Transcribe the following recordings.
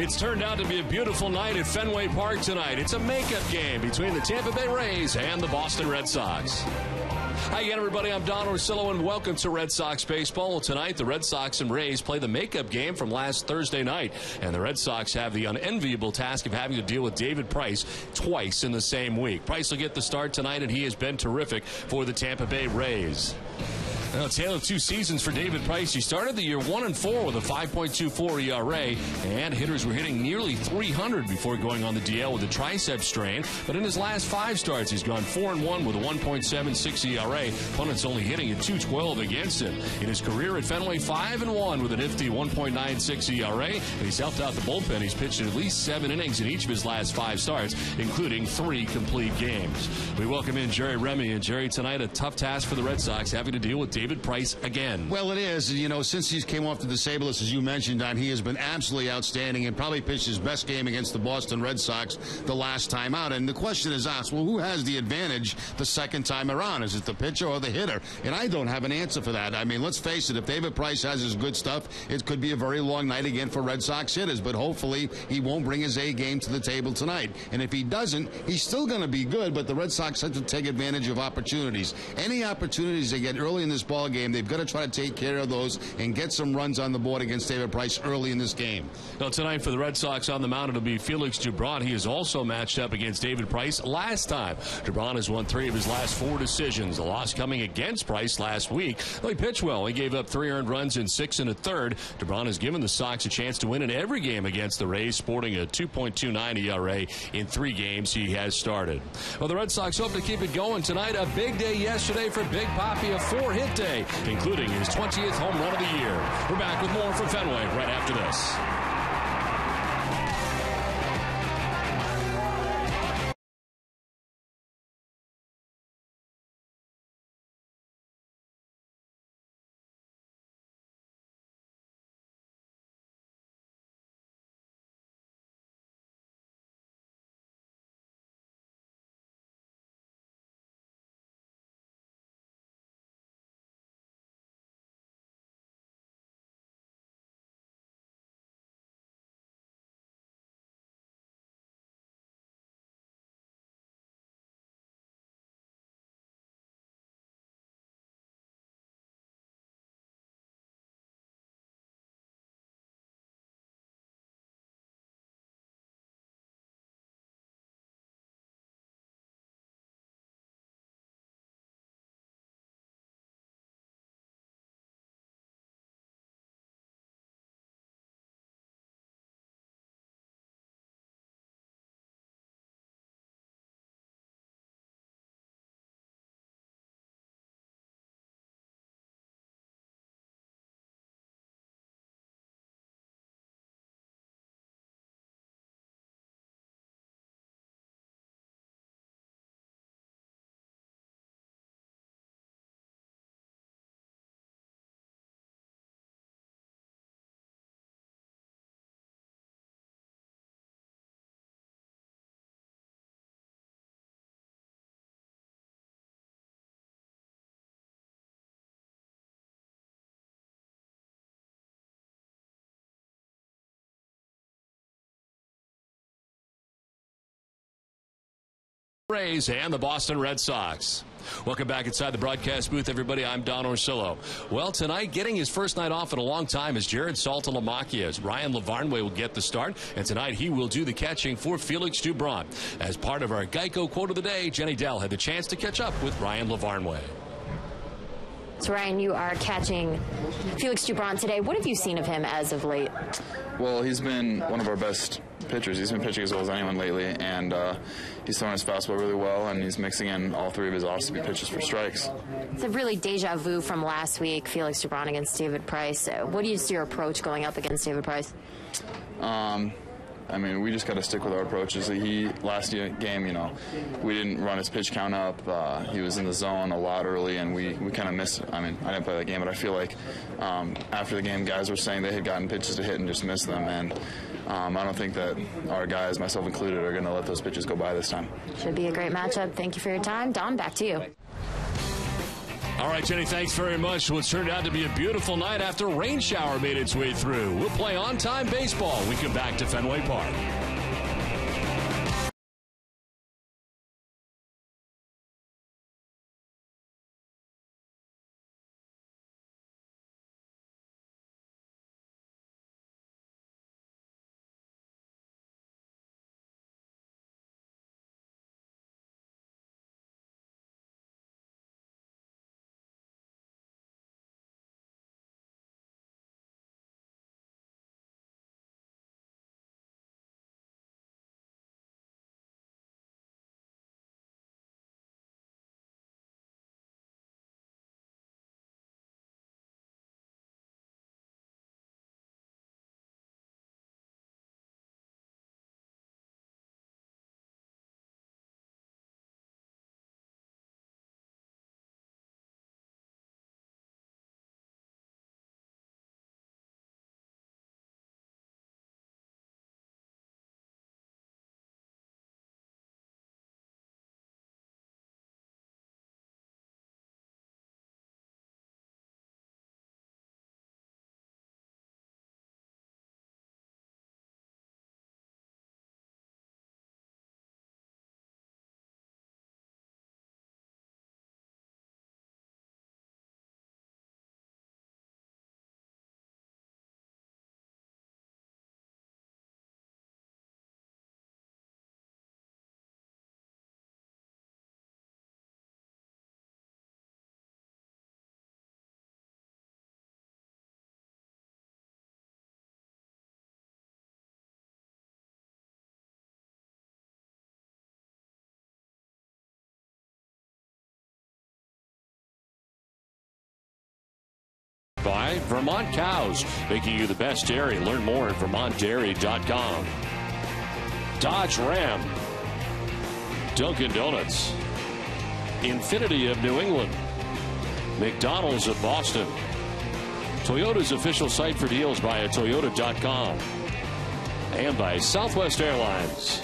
It's turned out to be a beautiful night at Fenway Park tonight. It's a makeup game between the Tampa Bay Rays and the Boston Red Sox. Hi again, everybody. I'm Don Orsillo, and welcome to Red Sox Baseball. Tonight, the Red Sox and Rays play the makeup game from last Thursday night, and the Red Sox have the unenviable task of having to deal with David Price twice in the same week. Price will get the start tonight, and he has been terrific for the Tampa Bay Rays. Now, tale of two seasons for David Price. He started the year 1-4 with a 5.24 ERA, and hitters were hitting nearly 300 before going on the DL with a tricep strain. But in his last 5 starts, he's gone 4-1 with a 1.76 ERA. Opponents only hitting at .212 against him. In his career at Fenway, 5-1 with a nifty 1.96 ERA, and he's helped out the bullpen. He's pitched at least 7 innings in each of his last 5 starts, including 3 complete games. We welcome in Jerry Remy, and Jerry, tonight a tough task for the Red Sox, having to deal with David Price again. Well, it is. You know, since he came off the disabled list, as you mentioned, Don, he has been absolutely outstanding and probably pitched his best game against the Boston Red Sox the last time out. And the question is asked, well, who has the advantage the second time around? Is it the pitcher or the hitter? And I don't have an answer for that. I mean, let's face it, if David Price has his good stuff, it could be a very long night again for Red Sox hitters. But hopefully he won't bring his A game to the table tonight. And if he doesn't, he's still going to be good, but the Red Sox have to take advantage of opportunities. Any opportunities they get early in this ball game, they've got to try to take care of those and get some runs on the board against David Price early in this game. Well, tonight for the Red Sox on the mound, it'll be Felix Dubron. He is also matched up against David Price last time. Dubron has won 3 of his last 4 decisions. The loss coming against Price last week. Well, he pitched well. He gave up 3 earned runs in 6 1/3. Dubron has given the Sox a chance to win in every game against the Rays, sporting a 2.29 ERA in 3 games he has started. Well, the Red Sox hope to keep it going tonight. A big day yesterday for Big Papi, a 4-hit day, including his 20th home run of the year. We're back with more from Fenway right after this. Rays and the Boston Red Sox. Welcome back inside the broadcast booth, everybody. I'm Don Orsillo. Well, tonight, getting his first night off in a long time is Jared Saltalamacchia. Ryan Lavarnway will get the start, and tonight he will do the catching for Felix Dubron. As part of our Geico quote of the day, Jenny Dell had the chance to catch up with Ryan Lavarnway. So, Ryan, you are catching Felix Dubron today. What have you seen of him as of late? Well, he's been one of our best pitchers. He's been pitching as well as anyone lately, and he's throwing his fastball really well, and he's mixing in all 3 of his off-speed pitches for strikes. It's a really deja vu from last week, Felix Dubron against David Price. What is your approach going up against David Price? I mean, we just got to stick with our approaches. Last game, you know, we didn't run his pitch count up. He was in the zone a lot early, and we kind of missed. I mean, I didn't play that game, but I feel like after the game, guys were saying they had gotten pitches to hit and just missed them. And I don't think that our guys, myself included, are going to let those pitches go by this time. Should be a great matchup. Thank you for your time. Don, back to you. All right, Jenny, thanks very much. What's turned out to be a beautiful night after a rain shower made its way through. We'll play on-time baseball when we come back to Fenway Park. By Vermont Cows, making you the best dairy. Learn more at vermontdairy.com. Dodge Ram, Dunkin' Donuts, Infinity of New England, McDonald's of Boston, Toyota's official site for deals via toyota.com, and by Southwest Airlines.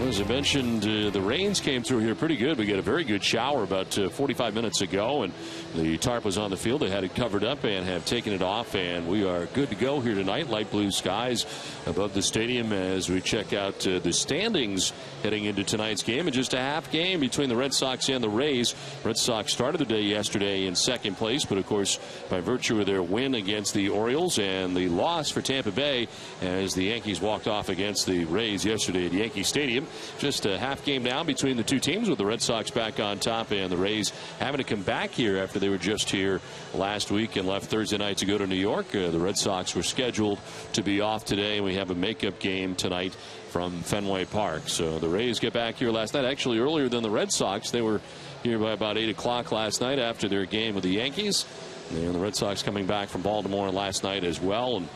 As I mentioned, the rains came through here pretty good. We got a very good shower about 45 minutes ago, and the tarp was on the field. They had it covered up and have taken it off, and we are good to go here tonight. Light blue skies above the stadium as we check out the standings heading into tonight's game. And just a half game between the Red Sox and the Rays. Red Sox started the day yesterday in second place, but of course by virtue of their win against the Orioles and the loss for Tampa Bay as the Yankees walked off against the Rays yesterday at Yankee Stadium. Just a half game down between the two teams, with the Red Sox back on top and the Rays having to come back here after they were just here last week and left Thursday night to go to New York. The Red Sox were scheduled to be off today, and we have a makeup game tonight from Fenway Park. So the Rays get back here last night, actually earlier than the Red Sox. They were here by about 8 o'clock last night after their game with the Yankees. And the Red Sox coming back from Baltimore last night as well, and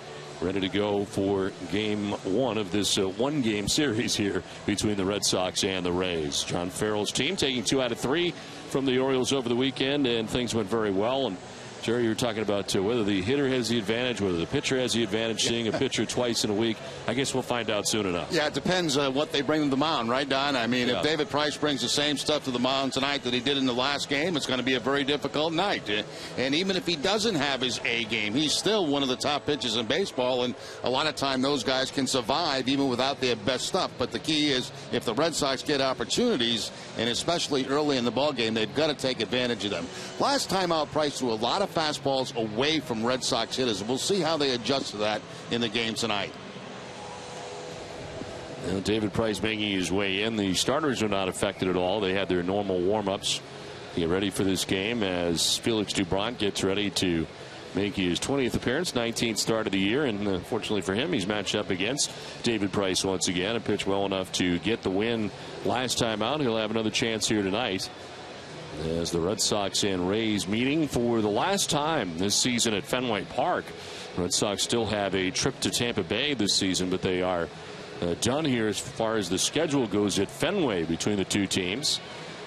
ready to go for game one of this one-game series here between the Red Sox and the Rays. John Farrell's team taking 2 out of 3 from the Orioles over the weekend, and things went very well. And Jerry, you were talking about whether the hitter has the advantage, whether the pitcher has the advantage, seeing a pitcher twice in a week. I guess we'll find out soon enough. Yeah, it depends what they bring to the mound, right, Don? I mean, if David Price brings the same stuff to the mound tonight that he did in the last game, it's going to be a very difficult night. And even if he doesn't have his A game, he's still one of the top pitchers in baseball, and a lot of time those guys can survive even without their best stuff. But the key is, if the Red Sox get opportunities, and especially early in the ballgame, they've got to take advantage of them. Last time out, Price threw a lot of fastballs away from Red Sox hitters. We'll see how they adjust to that in the game tonight. Well, David Price making his way in. The starters are not affected at all. They had their normal warm-ups to get ready for this game as Felix Doubront gets ready to make his 20th appearance, 19th start of the year, and fortunately for him, he's matched up against David Price once again and pitched well enough to get the win last time out. He'll have another chance here tonight as the Red Sox and Rays meeting for the last time this season at Fenway Park. Red Sox still have a trip to Tampa Bay this season, but they are done here as far as the schedule goes at Fenway between the two teams.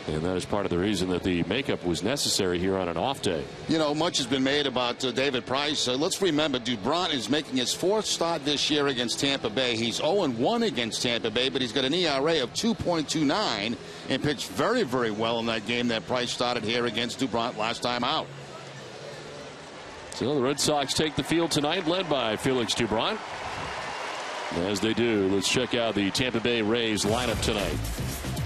And that is part of the reason that the makeup was necessary here on an off day. You know, much has been made about David Price. Let's remember, Dubron is making his 4th start this year against Tampa Bay. He's 0-1 against Tampa Bay, but he's got an ERA of 2.29 and pitched very, very well in that game that Price started here against Dubron last time out. So the Red Sox take the field tonight, led by Felix Dubron. As they do, let's check out the Tampa Bay Rays lineup tonight.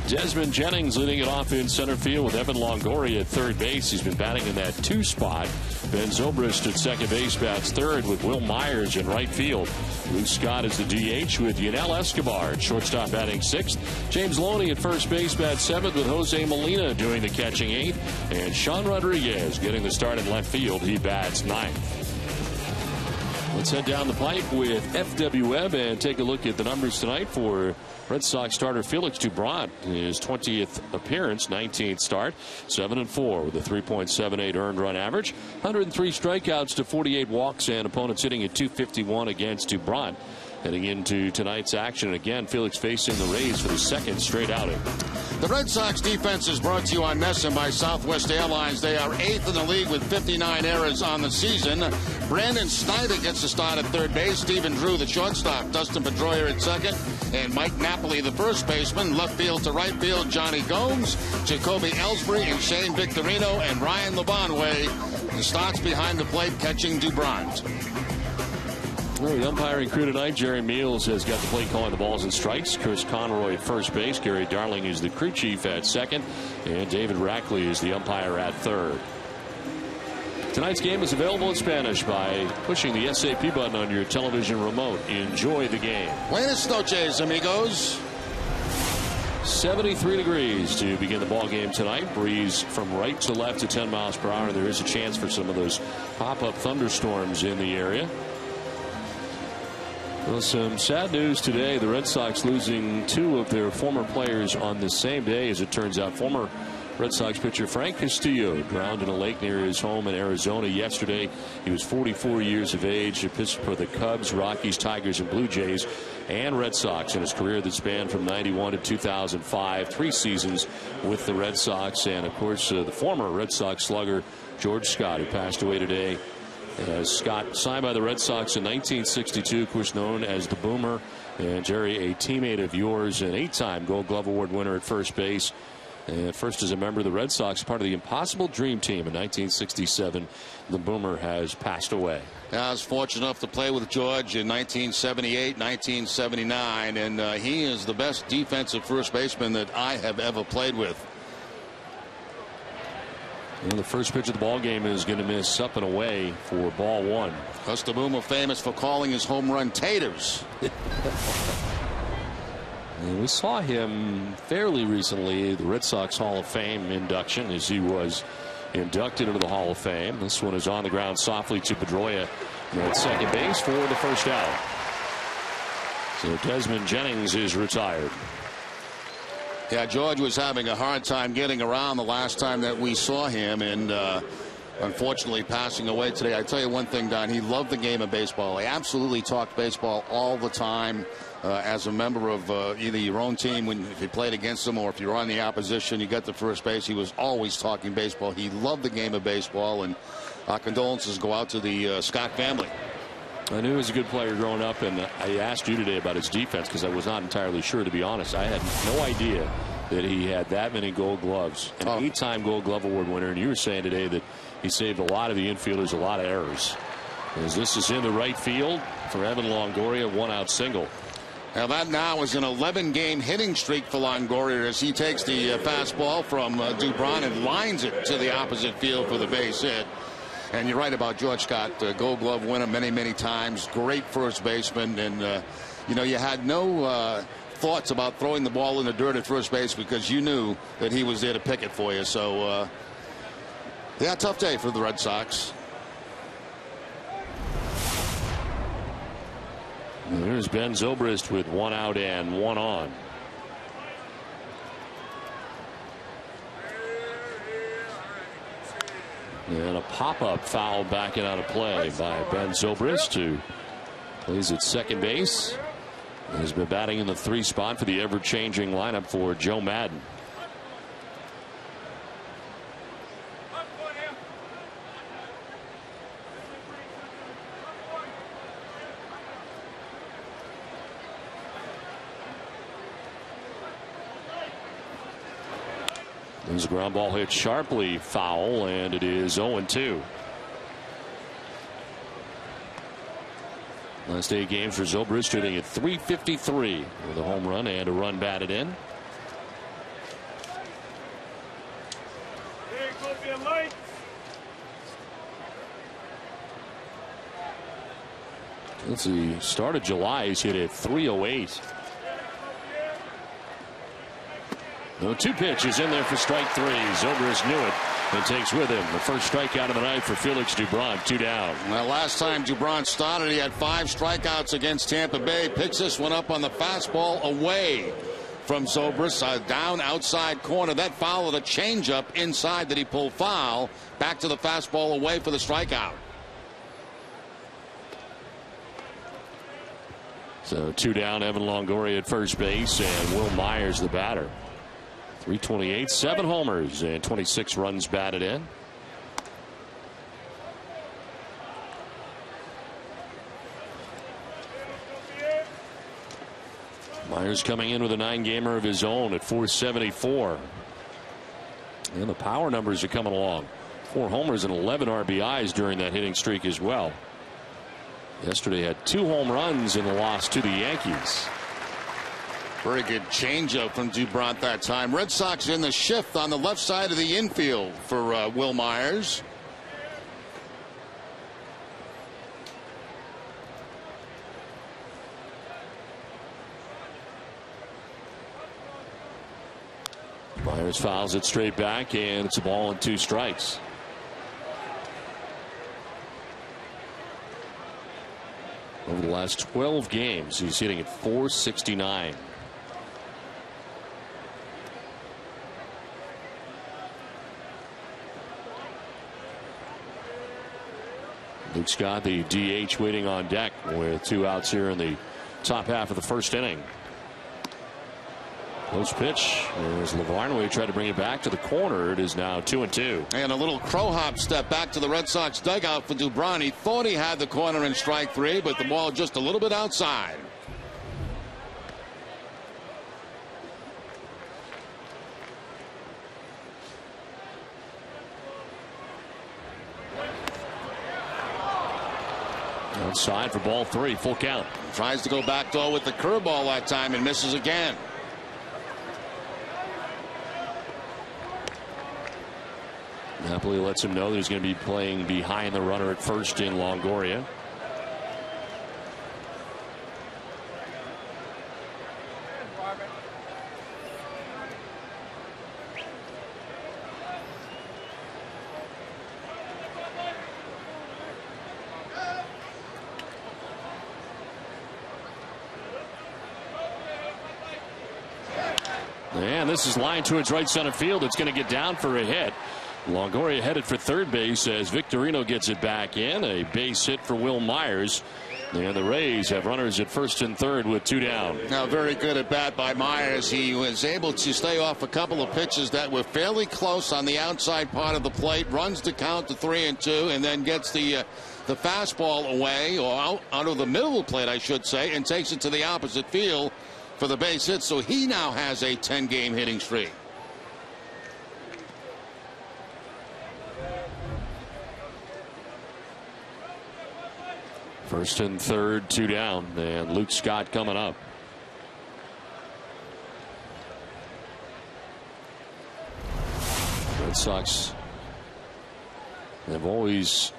Desmond Jennings leading it off in center field with Evan Longoria at third base. He's been batting in that 2 spot. Ben Zobrist at second base bats third with Will Myers in right field. Luke Scott is the DH with Yunel Escobar at shortstop batting 6th. James Loney at first base bats 7th with Jose Molina doing the catching 8th. And Sean Rodriguez getting the start in left field. He bats 9th. Let's head down the pipe with FWM and take a look at the numbers tonight for Red Sox starter Felix Dubron. His 20th appearance, 19th start, 7-4 with a 3.78 earned run average, 103 strikeouts to 48 walks, and opponents hitting at .251 against Dubron. Heading into tonight's action, again, Felix facing the Rays for the 2nd straight outing. The Red Sox defense is brought to you on NESN by Southwest Airlines. They are 8th in the league with 59 errors on the season. Brandon Snyder gets the start at third base. Stephen Drew, the shortstop. Dustin Pedroia at second. And Mike Napoli, the first baseman. Left field to right field, Johnny Gomes, Jacoby Ellsbury, and Shane Victorino, and Ryan Labanway. The starts behind the plate catching Dubron. Well, the umpiring crew tonight, Jerry Meals has got the plate calling the balls and strikes. Chris Conroy at first base. Gary Darling is the crew chief at second. And David Rackley is the umpire at third. Tonight's game is available in Spanish by pushing the SAP button on your television remote. Enjoy the game. Buenas noches, amigos. 73 degrees to begin the ball game tonight. Breeze from right to left at 10 miles per hour. There is a chance for some of those pop-up thunderstorms in the area. Well, some sad news today. The Red Sox losing 2 of their former players on the same day, as it turns out. Former Red Sox pitcher Frank Castillo drowned in a lake near his home in Arizona yesterday. He was 44 years of age. He pitched for the Cubs, Rockies, Tigers, and Blue Jays, and Red Sox in his career that spanned from 91 to 2005. 3 seasons with the Red Sox. And, of course, the former Red Sox slugger George Scott, who passed away today. Scott signed by the Red Sox in 1962, of course known as the Boomer. And Jerry, a teammate of yours, an 8-time Gold Glove Award winner at first base. And first as a member of the Red Sox, part of the Impossible Dream Team in 1967. The Boomer has passed away. I was fortunate enough to play with George in 1978, 1979, and he is the best defensive first baseman that I have ever played with. And the first pitch of the ball game is going to miss up and away for ball 1. Because the Boomer famous for calling his home run taters. And we saw him fairly recently, the Red Sox Hall of Fame induction, as he was inducted into the Hall of Fame. This one is on the ground softly to Pedroia at second base for the first out. So Desmond Jennings is retired. Yeah, George was having a hard time getting around the last time that we saw him, and unfortunately passing away today. I tell you one thing, Don, he loved the game of baseball. He absolutely talked baseball all the time. As a member of either your own team, if you played against them, or if you're on the opposition, you got to first base, he was always talking baseball. He loved the game of baseball, and our condolences go out to the Scott family. I knew he was a good player growing up, and I asked you today about his defense because I was not entirely sure, to be honest. I had no idea that he had that many Gold Gloves. An 8-time Gold Glove Award winner, and you were saying today that he saved a lot of the infielders, a lot of errors. As this is in the right field for Evan Longoria, 1-out single. Now that now is an 11-game hitting streak for Longoria as he takes the fastball from Dubron and lines it to the opposite field for the base hit. And you're right about George Scott, Gold Glove winner many, many times. Great first baseman. And, you know, you had no thoughts about throwing the ball in the dirt at first base because you knew that he was there to pick it for you. So, yeah, tough day for the Red Sox. There's Ben Zobrist with 1 out and 1 on. And a pop-up foul backing out of play by Ben Zobrist, who plays at second base. Has been batting in the 3 spot for the ever-changing lineup for Joe Madden. There's a ground ball hit sharply foul, and it is 0-2. Last 8 games for Zobrist, hitting at .353 with a home run and a run batted in. Let's see, start of July, he's hit at .308. No, 2 pitches in there for strike 3. Zobrist knew it and takes with him the first strikeout of the night for Felix Doubront. 2 down. Well, last time Doubront started, he had 5 strikeouts against Tampa Bay. Picks this one up on the fastball away from Zobrist, down outside corner. That followed a changeup inside that he pulled foul. Back to the fastball away for the strikeout. So 2 down, Evan Longoria at first base, and Will Myers the batter. .328, 7 homers, and 26 runs batted in. Myers coming in with a 9-gamer of his own at .474. And the power numbers are coming along. 4 homers and 11 RBIs during that hitting streak as well. Yesterday had 2 home runs in the loss to the Yankees. Very good changeup from Doubront that time. Red Sox in the shift on the left side of the infield for Will Myers. Myers fouls it straight back, and it's a ball and 2 strikes. Over the last 12 games, he's hitting at .469. Luke Scott, the DH, waiting on deck with 2 outs here in the top half of the first inning. Close pitch. There's Lavarnway, tried to bring it back to the corner. It is now 2-2. And a little crow hop step back to the Red Sox dugout for Doubront. He thought he had the corner in strike 3, but the ball just a little bit outside. Outside for ball 3, full count. Tries to go back door with the curveball that time and misses again. Napoli lets him know that he's going to be playing behind the runner at first in Longoria. And this is lined towards right center field. It's going to get down for a hit. Longoria headed for third base as Victorino gets it back in. A base hit for Will Myers. And the Rays have runners at first and third with 2 down. Now, very good at bat by Myers. He was able to stay off a couple of pitches that were fairly close on the outside part of the plate. Runs the count to 3-2, and then gets the fastball away, or out of the middle of the plate, I should say, and takes it to the opposite field for the base hit. So he now has a 10-game hitting streak. First and third, 2 down, and Luke Scott coming up. Red Sox have always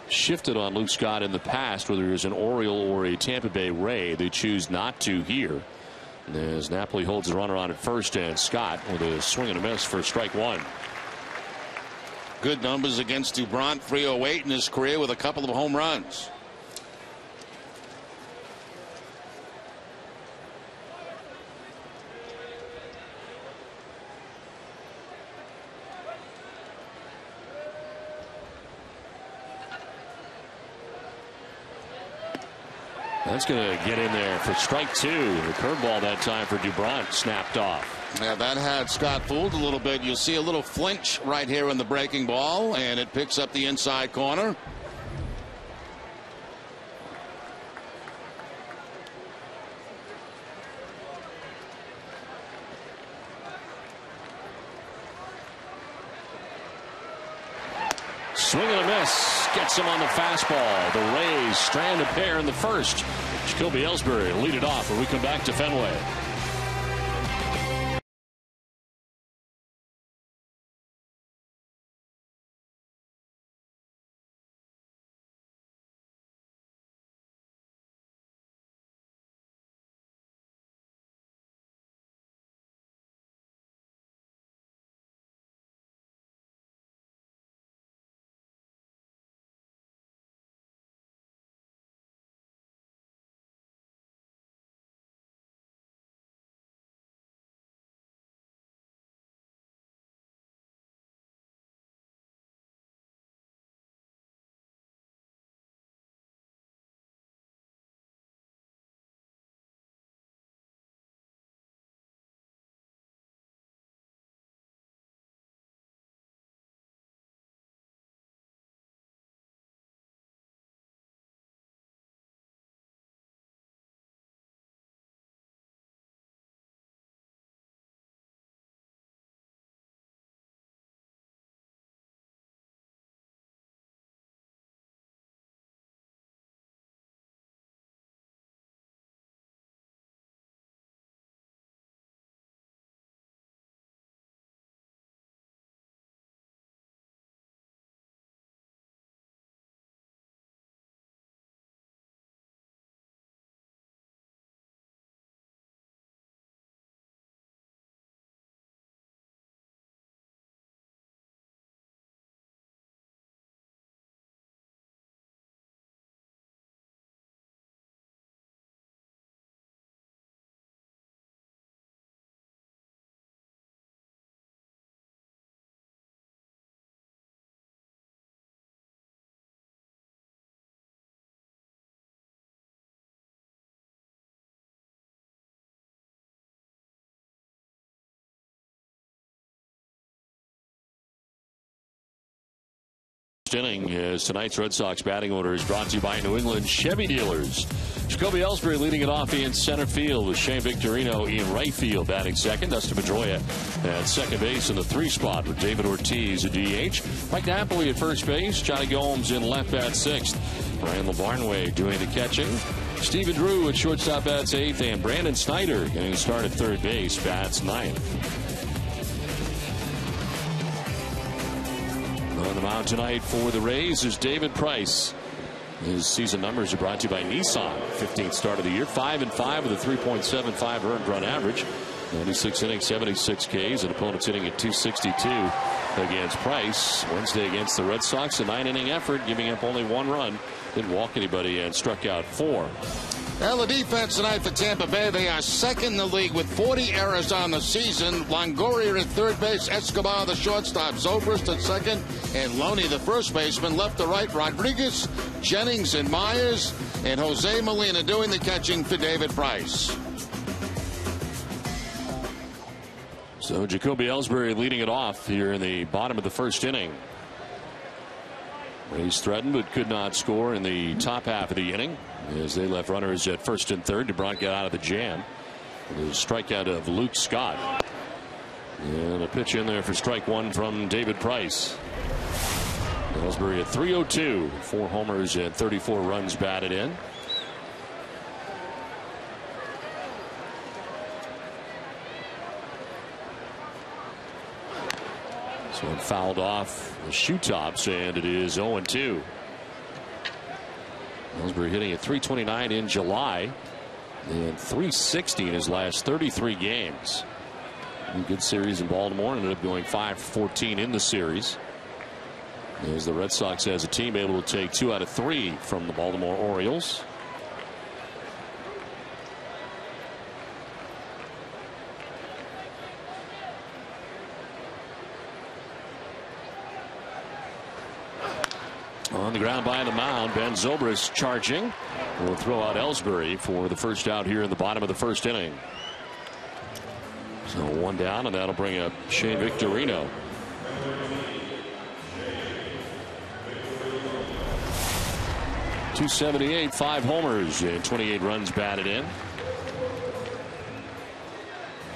shifted on Luke Scott in the past, whether he was an Oriole or a Tampa Bay Ray. They choose not to here. As Napoli holds the runner on at first, and Scott with a swing and a miss for strike 1. Good numbers against Doubront, 308 in his career with a couple of home runs. That's going to get in there for strike 2. The curveball that time for Doubront snapped off. Yeah, that had Scott fooled a little bit. You'll see a little flinch right here in the breaking ball, and it picks up the inside corner. Swing and a miss. Gets him on the fastball. The Rays strand a pair in the first. Jacoby Ellsbury lead it off when we come back to Fenway. Inning as tonight's Red Sox batting order is brought to you by New England Chevy Dealers. Jacoby Ellsbury leading it off in center field with Shane Victorino in right field batting second. Dustin Pedroia at second base in the 3 spot with David Ortiz at DH. Mike Napoli at first base. Johnny Gomes in left bat 6th. Brian LeBarnway doing the catching. Stephen Drew at shortstop bats 8th, and Brandon Snyder getting a start at third base bats 9th. On the mound tonight for the Rays is David Price. His season numbers are brought to you by Nissan. 15th start of the year, 5-5 with a 3.75 earned run average. 96 innings, 76 Ks, and opponents hitting at 262 against Price. Wednesday against the Red Sox, a 9-inning effort, giving up only 1 run. Didn't walk anybody and struck out 4. Well, the defense tonight for Tampa Bay, they are second in the league with 40 errors on the season. Longoria at third base, Escobar the shortstop, Zobrist at second, and Loney the first baseman. Left to right, Rodriguez, Jennings, and Myers, and Jose Molina doing the catching for David Price. So Jacoby Ellsbury leading it off here in the bottom of the first inning. Rays threatened but could not score in the top half of the inning as they left runners at first and third. DeBron got out of the jam. The strikeout of Luke Scott. And a pitch in there for strike 1 from David Price. Ellsbury at 302. 4 homers and 34 runs batted in. So it fouled off the shoe tops, and it is 0-2. Ellsbury hitting at 329 in July and 360 in his last 33 games. A good series in Baltimore, ended up going 5-14 in the series. As the Red Sox as a team able to take 2 out of 3 from the Baltimore Orioles. On the ground by the mound, Ben Zobrist charging. Will throw out Ellsbury for the first out here in the bottom of the first inning. So 1 down, and that'll bring up Shane Victorino. .278, 5 homers and 28 runs batted in.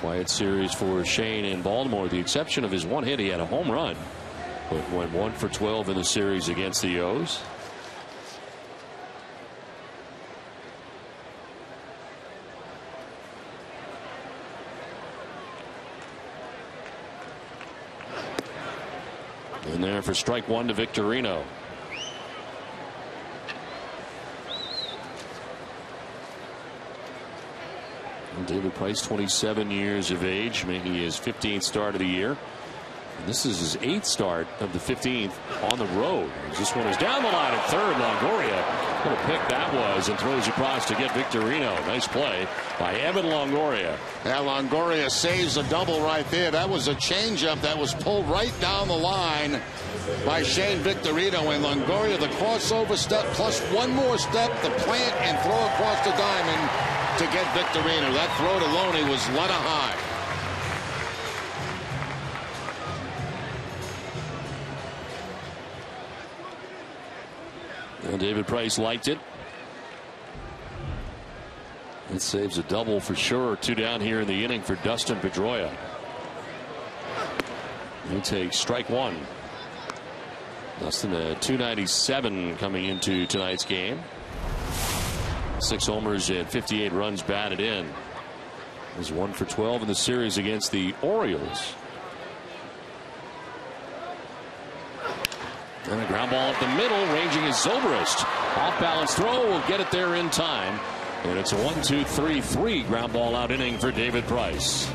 Quiet series for Shane in Baltimore. The exception of his 1 hit, he had a home run but went 1 for 12 in the series against the O's. In there for strike one to Victorino. And David Price, 27 years of age, making his 15th start of the year. And this is his 8th start of the 15th on the road. This one is down the line at third. Longoria, what a pick that was, and throws across to get Victorino. Nice play by Evan Longoria. Yeah, Longoria saves a double right there. That was a changeup that was pulled right down the line by Shane Victorino. And Longoria, the crossover step plus one more step, the plant and throw across the diamond to get Victorino. That throw to Loney was letter high. And David Price liked it. It saves a double for sure. 2 down here in the inning for Dustin Pedroia. He takes strike one. Dustin at 297 coming into tonight's game. 6 homers and 58 runs batted in. He's 1 for 12 in the series against the Orioles. And a ground ball up the middle, ranging is Zobrist. Off balance throw, will get it there in time. And it's a 1-2-3-3 ground ball out inning for David Price.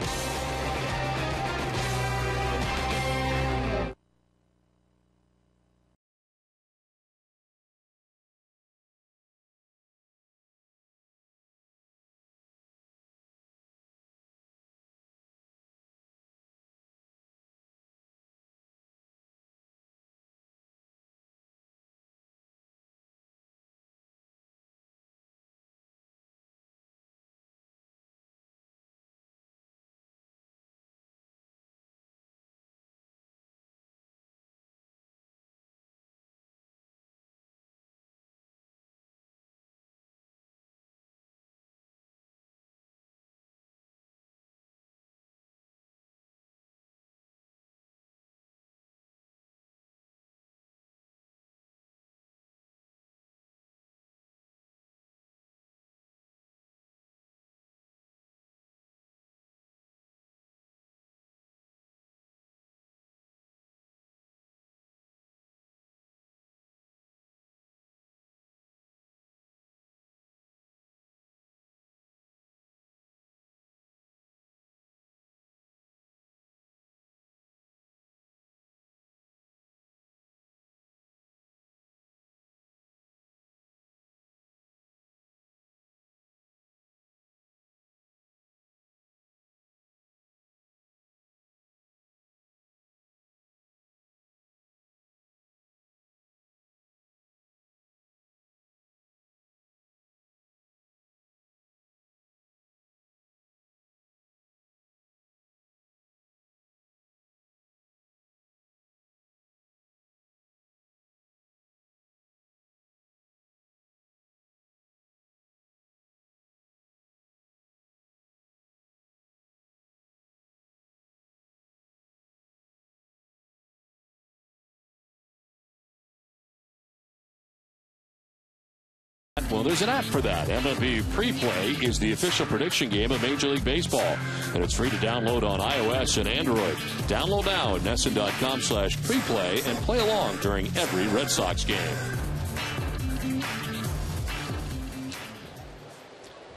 Well, there's an app for that. MLB Pre-Play is the official prediction game of Major League Baseball, and it's free to download on iOS and Android. Download now at NESN.com/preplay and play along during every Red Sox game.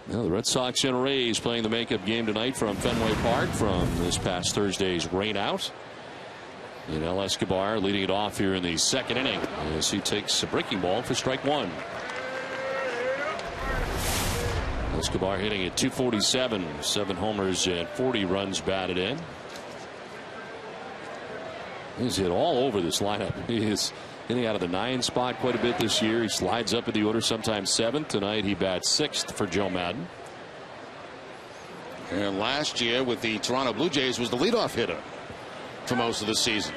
Now the Red Sox and Rays playing the makeup game tonight from Fenway Park from this past Thursday's rainout. And El Escobar leading it off here in the second inning as he takes a breaking ball for strike one. Escobar hitting at 247, 7 homers and 40 runs batted in. He's hit all over this lineup. He is hitting out of the 9 spot quite a bit this year. He slides up in the order, sometimes 7th. Tonight he bats 6th for Joe Madden. And last year with the Toronto Blue Jays was the leadoff hitter for most of the season.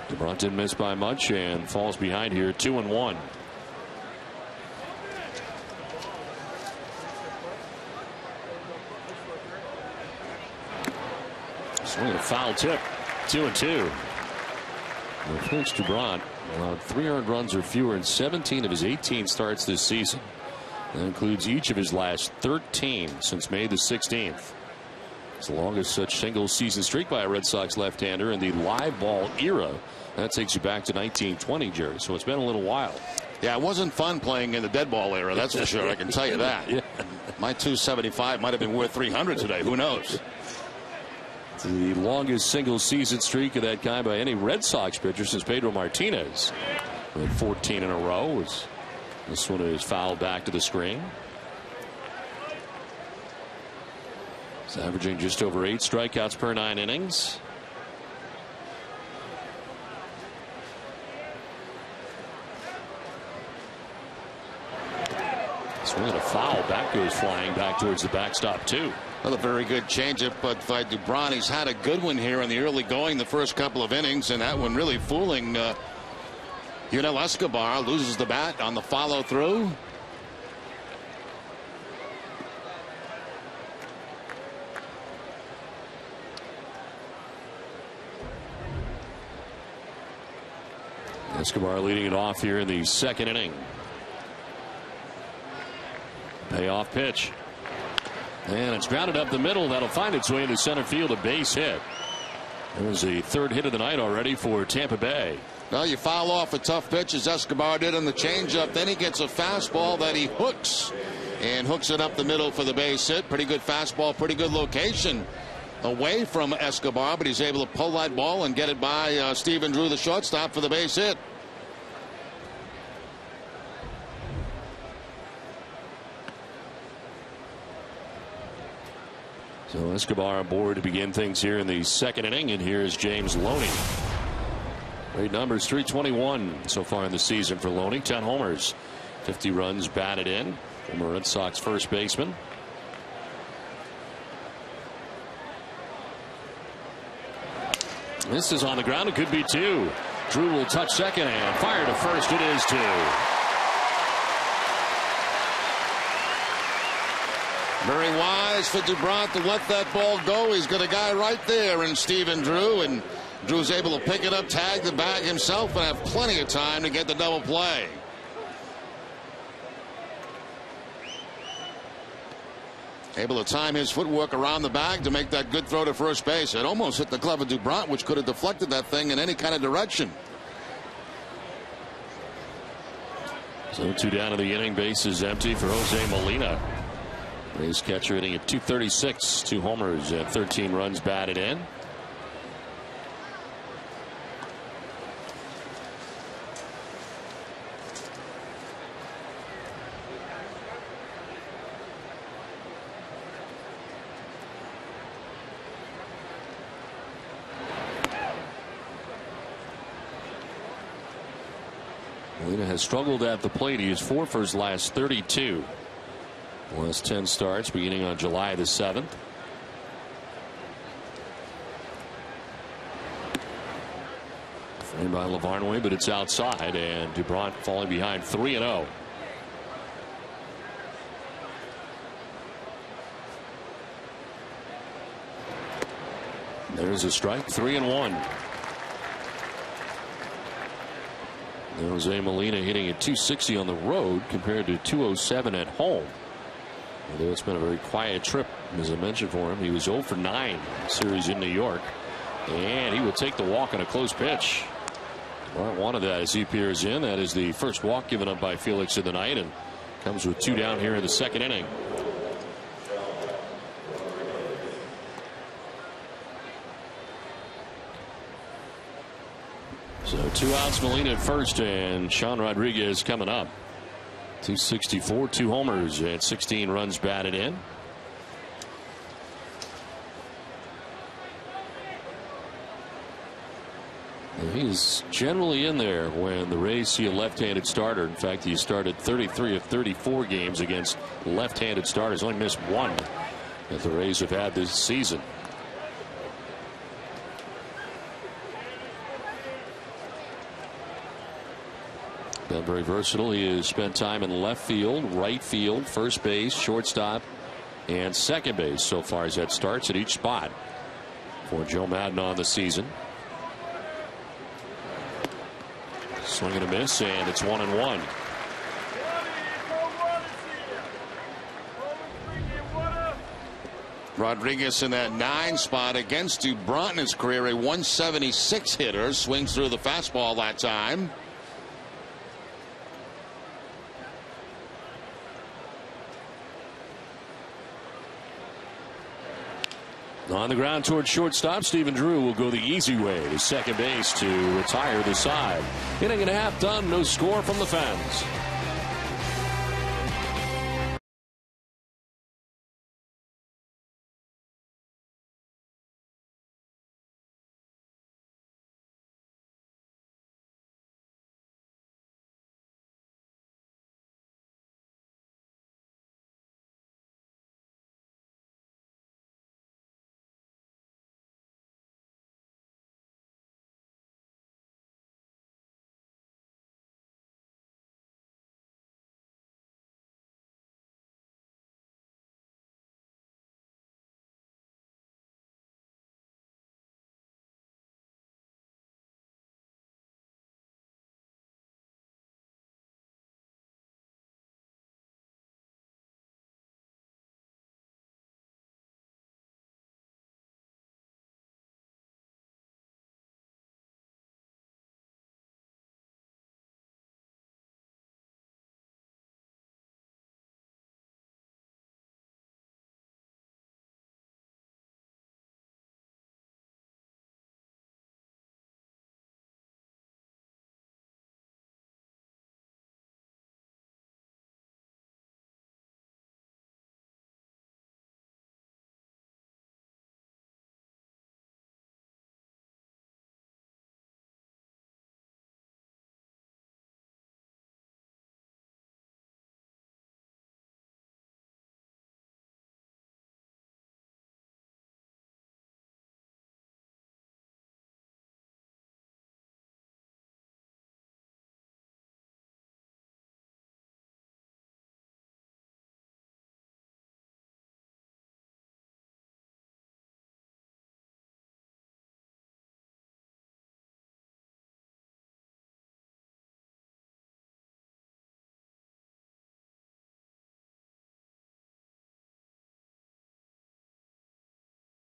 DeBront didn't miss by much and falls behind here 2-1. Swing and a foul tip. 2-2. Felix Dubron allowed 3 earned runs or fewer in 17 of his 18 starts this season. That includes each of his last 13 since May the 16th. It's the longest such single season streak by a Red Sox left-hander in the live ball era. That takes you back to 1920, Jerry. So it's been a little while. Yeah, it wasn't fun playing in the dead ball era, that's for sure. I can tell you that. Yeah. My 275 might have been worth 300 today. Who knows? It's the longest single season streak of that kind by any Red Sox pitcher since Pedro Martinez. With 14 in a row. This one is fouled back to the screen. He's averaging just over 8 strikeouts per 9 innings. Swing and a foul. Back goes flying back towards the backstop too. Well, a very good changeup, but by Dubron, he's had a good one here in the early going, the first couple of innings, and that one really fooling Yunel Escobar. Loses the bat on the follow through. Escobar leading it off here in the second inning. Payoff pitch. And it's grounded up the middle. That'll find its way into center field. A base hit. It was the 3rd hit of the night already for Tampa Bay. Well, you foul off a tough pitch as Escobar did on the changeup. Then he gets a fastball that he hooks. And hooks it up the middle for the base hit. Pretty good fastball. Pretty good location away from Escobar. But he's able to pull that ball and get it by Stephen Drew, the shortstop, for the base hit. So Escobar aboard to begin things here in the second inning. And here's James Loney. Great numbers, 321 so far in the season for Loney. 10 homers, 50 runs batted in. Former Red Sox first baseman. This is on the ground. It could be 2. Drew will touch second and fire to first. It is 2. Very wise for Dubron to let that ball go. He's got a guy right there in Stephen Drew, and Drew's able to pick it up, tag the bag himself, and have plenty of time to get the double play. Able to time his footwork around the bag to make that good throw to first base. It almost hit the glove of Dubron, which could have deflected that thing in any kind of direction. So 2 down in the inning. Base is empty for Jose Molina. Rays catcher hitting at 236, 2 homers and 13 runs batted in. Molina has struggled at the plate. He is 4 for his last 32. Last 10 starts beginning on July the 7th. Framed by Lavarnway, but it's outside, and Dubron falling behind 3-0. There's a strike. 3-1. Jose Molina hitting at 260 on the road compared to 207 at home. Although it's been a very quiet trip, as I mentioned for him. He was 0 for 9 in the series in New York. And he will take the walk on a close pitch. Bart wanted that as he peers in. That is the first walk given up by Felix of the night, and comes with 2 down here in the second inning. So 2 outs, Molina at first, and Sean Rodriguez coming up. 264, 2 homers, and 16 runs batted in. He's generally in there when the Rays see a left-handed starter. In fact, he started 33 of 34 games against left-handed starters. Only missed 1 that the Rays have had this season. Been very versatile. He has spent time in left field, right field, first base, shortstop, and second base so far as that starts at each spot for Joe Madden on the season. Swing and a miss, and it's 1-1. Rodriguez in that 9 spot against DuBron in his career, a 176 hitter, swings through the fastball that time. On the ground toward shortstop, Stephen Drew will go the easy way to second base to retire the side. Inning and a half done, no score from the fans.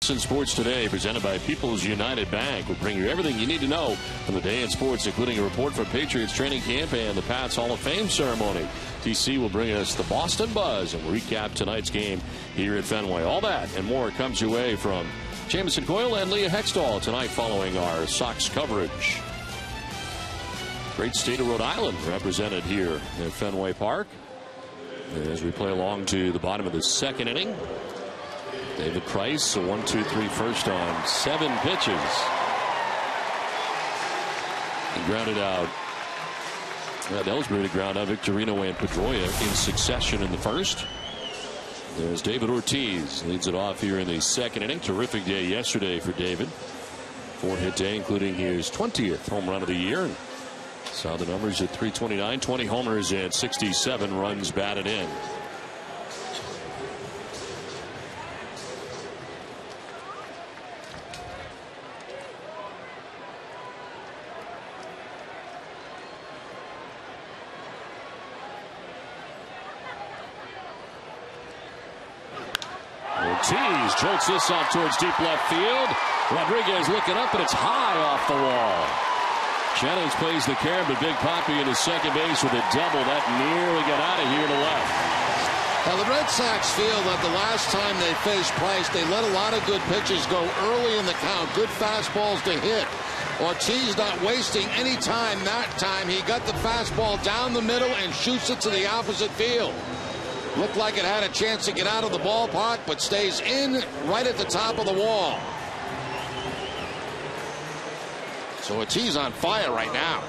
In Sports Today, presented by People's United Bank, will bring you everything you need to know from the day in sports, including a report from Patriots training camp and the Pats Hall of Fame ceremony. TC will bring us the Boston Buzz and recap tonight's game here at Fenway. All that and more comes your way from Jamison Coyle and Leah Hextall tonight following our Sox coverage. Great state of Rhode Island represented here at Fenway Park as we play along to the bottom of the second inning. David Price, a 1-2-3 first on 7 pitches. He grounded out. Ellsbury to ground out Victorino and Pedroia in succession in the first. There's David Ortiz, leads it off here in the second inning. Terrific day yesterday for David. 4-hit day, including his 20th home run of the year. Saw the numbers at 329, 20 homers and 67 runs batted in. Ortiz jolts this off towards deep left field. Rodriguez looking up, and it's high off the wall. Jennings plays the care, but Big Poppy into second base with a double. That nearly got out of here to left. Now, the Red Sox feel that the last time they faced Price, they let a lot of good pitches go early in the count. Good fastballs to hit. Ortiz not wasting any time that time. He got the fastball down the middle and shoots it to the opposite field. Looked like it had a chance to get out of the ballpark, but stays in right at the top of the wall. So Ortiz on fire right now.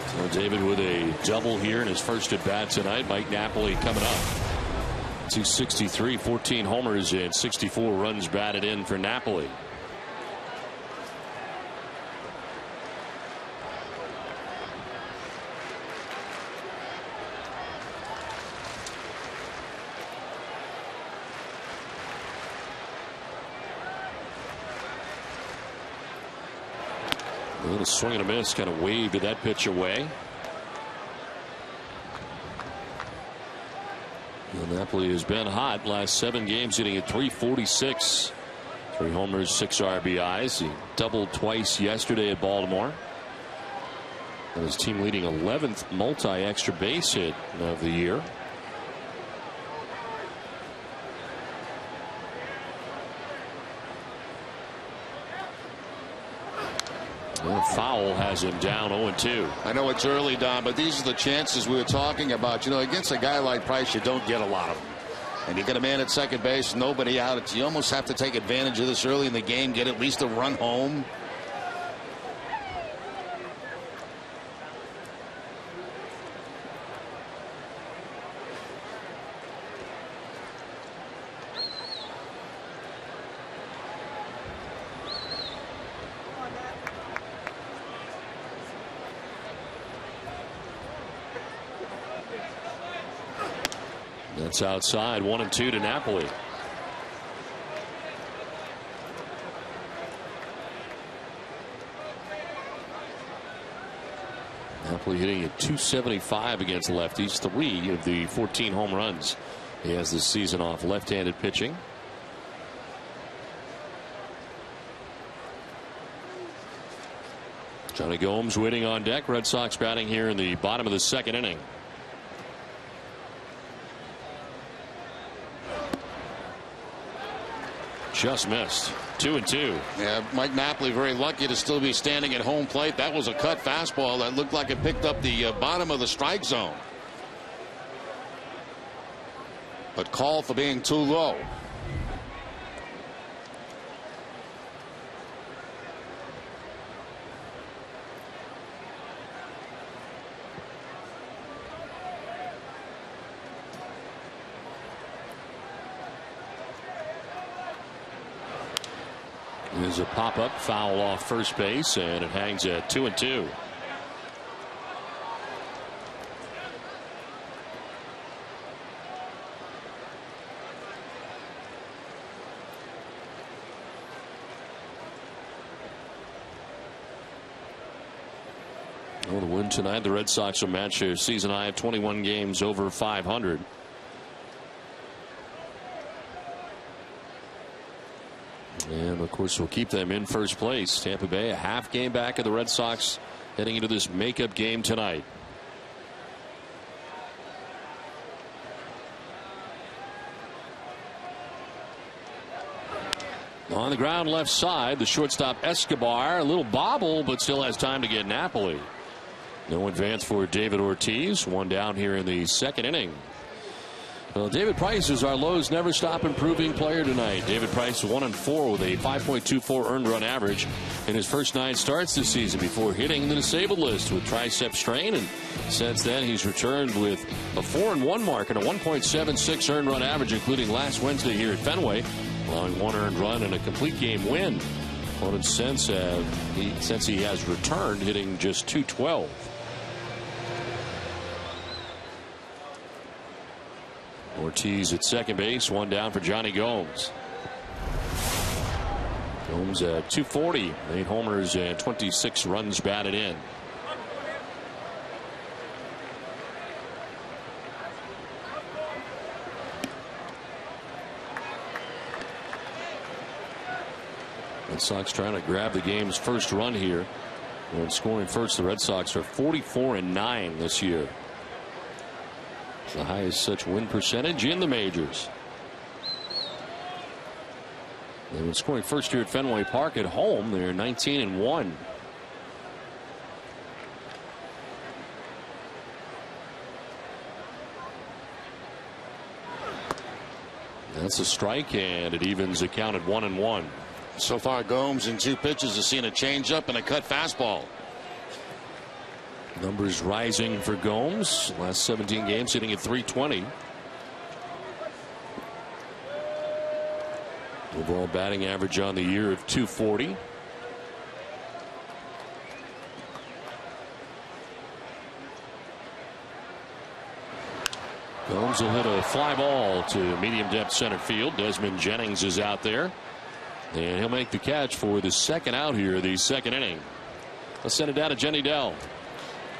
So David with a double here in his first at bat tonight. Mike Napoli coming up. 263, 14 homers and 64 runs batted in for Napoli. And a swing and a miss, kind of waved that pitch away. And Napoli has been hot last 7 games, hitting at .346. 3 homers, 6 RBIs. He doubled twice yesterday at Baltimore. And his team leading 11th multi-extra base hit of the year. Well, foul has him down 0-2. I know it's early, Don, but these are the chances we were talking about. You know, against a guy like Price, you don't get a lot of them. And you get a man at second base, nobody out. You almost have to take advantage of this early in the game, get at least a run home. That's outside. 1-2 to Napoli. Napoli hitting at .275 against lefties. 3 of the 14 home runs he has this season off left-handed pitching. Johnny Gomes waiting on deck. Red Sox batting here in the bottom of the 2nd inning. Just missed. 2-2. Yeah, Mike Napoli very lucky to still be standing at home plate. That was a cut fastball that looked like it picked up the bottom of the strike zone. But called for being too low. There's a pop-up foul off first base, and it hangs at 2-2. Well, the win tonight, the Red Sox will match their season high of 21 games over 500. And of course, we'll keep them in first place. Tampa Bay a half game back of the Red Sox heading into this makeup game tonight. On the ground left side, the shortstop Escobar, a little bobble, but still has time to get Napoli. No advance for David Ortiz. 1 down here in the 2nd inning. Well, David Price is our Lowe's never stop improving player tonight. David Price 1-4 with a 5.24 earned run average in his first 9 starts this season before hitting the disabled list with tricep strain. And since then, he's returned with a 4-1 mark and a 1.76 earned run average, including last Wednesday here at Fenway, allowing 1 earned run and a complete game win. Opponents since he has returned, hitting just .212. Ortiz at second base, 1 down for Johnny Gomes. Gomes at .240, 8 homers and 26 runs batted in. Red Sox trying to grab the game's first run here. And scoring first, the Red Sox are 44-9 this year. The highest such win percentage in the majors. They've been scoring first here at Fenway Park at home. They're 19-1. That's a strike, and it evens the count at 1-1. So far, Gomes in 2 pitches has seen a changeup and a cut fastball. Numbers rising for Gomes. Last 17 games hitting at .320. Overall batting average on the year of .240. Gomes will hit a fly ball to medium depth center field. Desmond Jennings is out there, and he'll make the catch for the 2nd out here, the 2nd inning. Let's send it down to Jenny Dell.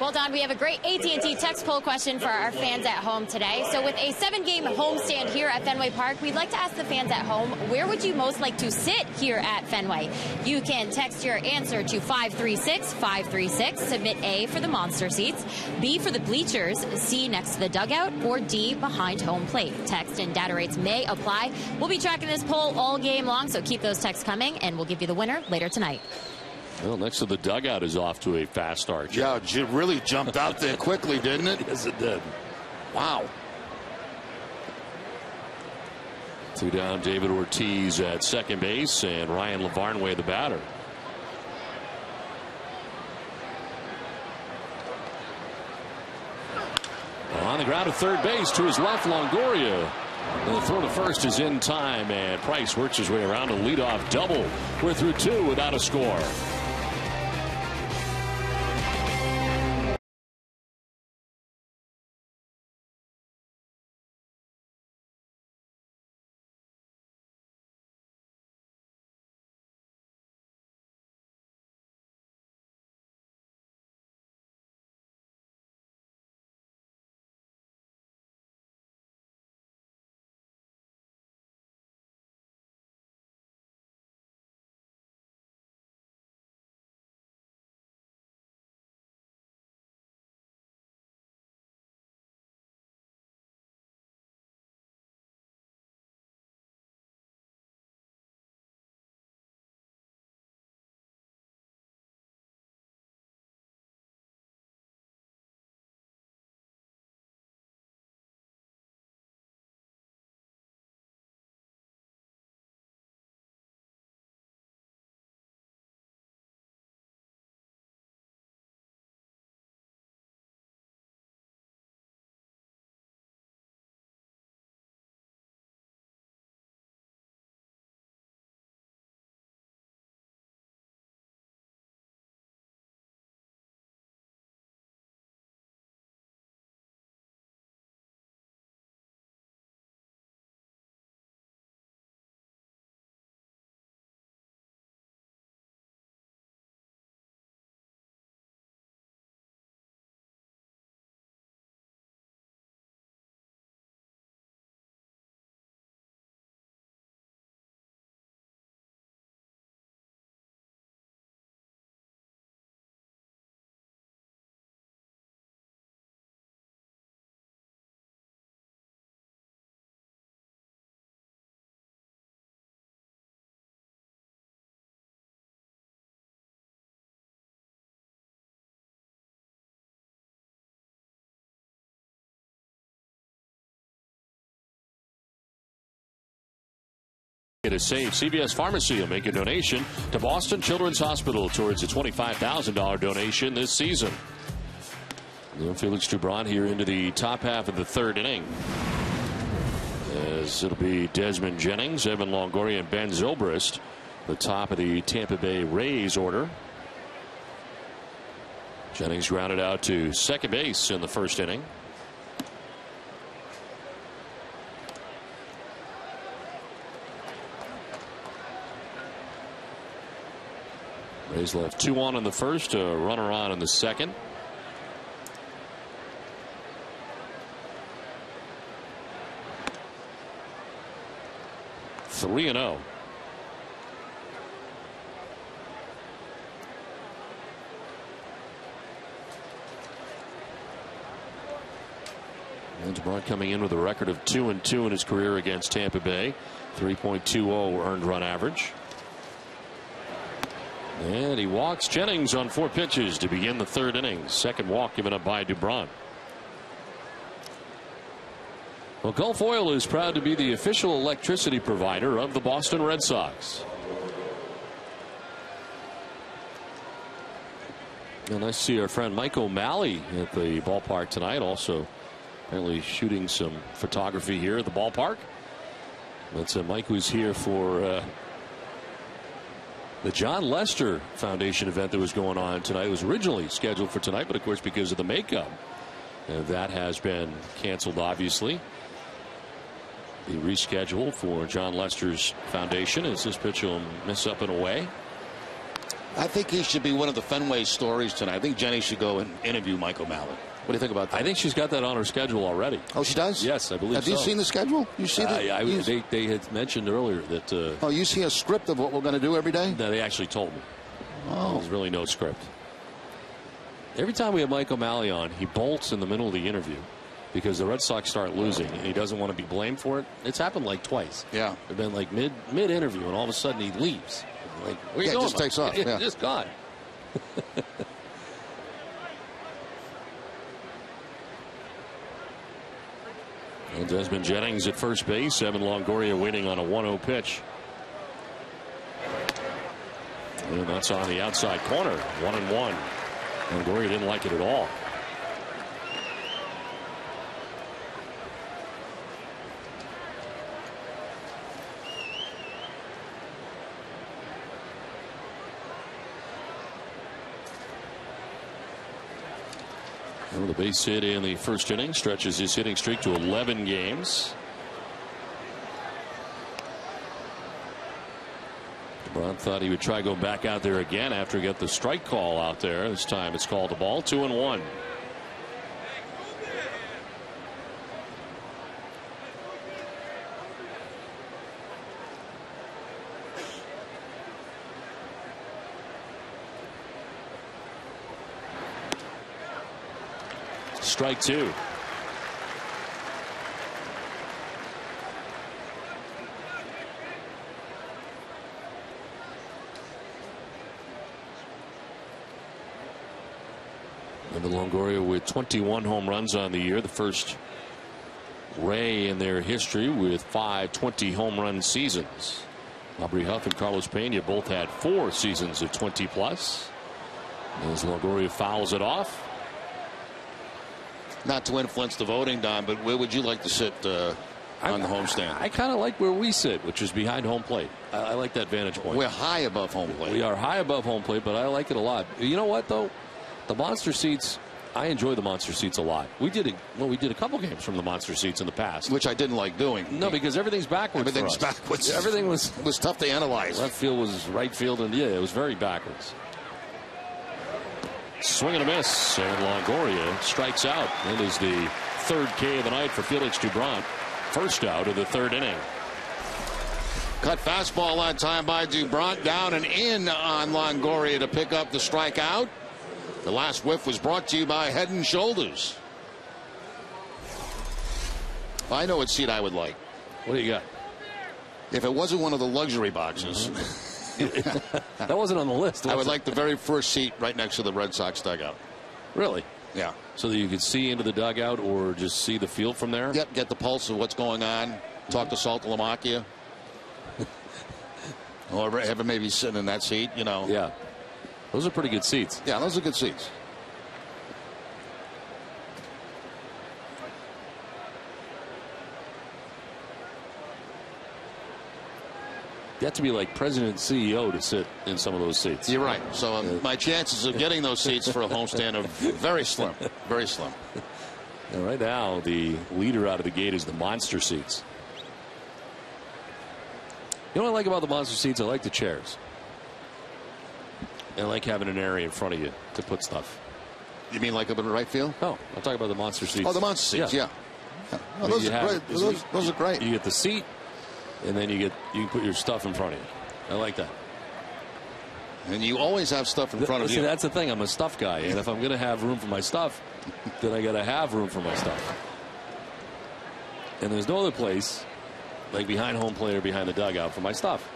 Well, Don, we have a great AT&T text poll question for our fans at home today. So with a 7-game homestand here at Fenway Park, we'd like to ask the fans at home, where would you most like to sit here at Fenway? You can text your answer to 536-536. Submit A for the monster seats, B for the bleachers, C next to the dugout, or D behind home plate. Text and data rates may apply. We'll be tracking this poll all game long, so keep those texts coming, and we'll give you the winner later tonight. Well, next to the dugout is off to a fast start. Yeah, it really jumped out there quickly, didn't it? Yes, it did. Wow. 2 down, David Ortiz at second base, and Ryan Lavarnway, the batter. On the ground at third base to his left, Longoria. And the throw to first is in time, and Price works his way around a leadoff double. We're through 2 without a score. It is safe. CVS Pharmacy will make a donation to Boston Children's Hospital towards a $25,000 donation this season. Felix Dubron here into the top half of the third inning. As it'll be Desmond Jennings, Evan Longoria, and Ben Zobrist, the top of the Tampa Bay Rays order. Jennings grounded out to second base in the first inning. Rays left 2 on in the first, a runner on in the second. Three and 0. DeBron coming in with a record of 2-2 in his career against Tampa Bay. 3.20 earned run average. And he walks Jennings on 4 pitches to begin the third inning. Second walk given up by Dubron. Well, Gulf Oil is proud to be the official electricity provider of the Boston Red Sox. And nice to see our friend Mike O'Malley at the ballpark tonight. Also apparently shooting some photography here at the ballpark. That's Mike, who's here for the John Lester Foundation event that was going on tonight. It was originally scheduled for tonight, but of course because of the makeup, that has been canceled, obviously. The reschedule for John Lester's foundation as this pitch will miss up and away. I think he should be one of the Fenway stories tonight. I think Jenny should go and interview Mike O'Malley. What do you think about that? I think she's got that on her schedule already. Oh, she does? Yes, I believe Have so. you seen the schedule? You see they had mentioned earlier that. Oh, you see a script of what we're going to do every day? No, they actually told me. Oh. There's really no script. Every time we have Mike O'Malley on, he bolts in the middle of the interview because the Red Sox start losing and he doesn't want to be blamed for it. It's happened like twice. Yeah. It's been like mid interview and all of a sudden he leaves. Like, where you going? Just takes off. Yeah. Just gone. And Desmond Jennings at first base. Evan Longoria waiting on a 1-0 pitch. And that's on the outside corner. 1-1. Longoria didn't like it at all. Well, the base hit in the first inning stretches his hitting streak to 11 games. Brown thought he would try going back out there again after he got the strike call out there. This time it's called the ball. 2-1. Strike two. And the Longoria with 21 home runs on the year, the first Ray in their history with 5 20 home run seasons. Aubrey Huff and Carlos Pena both had 4 seasons of 20 plus. As Longoria fouls it off. Not to influence the voting, Don, but where would you like to sit on the homestand? I kind of like where we sit, which is behind home plate. I like that vantage point. We're high above home plate. We are high above home plate, but I like it a lot. You know what, though? The monster seats, I enjoy the monster seats a lot. We did a couple games from the monster seats in the past. Which I didn't like doing. No, because everything's backwards. Everything's backwards. Everything was tough to analyze. Left field was right field, and yeah, it was very backwards. Swing and a miss, and Longoria strikes out. It is the third K of the night for Felix Dubron. First out of the third inning. Cut fastball on time by Dubron. Down and in on Longoria to pick up the strikeout. The last whiff was brought to you by Head and Shoulders. I know what seat I would like. What do you got? If it wasn't one of the luxury boxes. That wasn't on the list. I would like the very first seat right next to the Red Sox dugout. Really? Yeah. So that you could see into the dugout or just see the field from there? Yep, get the pulse of what's going on. Talk to Saltalamacchia. Or ever maybe sitting in that seat, you know. Yeah. Those are pretty good seats. Yeah, those are good seats. You have to be like president and CEO to sit in some of those seats. You're right. So my chances of getting those seats for a homestand are very slim. Very slim. And right now, the leader out of the gate is the monster seats. You know what I like about the monster seats? I like the chairs. And I like having an area in front of you to put stuff. You mean like up in the right field? No, I'm talking about the monster seats. Oh, the monster seats, yeah. Oh, those are great. Those are great. You get the seat, and then you can put your stuff in front of you. I like that. And you always have stuff in front of you. That's the thing. I'm a stuff guy, and if I'm going to have room for my stuff, then I got to have room for my stuff. And there's no other place like behind home plate or behind the dugout for my stuff.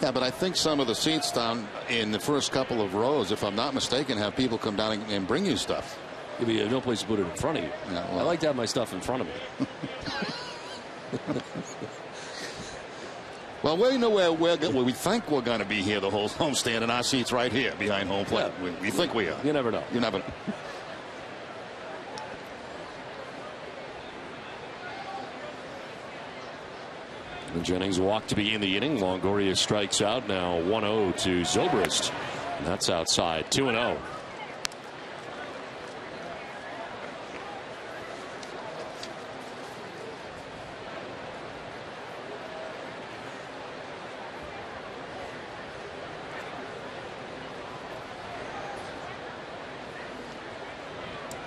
Yeah, but I think some of the seats down in the first couple of rows, if I'm not mistaken, have people come down and bring you stuff. Yeah, but you have no place to put it in front of you. Yeah, well. I like to have my stuff in front of me. Well, we know where we think we're going to be here, the whole homestand, and our seats right here behind home plate. Yeah. We think we are. You never know. You never know. And Jennings walked to begin the inning. Longoria strikes out. Now 1-0 to Zobrist. And that's outside. 2-0.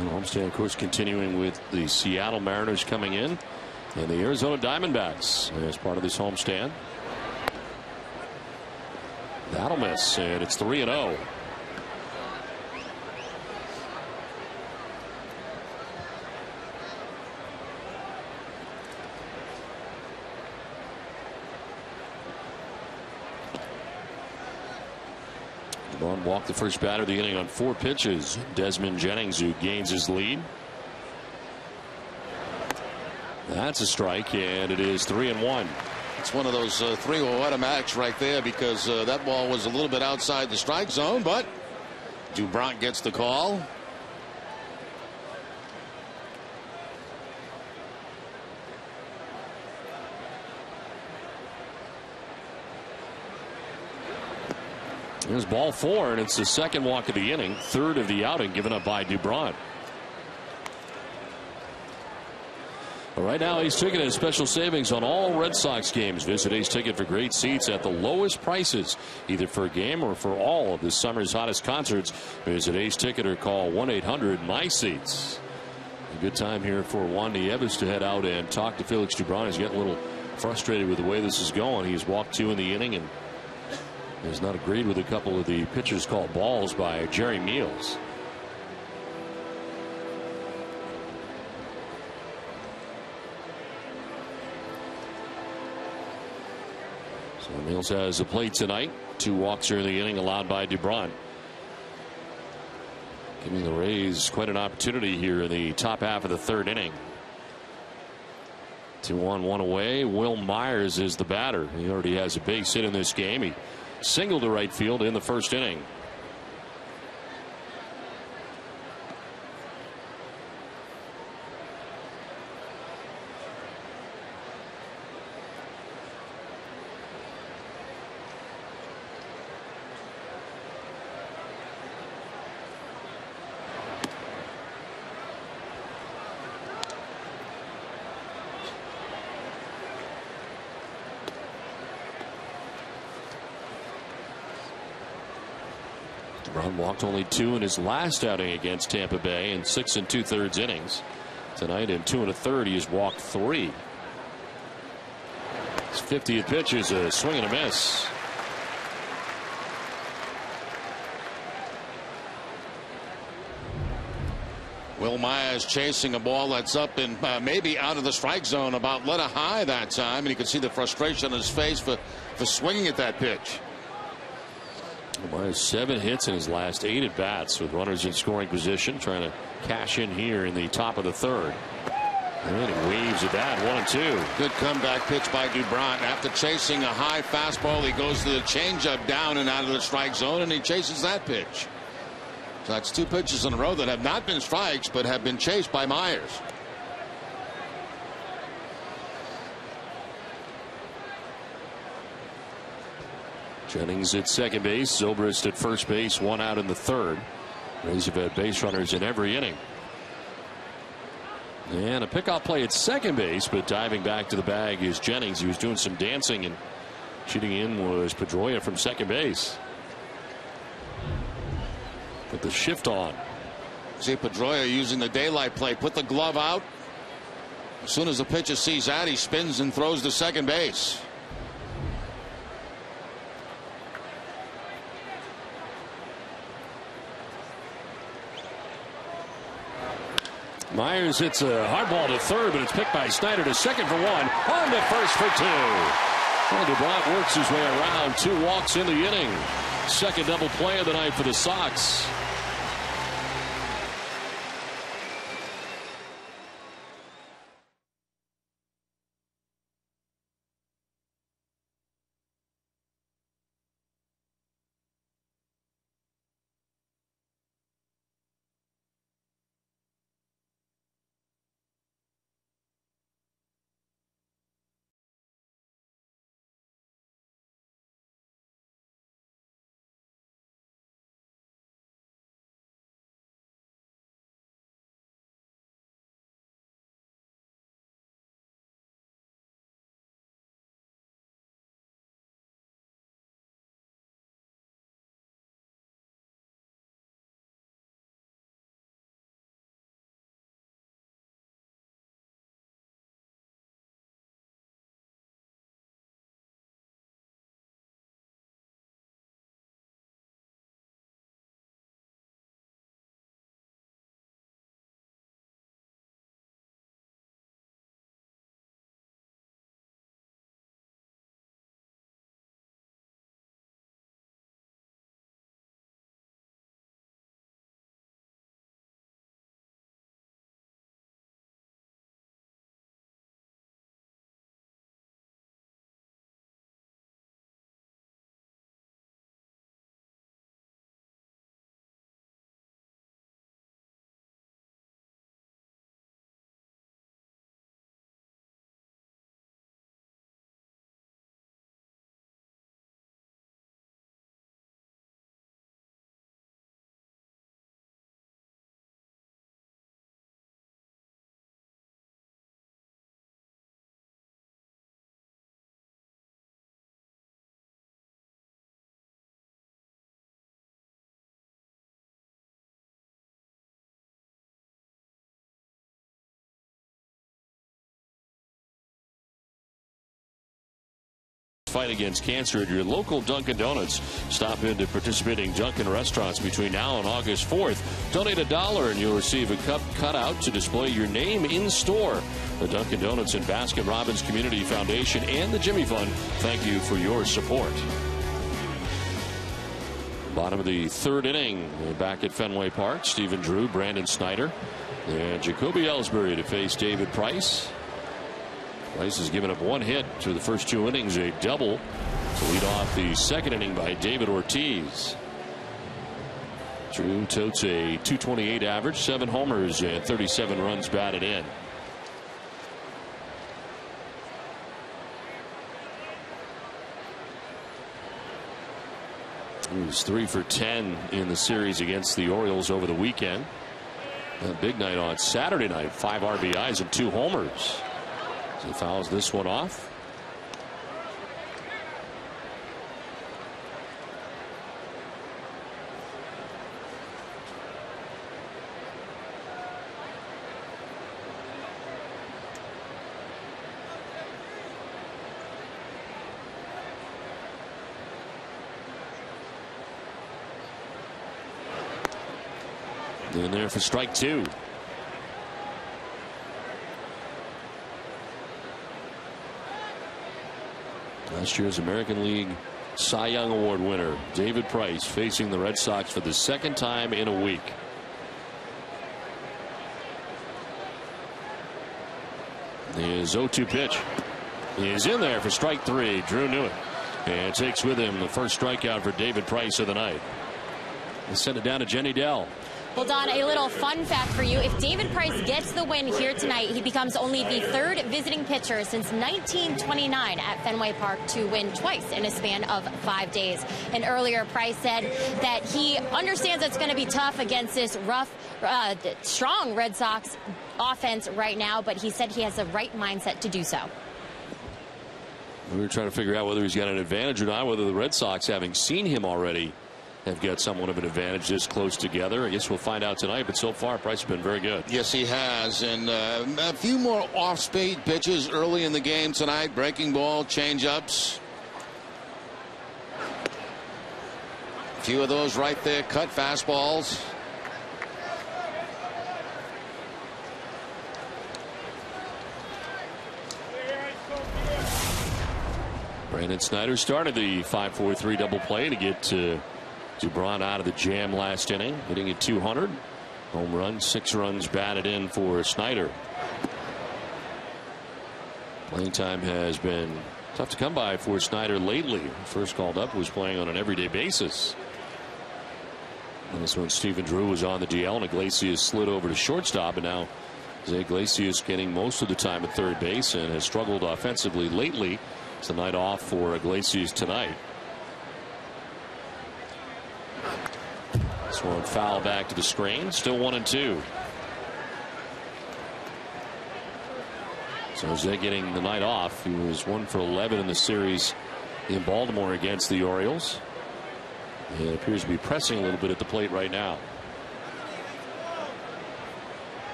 And homestand, of course, continuing with the Seattle Mariners coming in and the Arizona Diamondbacks as part of this homestand. That'll miss, and it's 3-0. LeBron walked the first batter of the inning on 4 pitches. Desmond Jennings, who gains his lead. That's a strike, and it is 3-1. It's one of those 3-0 automatics right there, because that ball was a little bit outside the strike zone, but Dubron gets the call. Here's ball 4, and it's the second walk of the inning, third of the outing given up by Dubron. Right now, Ace Ticket has special savings on all Red Sox games. Visit Ace Ticket for great seats at the lowest prices, either for a game or for all of this summer's hottest concerts. Visit Ace Ticket or call 1-800-MY-SEATS. A good time here for Juan Nieves to head out and talk to Felix Dubron. He's getting a little frustrated with the way this is going. He's walked 2 in the inning and has not agreed with a couple of the pitches called balls by Jerry Meals. So Meals has a plate tonight. 2 walks here in the inning allowed by Dubron. Giving the Rays quite an opportunity here in the top half of the 3rd inning. 2 on, 1 away. Will Myers is the batter. He already has a base hit in this game. He singled to right field in the 1st inning. Dubron walked only 2 in his last outing against Tampa Bay in 6 2/3 innings. Tonight in 2 1/3 he has walked 3. His 50th pitch is a swing and a miss. Will Myers chasing a ball that's up and maybe out of the strike zone, about let a high that time, and you can see the frustration on his face for swinging at that pitch. Myers 7 hits in his last 8 at bats with runners in scoring position, trying to cash in here in the top of the 3rd. And he waves at that 1-2. Good comeback pitch by Dubron. After chasing a high fastball, he goes to the changeup down and out of the strike zone, and he chases that pitch. So that's 2 pitches in a row that have not been strikes but have been chased by Myers. Jennings at second base, Zobrist at first base, 1 out in the 3rd. Rays have had base runners in every inning. And a pickoff play at second base, but diving back to the bag is Jennings. He was doing some dancing, and shooting in was Pedroia from second base. Put the shift on. See Pedroia using the daylight play. Put the glove out. As soon as the pitcher sees that, he spins and throws to second base. Myers hits a hard ball to 3rd, but it's picked by Snyder to second for 1. On to first for 2. Well, Dubron works his way around. 2 walks in the inning. Second double play of the night for the Sox. Fight against cancer at your local Dunkin' Donuts. Stop into participating Dunkin' restaurants between now and August 4th. Donate $1 and you'll receive a cup cutout to display your name in store. The Dunkin' Donuts and Baskin-Robbins Community Foundation and the Jimmy Fund thank you for your support. Bottom of the third inning, back at Fenway Park. Stephen Drew, Brandon Snyder, and Jacoby Ellsbury to face David Price. Price has given up one hit through the first 2 innings, a double to lead off the second inning by David Ortiz. Drew totes a .228 average, 7 homers and 37 runs batted in. He was 3 for 10 in the series against the Orioles over the weekend. A big night on Saturday night, 5 RBIs and 2 homers. So he fouls this one off. In there for strike 2. Last year's American League Cy Young Award winner David Price facing the Red Sox for the second time in a week. His 0-2 pitch is in there for strike 3. Drew knew it and takes with him the first strikeout for David Price of the night. They send it down to Jenny Dell. Well, Don, a little fun fact for you. If David Price gets the win here tonight, he becomes only the 3rd visiting pitcher since 1929 at Fenway Park to win twice in a span of 5 days. And earlier, Price said that he understands it's going to be tough against this rough, strong Red Sox offense right now, but he said he has the right mindset to do so. We were trying to figure out whether he's got an advantage or not, whether the Red Sox, having seen him already, have got somewhat of an advantage this close together. I guess we'll find out tonight, but so far Price has been very good. Yes, he has, and a few more off-speed pitches early in the game tonight. Breaking ball, change-ups. A few of those right there, cut fastballs. Brandon Snyder started the 5-4-3 double play to get Dubron out of the jam last inning, hitting at 200. Home run, 6 runs batted in for Snyder. Playing time has been tough to come by for Snyder lately. First called up was playing on an everyday basis. And this one, Stephen Drew was on the DL, and Iglesias slid over to shortstop, and now Iglesias getting most of the time at third base and has struggled offensively lately. It's the night off for Iglesias tonight. This one foul back to the screen. Still 1-2. So Jose getting the night off. He was 1 for 11 in the series in Baltimore against the Orioles. He appears to be pressing a little bit at the plate right now.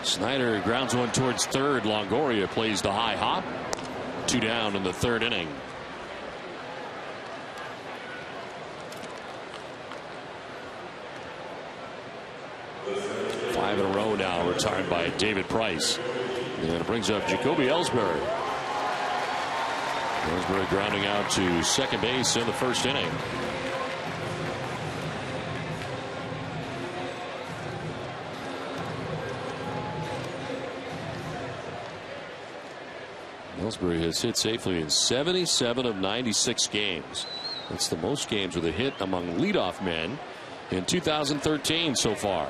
Snyder grounds one towards third. Longoria plays the high hop. 2 down in the third inning. Five in a row now retired by David Price. And it brings up Jacoby Ellsbury. Ellsbury grounding out to second base in the first inning. Ellsbury has hit safely in 77 of 96 games. That's the most games with a hit among leadoff men in 2013 so far.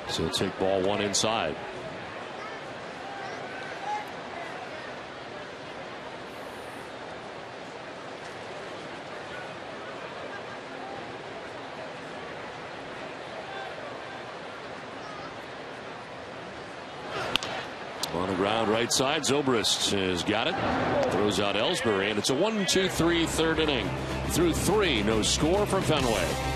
So he'll take ball 1 inside. On the ground right side, Zobrist has got it. Throws out Ellsbury, and it's a 1-2-3 third inning through 3. No score for Fenway.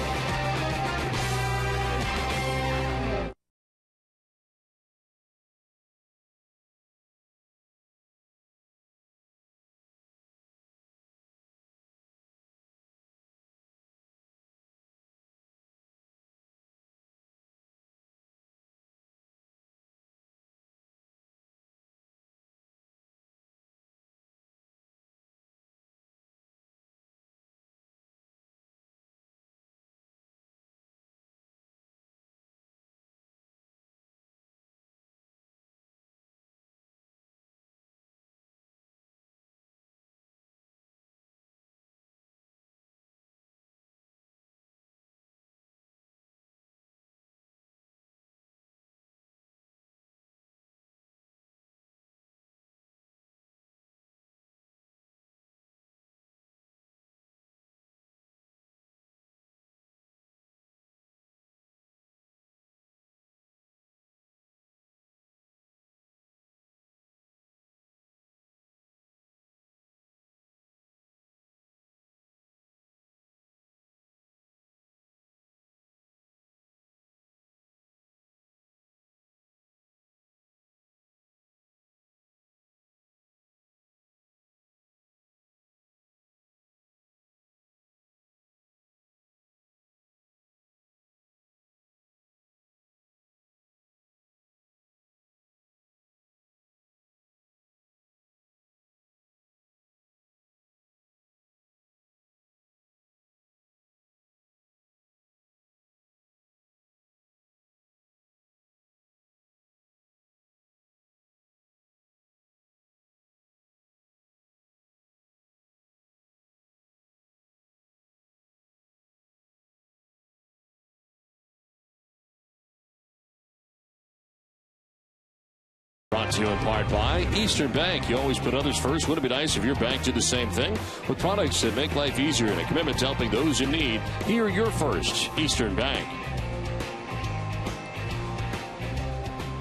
Brought to you in part by Eastern Bank. You always put others first. Wouldn't it be nice if your bank did the same thing? With products that make life easier and a commitment to helping those in need, here you're first. Eastern Bank.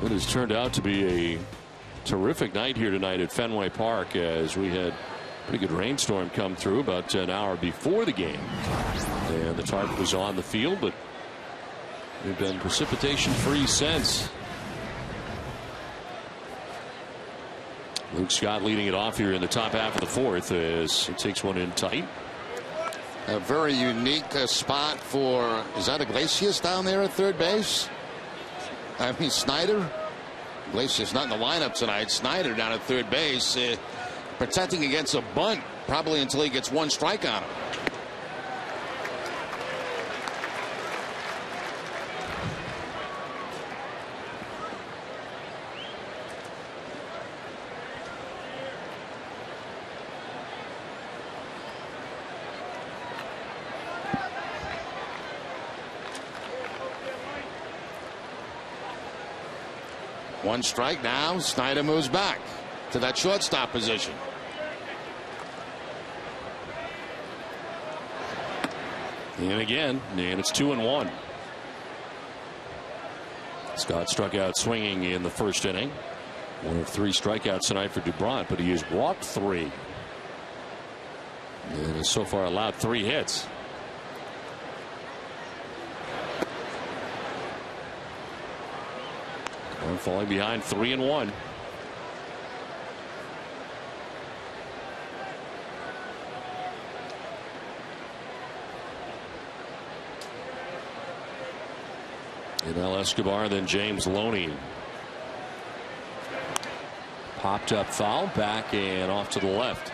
It has turned out to be a terrific night here tonight at Fenway Park, as we had a pretty good rainstorm come through about an hour before the game. And the target was on the field, but we've been precipitation free since. Luke Scott leading it off here in the top half of the 4th as he takes one in tight. A very unique spot for, is that Iglesias down there at third base? I mean, Snyder. Iglesias not in the lineup tonight. Snyder down at third base, protecting against a bunt, probably until he gets one strike on him. One strike now. Snyder moves back to that shortstop position. And again, and it's 2-1. Scott struck out swinging in the first inning. One of 3 strikeouts tonight for DuBrant, but he has walked 3. And has so far allowed 3 hits. Falling behind 3-1. Now Escobar, then James Loney. Popped up foul, back and off to the left.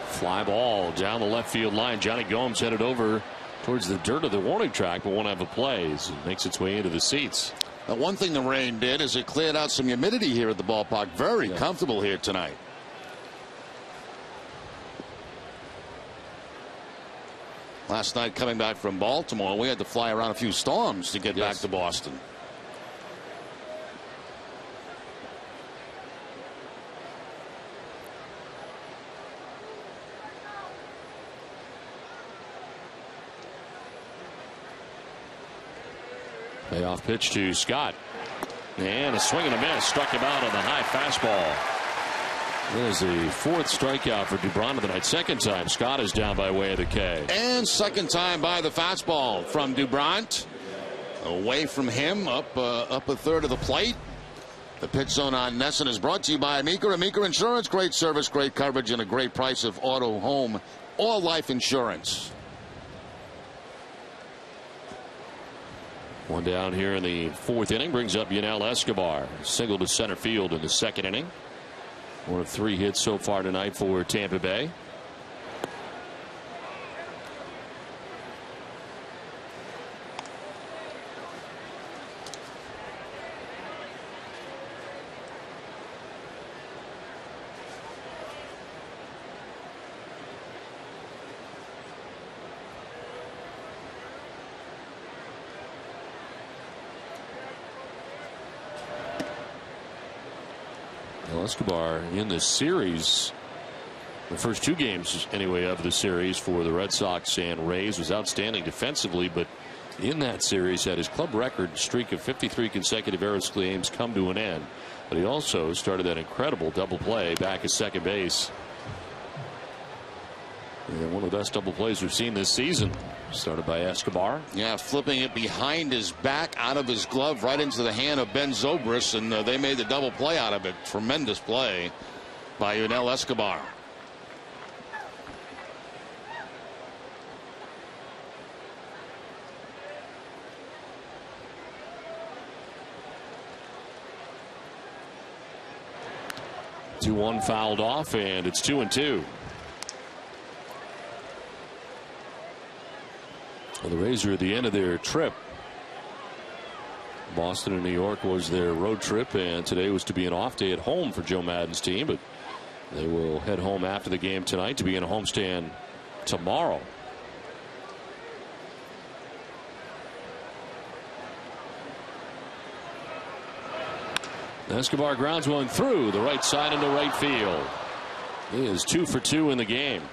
Fly ball down the left field line. Johnny Gomes headed over towards the dirt of the warning track, but won't have a play as it makes its way into the seats. Now, one thing the rain did is it cleared out some humidity here at the ballpark. Very comfortable here tonight. Last night coming back from Baltimore, we had to fly around a few storms to get back to Boston. Payoff pitch to Scott. And a swing and a miss. Struck him out on the high fastball. That is the fourth strikeout for Dubron of the night. Second time Scott is down by way of the K. And second time by the fastball from Dubron. Away from him, up a third of the plate. The pitch zone on Nesson is brought to you by Amica. Amica Insurance. Great service, great coverage, and a great price of auto, home, or life insurance. One down here in the fourth inning brings up Yunel Escobar. Single to center field in the second inning. One of 3 hits so far tonight for Tampa Bay. Escobar in the series, the first 2 games anyway of the series for the Red Sox and Rays, was outstanding defensively, but in that series had his club record streak of 53 consecutive errors games come to an end. But he also started that incredible double play back at second base. And one of the best double plays we've seen this season, started by Escobar. Yeah, flipping it behind his back, out of his glove, right into the hand of Ben Zobrist, and they made the double play out of it. Tremendous play by Yunel Escobar. Two one fouled off, and it's 2-2. Well, the Rays are at the end of their trip. Boston and New York was their road trip, and today was to be an off day at home for Joe Maddon's team, but they will head home after the game tonight to begin a homestand tomorrow. Escobar grounds one through the right side into right field. He is 2 for 2 in the game.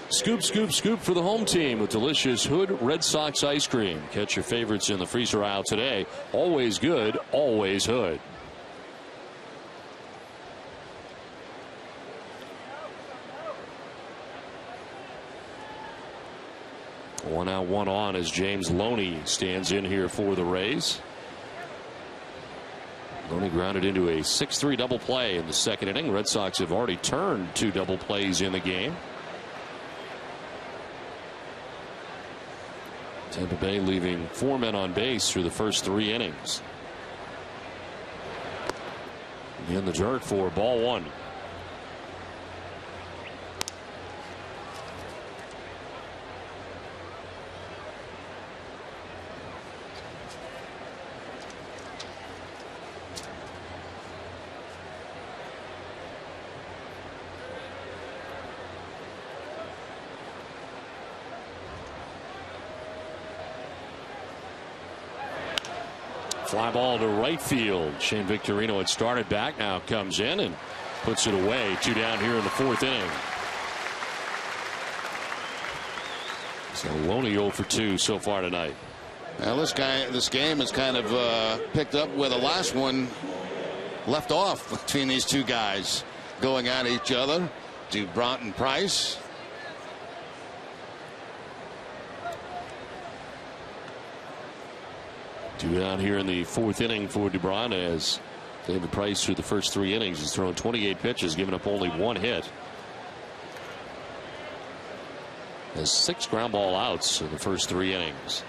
Scoop, scoop, scoop for the home team with delicious Hood Red Sox ice cream. Catch your favorites in the freezer aisle today. Always good, always Hood. One out, one on as James Loney stands in here for the Rays. Loney grounded into a 6-3 double play in the second inning. Red Sox have already turned 2 double plays in the game. Tampa Bay leaving 4 men on base through the first 3 innings. In the dirt for ball 1. Fly ball to right field. Shane Victorino had started back, now comes in and puts it away. 2 down here in the 4th inning. So Loney 0 for 2 so far tonight. Now this game has kind of picked up where the last one left off between these 2 guys going at each other. Dubron and Price. Two down here in the 4th inning for Dubron as David Price through the first 3 innings has thrown 28 pitches, given up only 1 hit. Has 6 ground ball outs in the first 3 innings.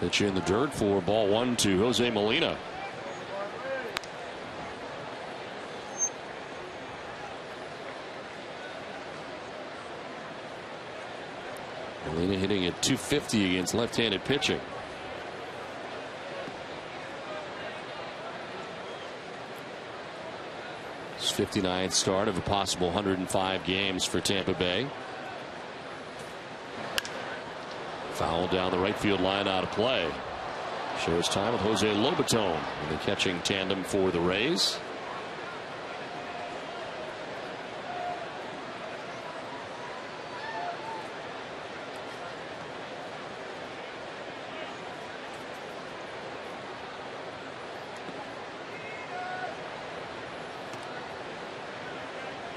Pitch in the dirt for ball 1 to Jose Molina. Molina hitting at .250 against left-handed pitching. His 59th start of a possible 105 games for Tampa Bay. Foul down the right field line, out of play. Shares time with Jose Lobaton in the catching tandem for the Rays.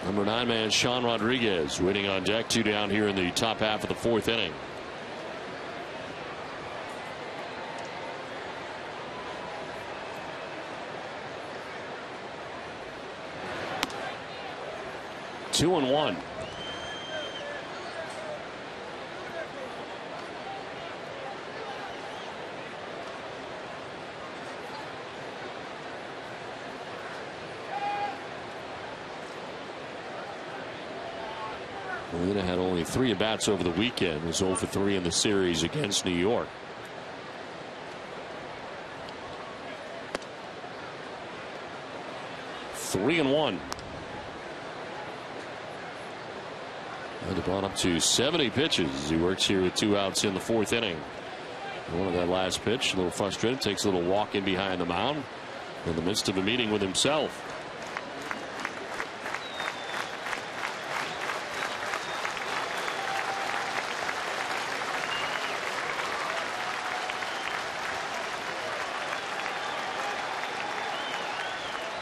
Number 9 man Sean Rodriguez waiting on deck. 2 down here in the top half of the 4th inning. Two and one. Molina had only 3 at-bats over the weekend. Was 0 for 3 in the series against New York. Three and one. And brought up to 70 pitches. He works here with 2 outs in the 4th inning. One of that last pitch, a little frustrated, takes a little walk in behind the mound in the midst of a meeting with himself.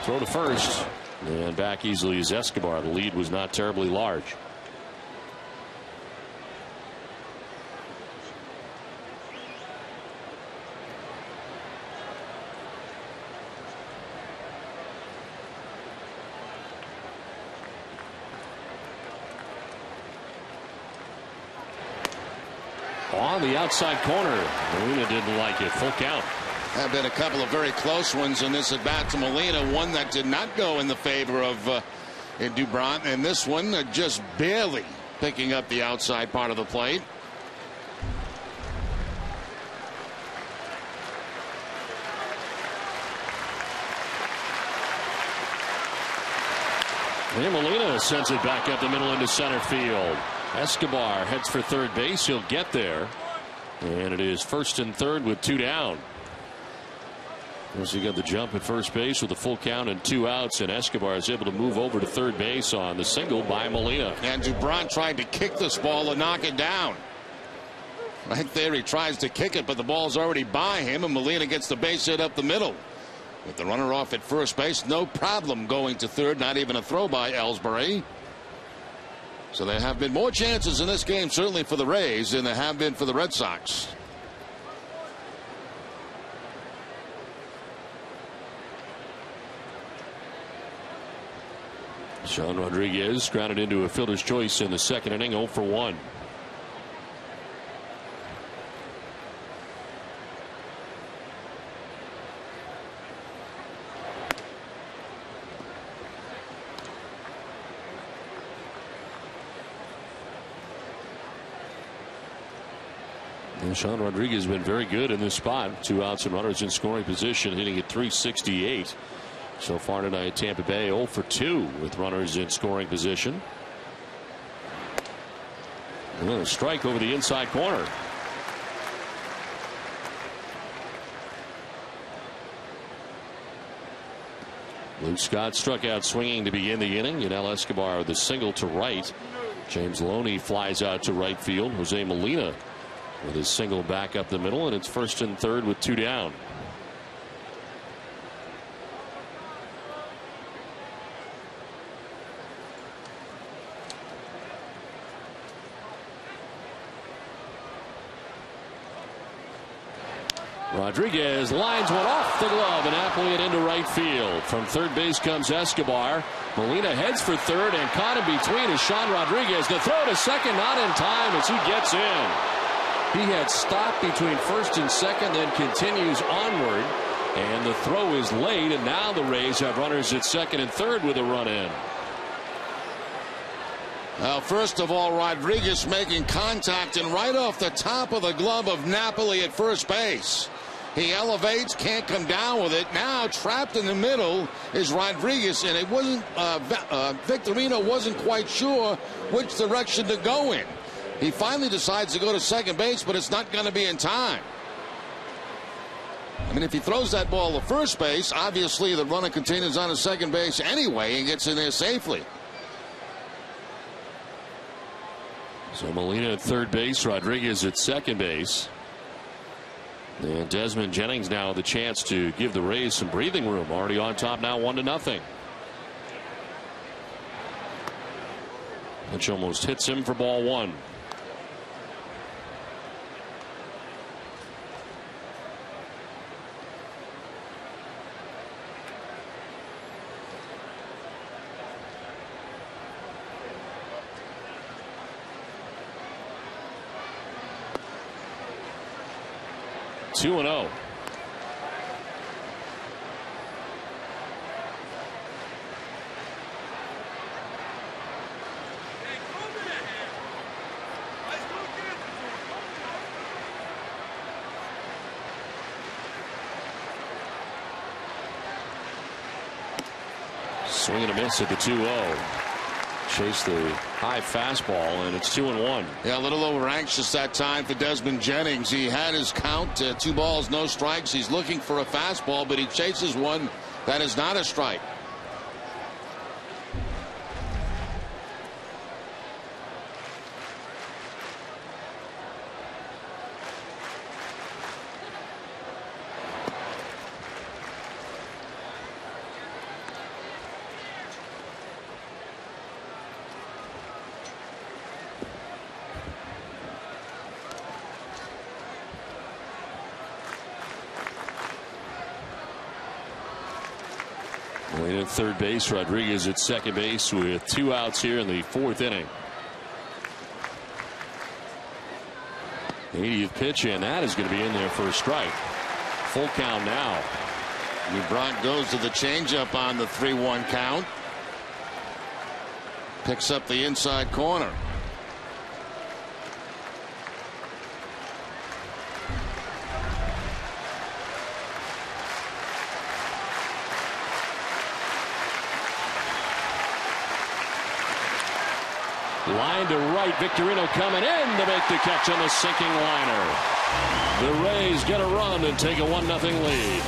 Throw to first, and back easily is Escobar. The lead was not terribly large. On the outside corner, Molina didn't like it. Full count. Have been a couple of very close ones in this at bat to Molina. One that did not go in the favor of Dubron, and this one just barely picking up the outside part of the plate. And Molina sends it back up the middle into center field. Escobar heads for third base. He'll get there. And it is first and third with 2 down. Once he got the jump at first base with a full count and 2 outs, and Escobar is able to move over to third base on the single by Molina. And Dubron tried to kick this ball and knock it down. Right there he tries to kick it, but the ball's already by him, and Molina gets the base hit up the middle. With the runner off at first base, no problem going to third, not even a throw by Ellsbury. So there have been more chances in this game, certainly for the Rays, than there have been for the Red Sox. Sean Rodriguez grounded into a fielder's choice in the 2nd inning, 0 for 1. And Sean Rodriguez has been very good in this spot. 2 outs and runners in scoring position, hitting at .368. So far tonight, Tampa Bay 0 for 2 with runners in scoring position. And then a strike over the inside corner. Luke Scott struck out swinging to begin the inning. Yunel Escobar with the single to right. James Loney flies out to right field. Jose Molina with his single back up the middle, and it's first and third with 2 down. Rodriguez lines one off the glove and appling it into right field. From third base comes Escobar. Molina heads for third, and caught in between is Sean Rodriguez. The throw to second, not in time as he gets in. He had stopped between first and second, then continues onward, and the throw is late, and now the Rays have runners at second and third with a run in. Well, first of all, Rodriguez making contact, and right off the top of the glove of Napoli at first base. He elevates, can't come down with it. Now trapped in the middle is Rodriguez, and it wasn't Victorino wasn't quite sure which direction to go in. He finally decides to go to second base, but it's not going to be in time. I mean, if he throws that ball to first base, obviously the runner continues on to second base anyway and gets in there safely. So Molina at third base, Rodriguez at second base. And Desmond Jennings now with the chance to give the Rays some breathing room. Already on top now, 1-0. which almost hits him for ball one. Two and 0. Swing and a miss at the 2-0. Chase the high fastball, and it's 2-1. Yeah, a little over anxious that time for Desmond Jennings. He had his count, 2 balls, no strikes. He's looking for a fastball, but he chases one that is not a strike. Waiting at third base, Rodriguez at second base with 2 outs here in the 4th inning. 80th pitch, and that is going to be in there for a strike. Full count now. Bront goes to the changeup on the 3-1 count. Picks up the inside corner. Line to right, Victorino coming in to make the catch on the sinking liner. The Rays get a run and take a 1-0 lead.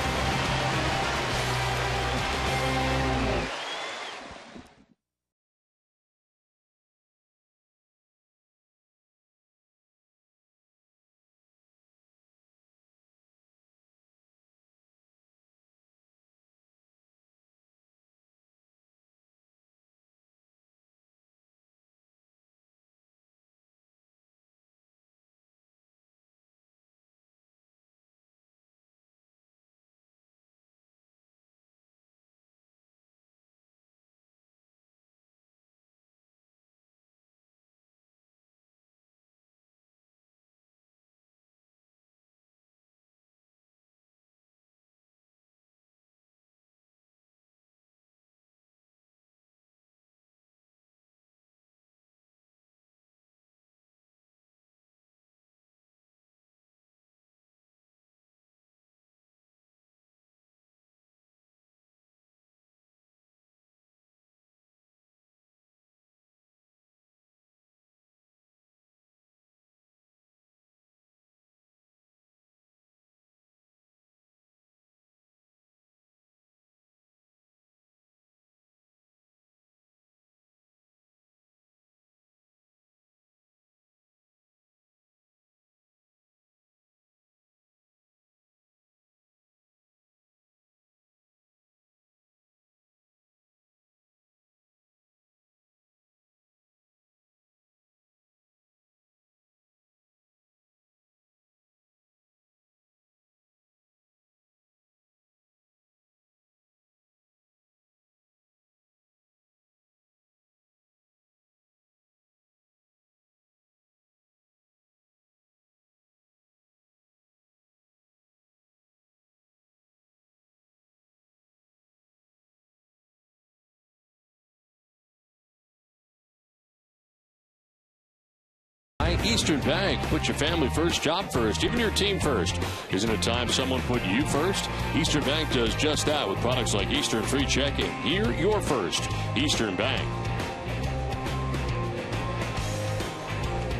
Eastern Bank. Put your family first, job first, even your team first. Isn't it time someone put you first? Eastern Bank does just that with products like Eastern Free Checking. Here, you're first. Eastern Bank.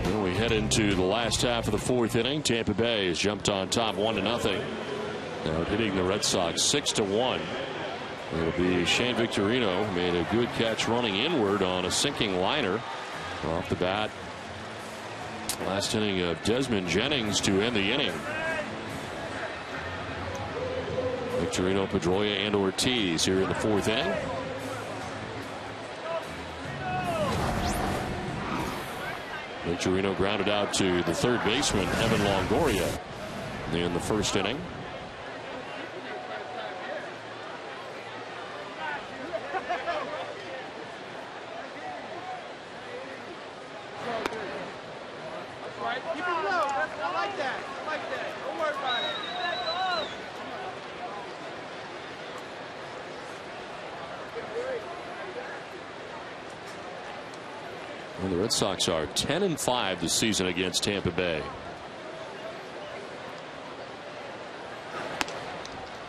Well, we head into the last half of the 4th inning. Tampa Bay has jumped on top 1-0. Now hitting the Red Sox 6-1. It'll be Shane Victorino. Made a good catch running inward on a sinking liner. Off the bat. Last inning of Desmond Jennings to end the inning. Victorino, Pedroia, and Ortiz here in the 4th inning. Victorino grounded out to the third baseman, Evan Longoria, in the first inning. And the Red Sox are 10-5 this season against Tampa Bay.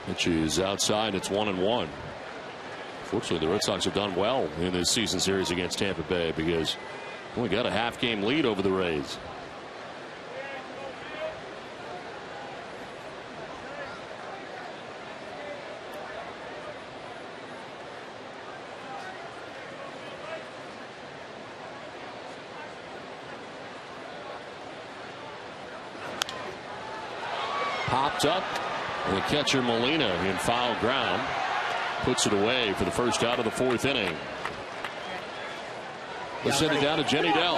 Pitch is outside. It's 1-1. Fortunately, the Red Sox have done well in this season series against Tampa Bay because we got a half-game lead over the Rays. Popped up, and the catcher Molina in foul ground puts it away for the first out of the fourth inning. Let's send it down to Jenny Dell.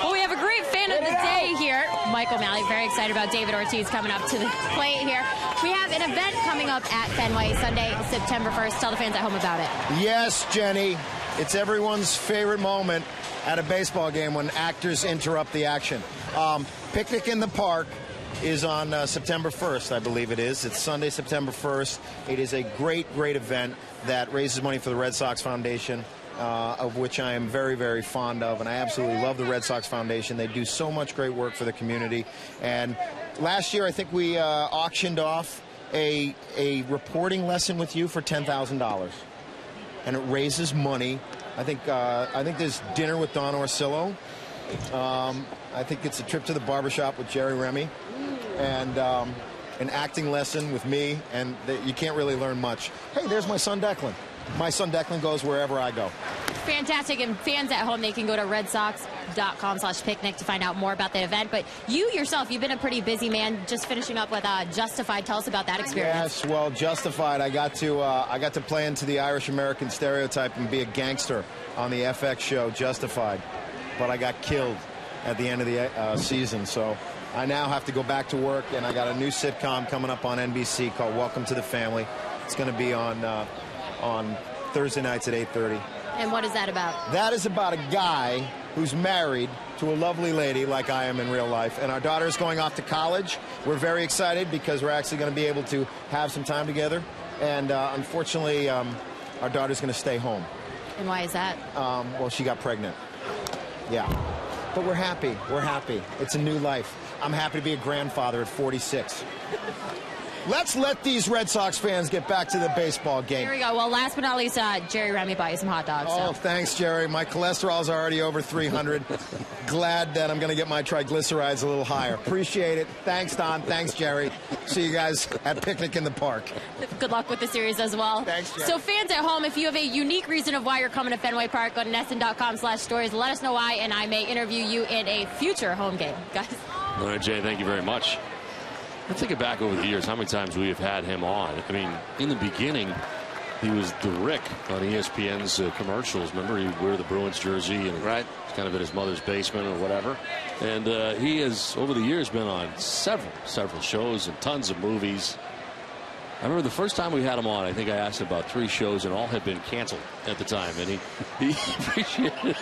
Well, we have a great fan of the day here. Michael Malley, very excited about David Ortiz coming up to the plate here. We have an event coming up at Fenway Sunday, September 1st. Tell the fans at home about it. Yes, Jenny. It's everyone's favorite moment at a baseball game when actors interrupt the action. Picnic in the Park is on September 1st, I believe it is. It's Sunday, September 1st. It is a great, great event that raises money for the Red Sox Foundation, of which I am very, very fond of. And I absolutely love the Red Sox Foundation. They do so much great work for the community. And last year, I think we auctioned off a reporting lesson with you for $10,000. And it raises money. I think there's dinner with Don Orsillo. I think it's a trip to the barbershop with Jerry Remy, and an acting lesson with me, and you can't really learn much. Hey, there's my son Declan. My son Declan goes wherever I go. Fantastic. And fans at home, they can go to redsox.com/picnic to find out more about the event. But you yourself, you've been a pretty busy man, just finishing up with Justified. Tell us about that experience. Yes, well, Justified, I got to play into the Irish-American stereotype and be a gangster on the FX show Justified. But I got killed at the end of the season, so I now have to go back to work, and I got a new sitcom coming up on NBC called Welcome to the Family. It's going to be on Thursday nights at 8:30. And what is that about? That is about a guy who's married to a lovely lady like I am in real life, and our daughter is going off to college. We're very excited because we're actually going to be able to have some time together, and unfortunately our daughter's going to stay home. And why is that? Well, she got pregnant. Yeah. But we're happy. We're happy. It's a new life. I'm happy to be a grandfather at 46. Let's let these Red Sox fans get back to the baseball game. Here we go. Well, last but not least, Jerry Remy bought you some hot dogs. Oh, thanks, Jerry. My cholesterol's already over 300. Glad that I'm going to get my triglycerides a little higher. Appreciate it. Thanks, Don. Thanks, Jerry. See you guys at Picnic in the Park. Good luck with the series as well. Thanks, Jerry. So fans at home, if you have a unique reason of why you're coming to Fenway Park, go to NESN.com/stories. Let us know why, and I may interview you in a future home game. Guys. All right, Jay, thank you very much. I'm thinking back over the years how many times we have had him on. I mean, in the beginning, he was the Rick on ESPN's commercials. Remember, he'd wear the Bruins jersey and kind of in his mother's basement or whatever. And he has, over the years, been on several shows and tons of movies. I remember the first time we had him on, I think I asked him about 3 shows, and all had been canceled at the time. And he appreciated it.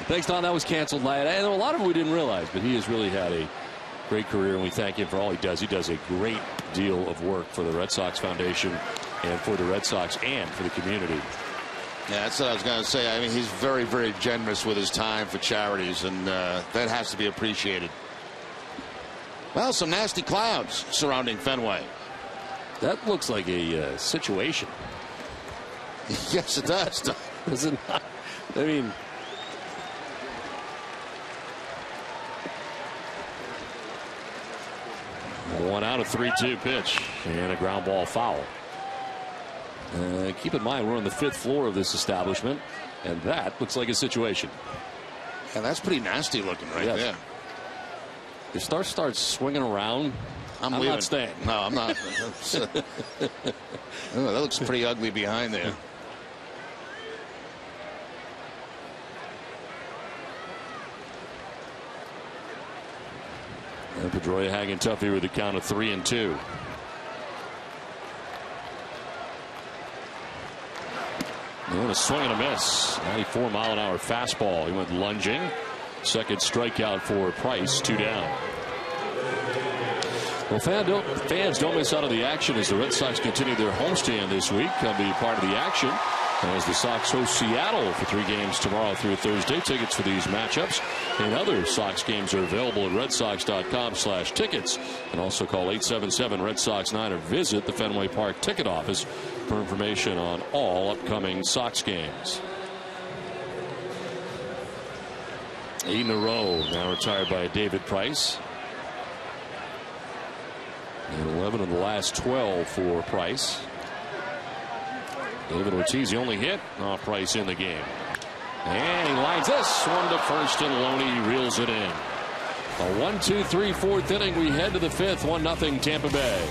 Thanks, Don. That was canceled. And a lot of it we didn't realize, but he has really had a great career, and we thank him for all he does. He does a great deal of work for the Red Sox Foundation and for the Red Sox and for the community. Yeah, that's what I was going to say. I mean, he's very, very generous with his time for charities, and that has to be appreciated. Well, some nasty clouds surrounding Fenway. That looks like a situation. Yes, it does. Does it not? I mean, one out, a 3-2 pitch, and a ground ball foul. Keep in mind, we're on the 5th floor of this establishment, and that looks like a situation. And that's pretty nasty looking right there. If Star starts swinging around, I'm not staying. No, I'm not. That looks pretty ugly behind there. And Pedroia hanging tough here with a count of 3-2. And a swing and a miss. 94-mile-an-hour fastball. He went lunging. Second strikeout for Price. 2 down. Well, fans don't miss out on the action as the Red Sox continue their homestand this week. Come be part of the action as the Sox host Seattle for 3 games tomorrow through Thursday. Tickets for these matchups and other Sox games are available at redsox.com/tickets. And also call 877-RED-SOX-9 or visit the Fenway Park ticket office for information on all upcoming Sox games. 8 in a row now retired by David Price. And 11 of the last 12 for Price. David Ortiz, the only hit off Price in the game. And he lines this one to first, and Loney reels it in. A 1-2-3 fourth inning. We head to the 5th. 1-0 Tampa Bay.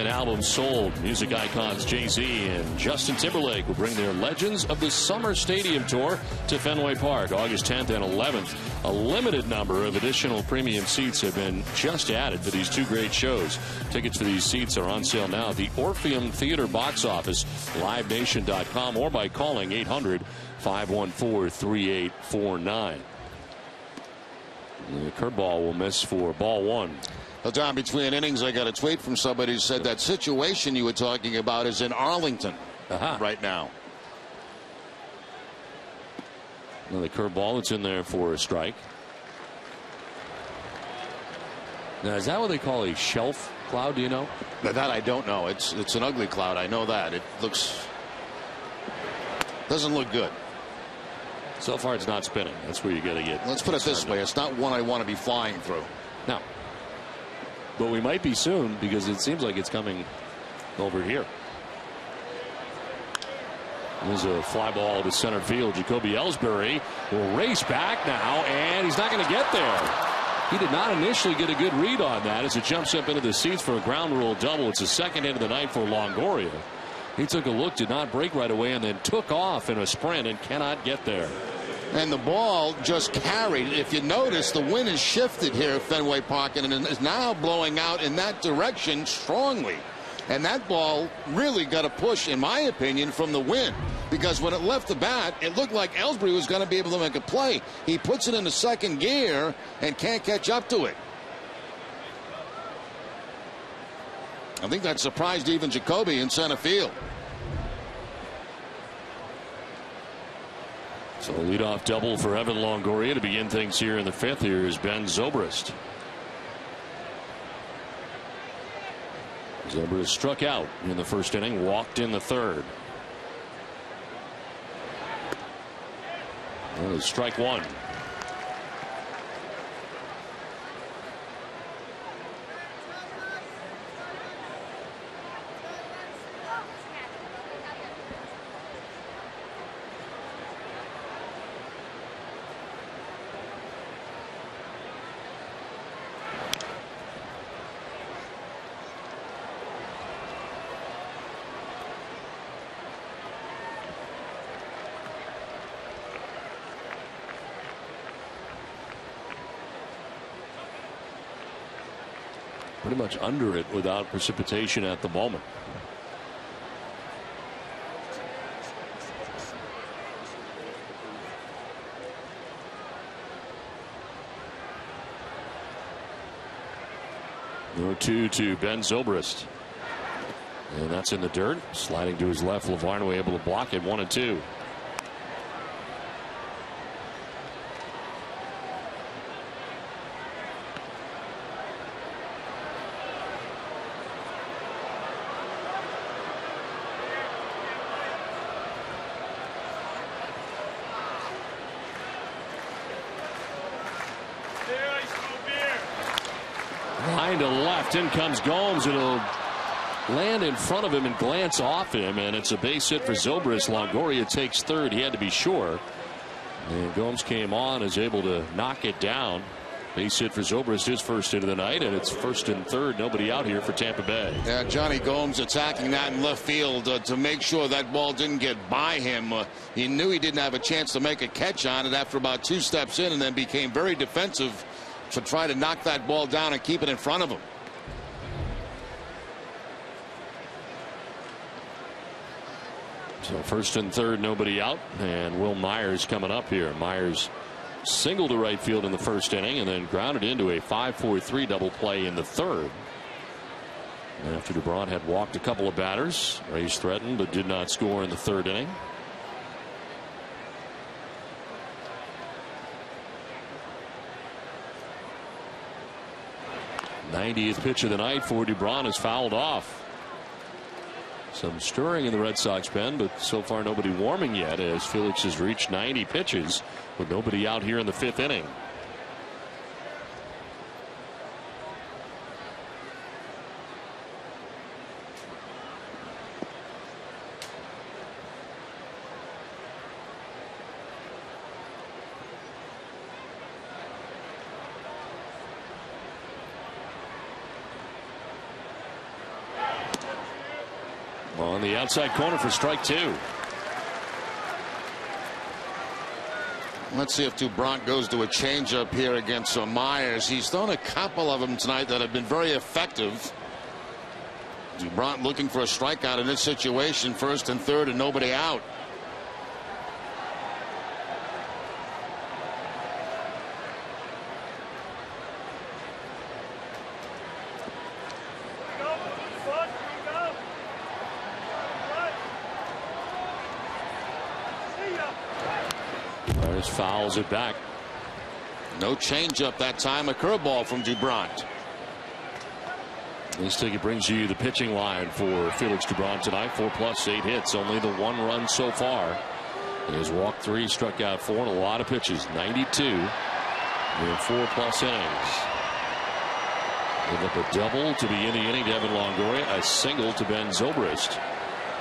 An album sold. Music icons Jay-Z and Justin Timberlake will bring their Legends of the Summer Stadium Tour to Fenway Park August 10th and 11th. A limited number of additional premium seats have been just added for these 2 great shows. Tickets for these seats are on sale now at the Orpheum Theater box office, livenation.com, or by calling 800-514-3849. The curveball will miss for ball 1. Well, Don, between innings, I got a tweet from somebody who said that situation you were talking about is in Arlington right now. Another curveball that's in there for a strike. Now, is that what they call a shelf cloud? Do you know? That I don't know. It's an ugly cloud. I know that. It doesn't look good. So far, it's not spinning. That's where you got to get. Let's put it this way. It's not one I want to be flying through. No. But we might be soon because it seems like it's coming over here. There's a fly ball to center field. Jacoby Ellsbury will race back now, and he's not going to get there. He did not initially get a good read on that as it jumps up into the seats for a ground rule double. It's the second hit of the night for Longoria. He took a look, did not break right away, and then took off in a sprint and cannot get there. And the ball just carried. If you notice, the wind has shifted here at Fenway Park and is now blowing out in that direction strongly. And that ball really got a push, in my opinion, from the wind. Because when it left the bat, it looked like Ellsbury was going to be able to make a play. He puts it into second gear and can't catch up to it. I think that surprised even Jacoby in center field. So a leadoff double for Evan Longoria to begin things here in the 5th. Here is Ben Zobrist. Zobrist struck out in the 1st inning, walked in the 3rd. That is strike 1. Pretty much under it without precipitation at the moment. No 2 to Ben Zobrist. And that's in the dirt. Sliding to his left. Lavarnway able to block it. 1-2. Line to left. In comes Gomes. It'll land in front of him and glance off him, and it's a base hit for Zobrist. Longoria takes 3rd. He had to be sure, and Gomes came on, is able to knock it down. Base hit for Zobrist, his 1st hit of the night, and it's 1st and 3rd. Nobody out here for Tampa Bay. Yeah, Johnny Gomes attacking that in left field to make sure that ball didn't get by him. He knew he didn't have a chance to make a catch on it after about 2 steps in, and then became very defensive to try to knock that ball down and keep it in front of him. So 1st and 3rd, nobody out, and Will Myers coming up here. Myers singled to right field in the 1st inning and then grounded into a 5-4-3 double play in the 3rd. And after DeBron had walked a couple of batters, Rays threatened but did not score in the 3rd inning. 90th pitch of the night for DeBron is fouled off. Some stirring in the Red Sox pen, but so far nobody warming yet, as Felix has reached 90 pitches with nobody out here in the 5th inning. On the outside corner for strike 2. Let's see if DuBrant goes to a changeup here against Myers. He's thrown a couple of them tonight that have been very effective. DuBrant looking for a strikeout in this situation. 1st and 3rd and nobody out. Fouls it back. No changeup that time. A curveball from DuBrant. This ticket brings you the pitching line for Felix DuBrant tonight. 4+8 hits. Only the 1 run so far. He has walked 3, struck out 4, and a lot of pitches. 92 in 4+ innings. Give up a double to begin the inning to Evan Longoria. A single to Ben Zobrist.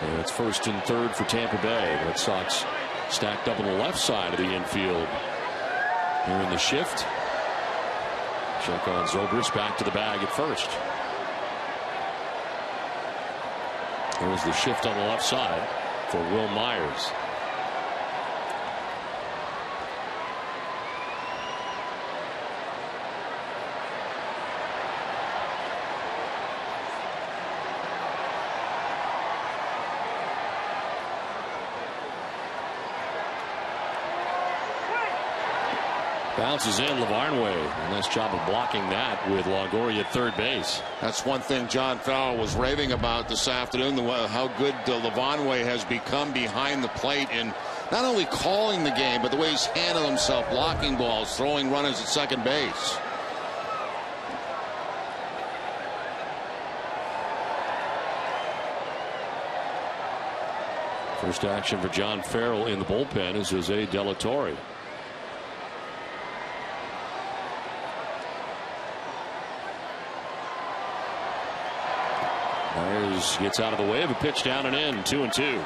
And it's 1st and 3rd for Tampa Bay. Red Sox stacked up on the left side of the infield here in the shift. Check on Zobrist, back to the bag at 1st. There's the shift on the left side for Will Myers. Bounces in. Lavarnway. Nice job of blocking that with Longoria at 3rd base. That's one thing John Farrell was raving about this afternoon, how good Lavarnway has become behind the plate in not only calling the game, but the way he's handled himself, blocking balls, throwing runners at second base. First action for John Farrell in the bullpen is Jose De La Torre. Myers gets out of the way of a pitch down and in, 2-2.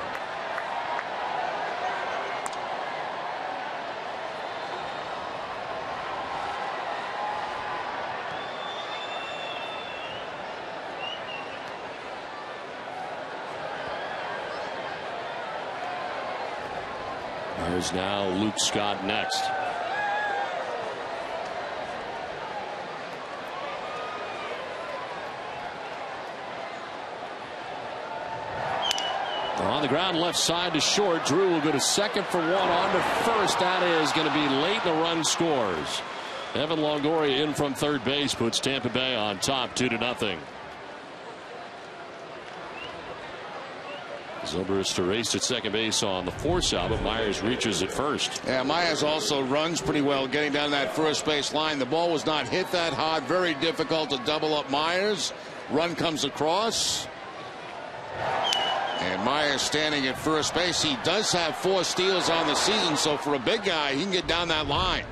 There's now Luke Scott next. On the ground, left side to short. Drew will go to second for one, on to first. That is going to be late. The run scores. Evan Longoria in from third base puts Tampa Bay on top 2-0. Zobrist erased at second base on the force out, but Myers reaches at first. Yeah, Myers also runs pretty well getting down that first base line. The ball was not hit that hard. Very difficult to double up Myers. Run comes across. And Myers standing at first base. He does have 4 steals on the season, so for a big guy, he can get down that line.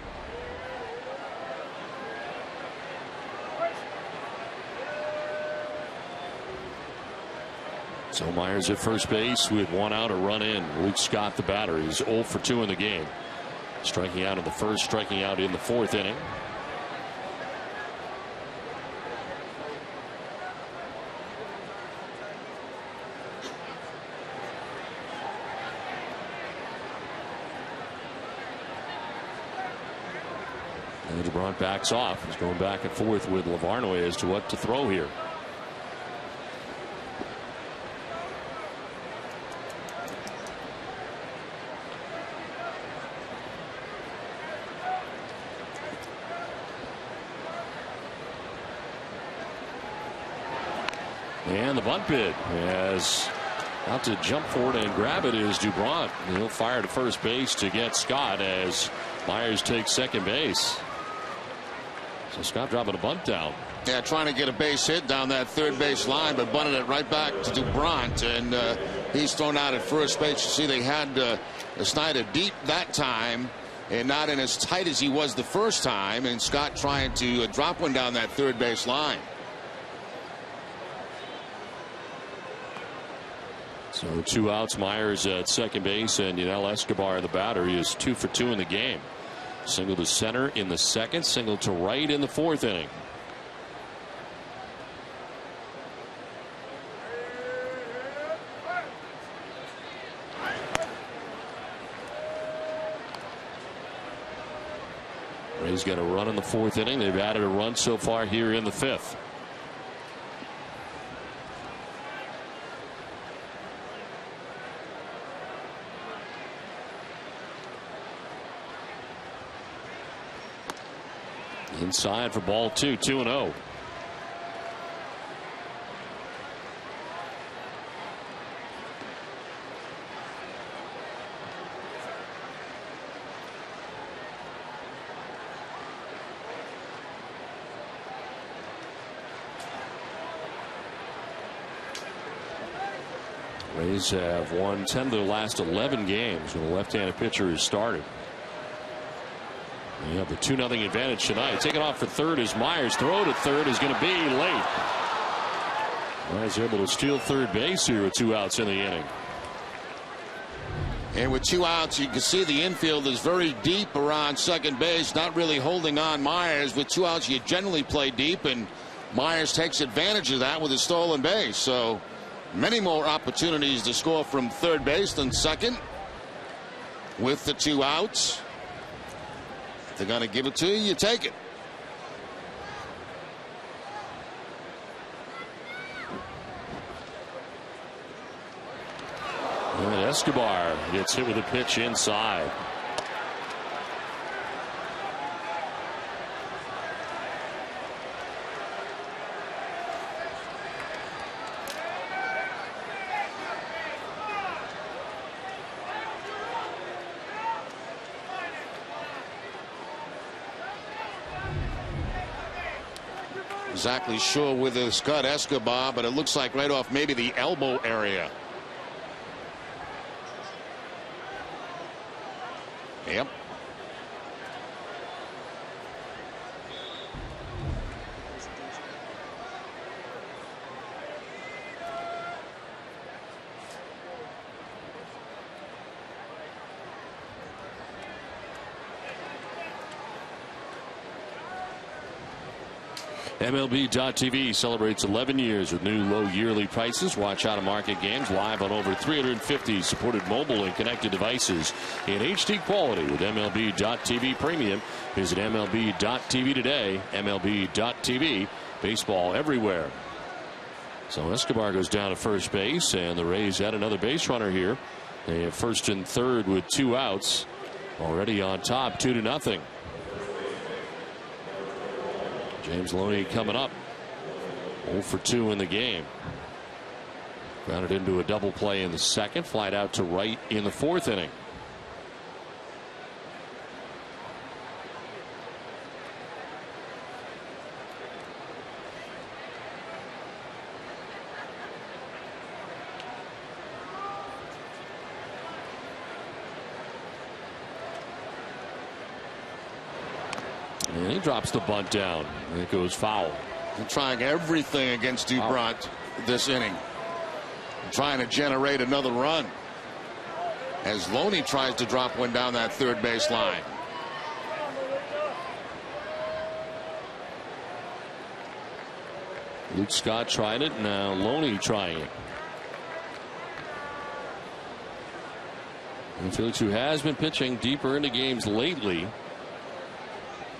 So Myers at first base with 1 out, a run in. Luke Scott, the batter, is 0 for 2 in the game. Striking out in the first, striking out in the 4th inning. And DeBront backs off. He's going back and forth with Lavarnoy as to what to throw here. And the bunt bid as out to jump for it and grab it is DeBront. He'll fire to first base to get Scott as Myers takes second base. So Scott dropping a bunt down. Yeah, trying to get a base hit down that third base line, but bunted it right back to DeBront, and he's thrown out at first base. You see, they had Snyder deep that time and not in as tight as he was the first time, and Scott trying to drop one down that third base line. So 2 outs, Myers at second base, and Yunel Escobar, the batter, he is 2 for 2 in the game. Single to center in the second, single to right in the 4th inning. Rays got a run in the 4th inning. They've added a run so far here in the 5th. Inside for ball 2, 2-0. Rays have won 10 of their last 11 games when the left-handed pitcher has started. You have the 2-0 advantage tonight. Taking off for third is Myers. Throw to third is going to be late. Myers able to steal third base here with 2 outs in the inning. And with 2 outs, you can see the infield is very deep around second base, not really holding on Myers. With 2 outs, you generally play deep, and Myers takes advantage of that with a stolen base. So many more opportunities to score from third base than second with the 2 outs. They're going to give it to you, you take it. And Escobar gets hit with a pitch inside. Exactly sure with the Scott Escobar, but it looks like right off maybe the elbow area. Yep. MLB.TV celebrates 11 years with new low yearly prices. Watch out-of-market games live on over 350 supported mobile and connected devices in HD quality with MLB.TV Premium. Visit MLB.TV today. MLB.TV. Baseball everywhere. So Escobar goes down to first base, and the Rays add another base runner here. They have first and third with 2 outs. Already on top, 2-0. James Loney coming up 0 for 2 in the game. Grounded into a double play in the second, flied out to right in the 4th inning. And he drops the bunt down. And it goes foul. They're trying everything against Dubron this inning. Trying to generate another run. As Loney tries to drop one down that third base line. Luke Scott tried it. Now Loney trying it. And Felix, who has been pitching deeper into games lately.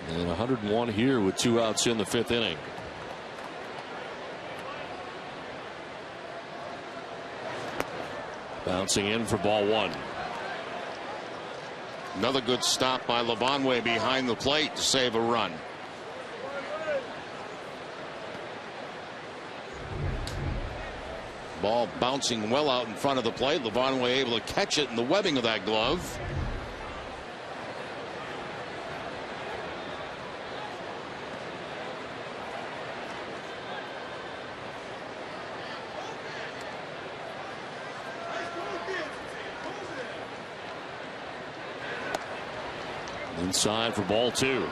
And 101 here with 2 outs in the 5th inning. Bouncing in for ball 1. Another good stop by Lavanway behind the plate to save a run. Ball bouncing well out in front of the plate. Lavanway able to catch it in the webbing of that glove. Inside for ball 2.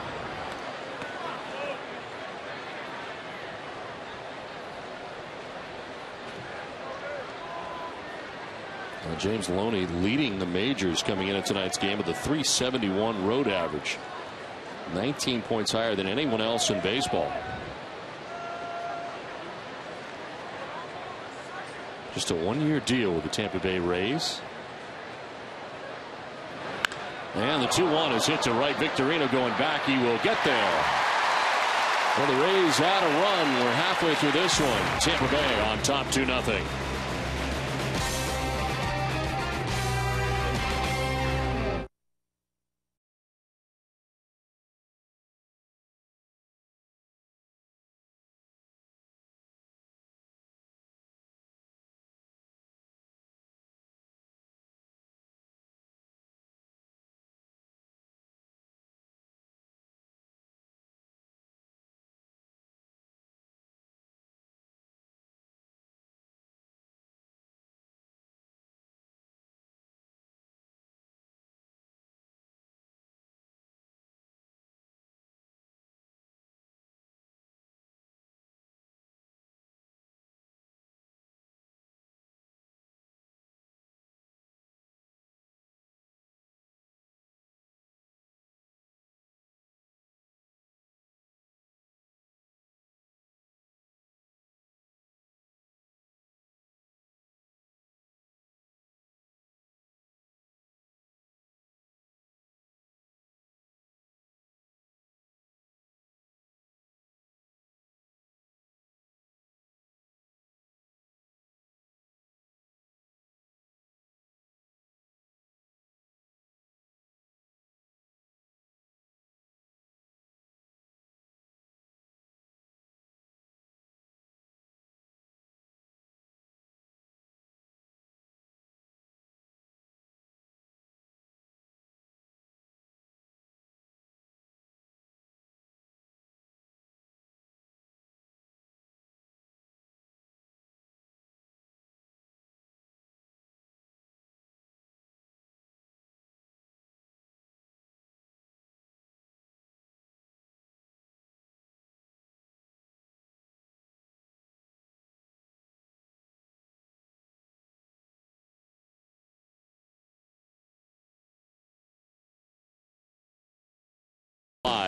James Loney leading the majors coming into tonight's game with a .371 road average. 19 points higher than anyone else in baseball. Just a 1-year deal with the Tampa Bay Rays. And the 2-1 is hit to right. Victorino going back. He will get there. Well, the Rays add a run. We're halfway through this one. Tampa Bay on top 2-0.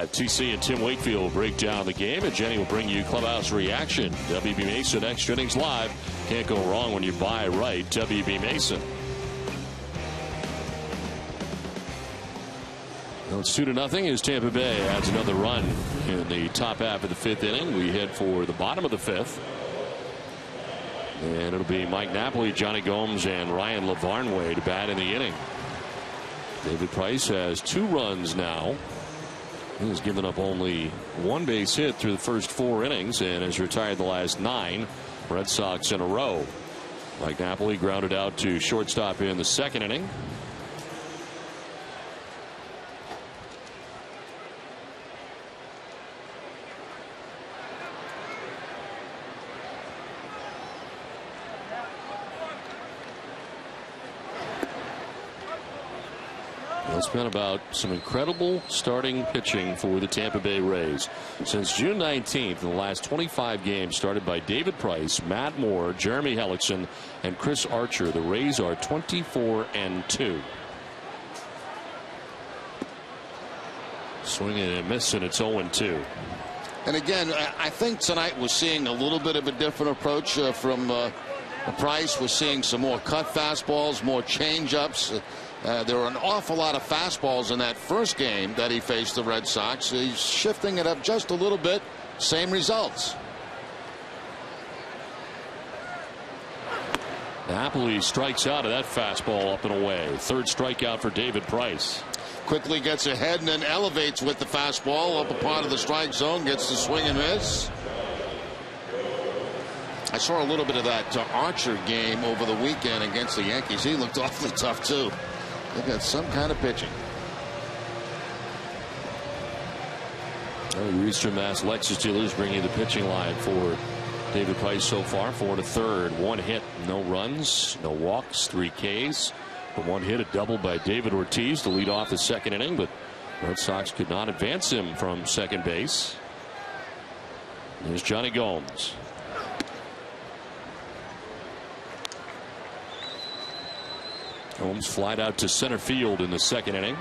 5. TC and Tim Wakefield will break down the game, and Jenny will bring you clubhouse reaction. WB Mason Extra Innings Live. Can't go wrong when you buy right. WB Mason. Well, it's 2-0 as Tampa Bay adds another run in the top half of the 5th inning. We head for the bottom of the 5th. And it'll be Mike Napoli, Johnny Gomes, and Ryan Lavarnway to bat in the inning. David Price has 2 runs now. He's given up only 1 base hit through the first 4 innings and has retired the last 9 Red Sox in a row. Mike Napoli grounded out to shortstop in the 2nd inning. It's been about some incredible starting pitching for the Tampa Bay Rays. Since June 19th, in the last 25 games started by David Price, Matt Moore, Jeremy Hellickson, and Chris Archer, the Rays are 24-2. Swinging and a miss, and it's 0-2. And again, I think tonight we're seeing a little bit of a different approach from Price. We're seeing some more cut fastballs, more changeups. There were an awful lot of fastballs in that first game that he faced the Red Sox. He's shifting it up just a little bit. Same results. Napoli strikes out of that fastball up and away. 3rd strikeout for David Price. Quickly gets ahead and then elevates with the fastball up a part of the strike zone. Gets the swing and miss. I saw a little bit of that Archer game over the weekend against the Yankees. He looked awfully tough too. They got some kind of pitching. Eastern Mass Lexus Dealers bring you the pitching line for David Price so far. 4 1/3, 1 hit, no runs, no walks, 3 Ks. But 1 hit, a double by David Ortiz to lead off the 2nd inning, but Red Sox could not advance him from second base. There's Johnny Gomes. Gomes flied out to center field in the 2nd inning.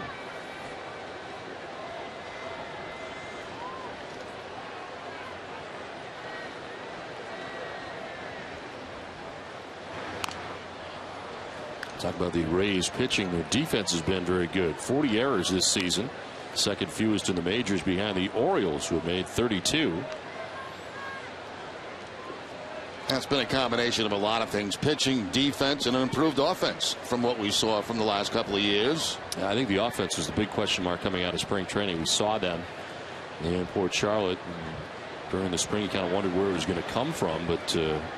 Talk about the Rays pitching. Their defense has been very good. 40 errors this season. 2nd fewest in the majors behind the Orioles, who have made 32. That's been a combination of a lot of things: pitching, defense, and an improved offense from what we saw from the last couple of years. I think the offense was the big question mark coming out of spring training. We saw them in Port Charlotte. During the spring, you kind of wondered where it was going to come from, but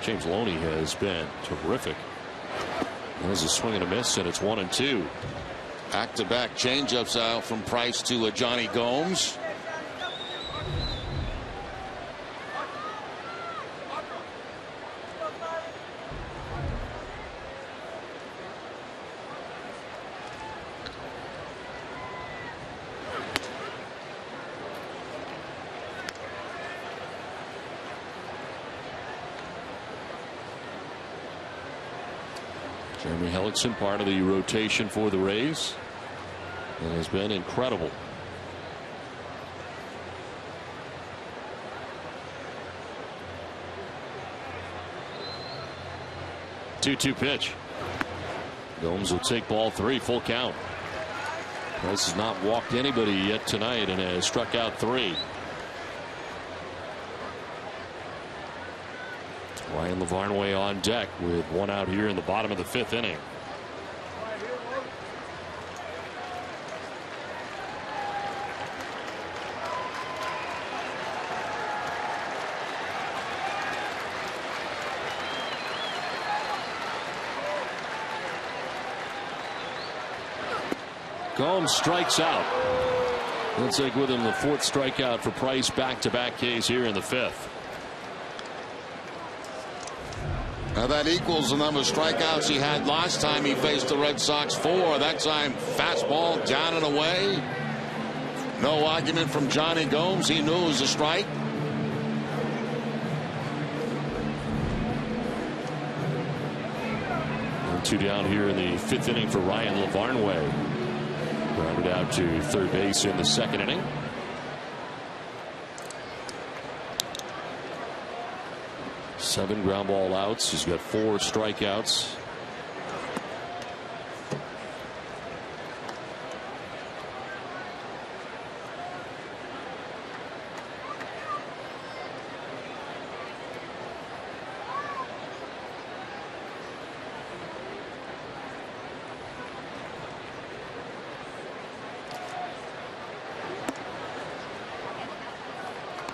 James Loney has been terrific. There's a swing and a miss, and it's 1-2. Back-to-back changeups out from Price to Johnny Gomes. Jeremy Hellickson, part of the rotation for the Rays, and has been incredible. Two-two pitch. Gomes will take ball 3, full count. Price has not walked anybody yet tonight and has struck out 3. Ryan Lavarnway on deck with 1 out here in the bottom of the 5th inning. Gomes strikes out. Let's take with him the 4th strikeout for Price. Back-to-back Ks here in the 5th. Now that equals the number of strikeouts he had last time he faced the Red Sox. 4. That time fastball down and away. No argument from Johnny Gomes. He knew it was a strike. And 2 down here in the 5th inning for Ryan Lavarnway. Grounded out to 3rd base in the 2nd inning. 7 ground ball outs. He's got 4 strikeouts.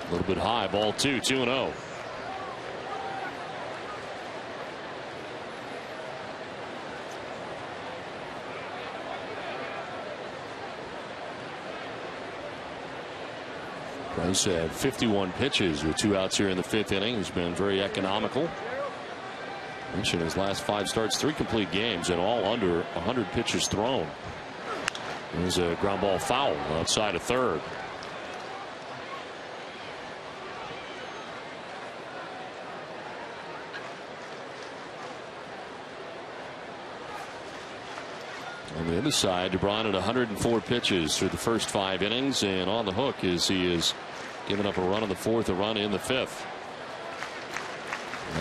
A little bit high, ball 2, 2-0. Price had 51 pitches with 2 outs here in the 5th inning. He's been very economical. Mentioned his last 5 starts, 3 complete games, and all under 100 pitches thrown. There's a ground ball foul outside of third. On the other side, DeBron at 104 pitches through the first 5 innings, and on the hook as he is giving up a run in the 4th, a run in the 5th.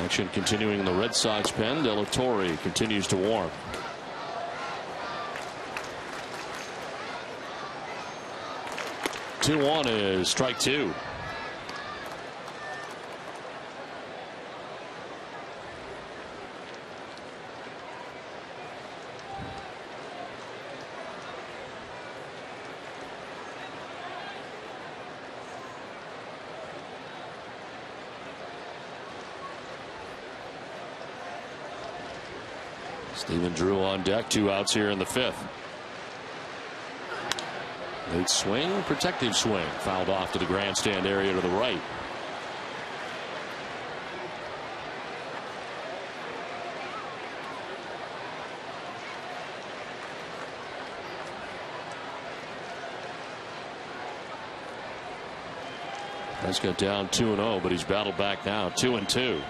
Action continuing in the Red Sox pen. De La Torre continues to warm. Two on is strike 2. Stephen Drew on deck, 2 outs here in the 5th. Late swing, protective swing, fouled off to the grandstand area to the right. That's got down 2-0, but he's battled back now, 2-2.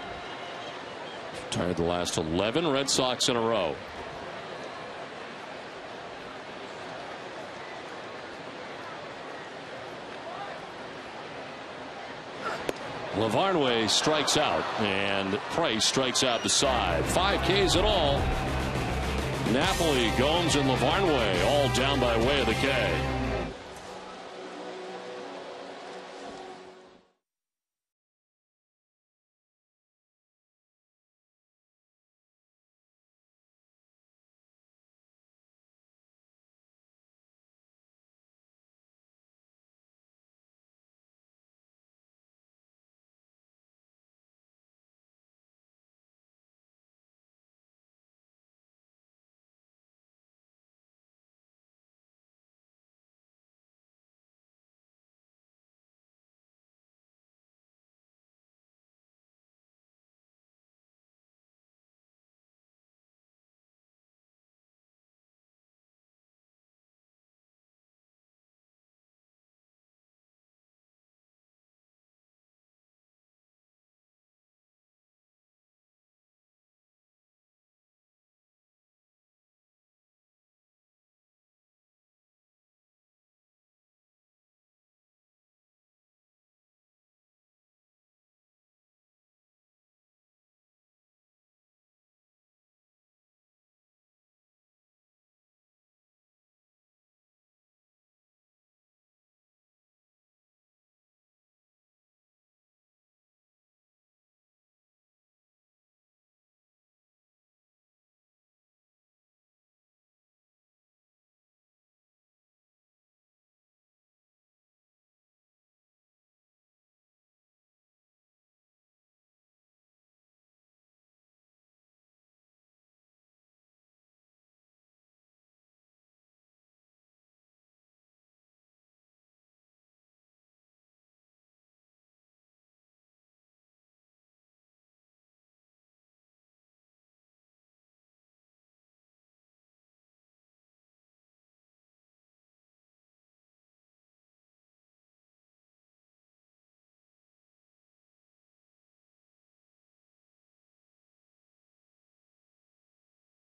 Retired the last 11 Red Sox in a row. Lavarnway strikes out, and Price strikes out the side. 5 Ks in all. Napoli, Gomes, and Lavarnway all down by way of the K.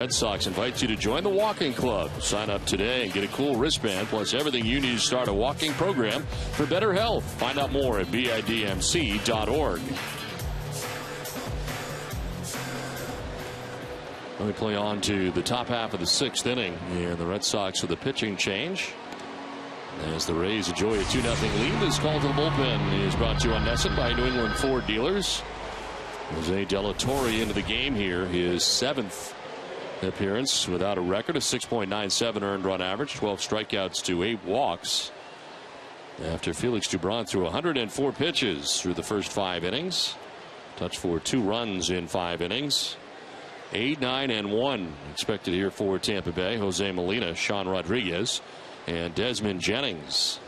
Red Sox invites you to join the walking club. Sign up today and get a cool wristband plus everything you need to start a walking program for better health. Find out more at bidmc.org. We play on to the top half of the 6th inning, and the Red Sox with a pitching change. As the Rays enjoy a 2-0 lead, this call to the bullpen is brought to you on NESN by New England Ford Dealers. Jose De La Torre into the game here, his 7th appearance without a record, a 6.97 earned run average, 12 strikeouts to 8 walks. After Felix Dubron threw 104 pitches through the first 5 innings, touched for 2 runs in 5 innings. 8, 9, and 1 expected here for Tampa Bay. Jose Molina, Sean Rodriguez, and Desmond Jennings.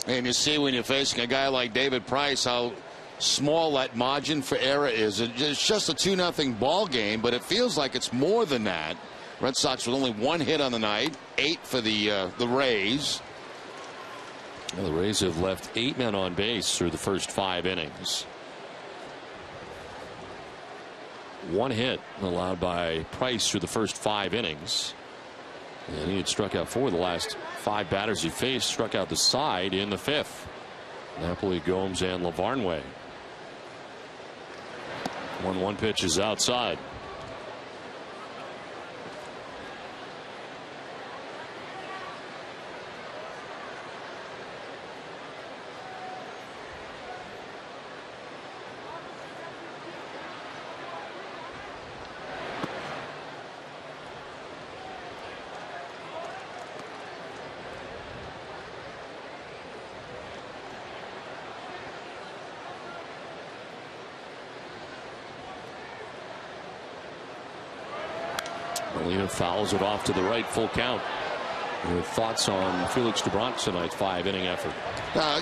And you see when you're facing a guy like David Price how small that margin for error is. It's just a 2-0 ball game, but it feels like it's more than that. Red Sox with only 1 hit on the night, 8 for the Rays. Well, the Rays have left 8 men on base through the first 5 innings. 1 hit allowed by Price through the first 5 innings. And he had struck out 4 of the last 5 batters he faced, struck out the side in the 5th. Napoli, Gomes, and Lavarnway. 1-1 pitch is outside. Molina fouls it off to the right, full count. Your thoughts on Felix Dubron tonight's 5-inning effort?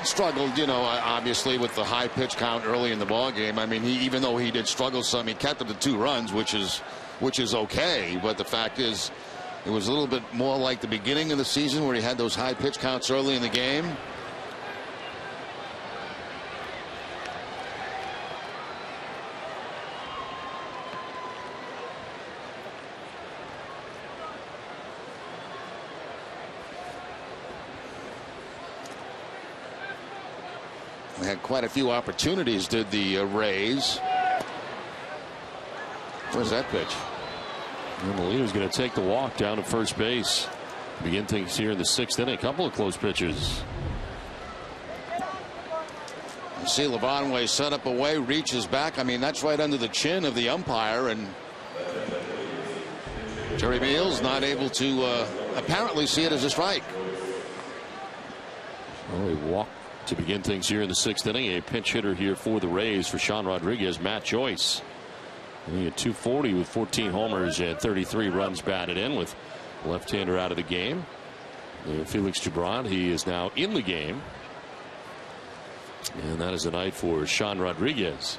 Struggled, obviously with the high pitch count early in the ball game. I mean, even though he did struggle some, he kept it to 2 runs, which is okay. But the fact is, it was a little bit more like the beginning of the season where he had those high pitch counts early in the game. Had quite a few opportunities, did the Rays. Where's that pitch? Molina's going to take the walk down to first base. Begin things here in the 6th inning. A couple of close pitches. You see Lavarnway set up away, reaches back. I mean, that's right under the chin of the umpire, and Jerry Meals not able to apparently see it as a strike. Well, he walked to begin things here in the 6th inning. A pinch hitter here for the Rays for Sean Rodriguez, Matt Joyce. He had 240 with 14 homers and 33 runs batted in, with left-hander out of the game. Felix Dubron, he is now in the game. And that is a night for Sean Rodriguez.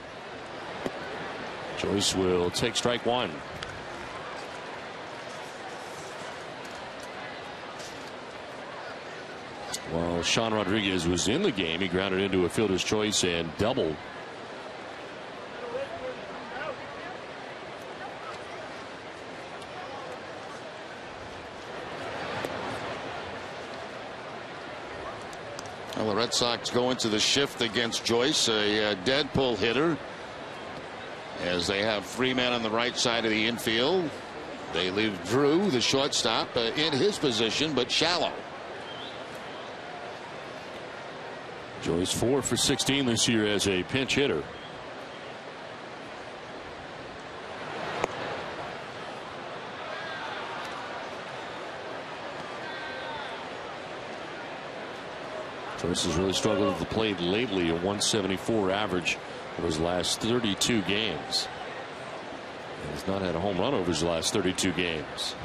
Joyce will take strike 1. While Sean Rodriguez was in the game, he grounded into a fielder's choice and doubled. Well, the Red Sox go into the shift against Joyce, a dead pull hitter, as they have 3 men on the right side of the infield. They leave Drew, the shortstop, in his position, but shallow. Joyce 4 for 16 this year as a pinch hitter. Joyce has really struggled with the plate lately, a 174 average over his last 32 games. And he's not had a home run over his last 32 games.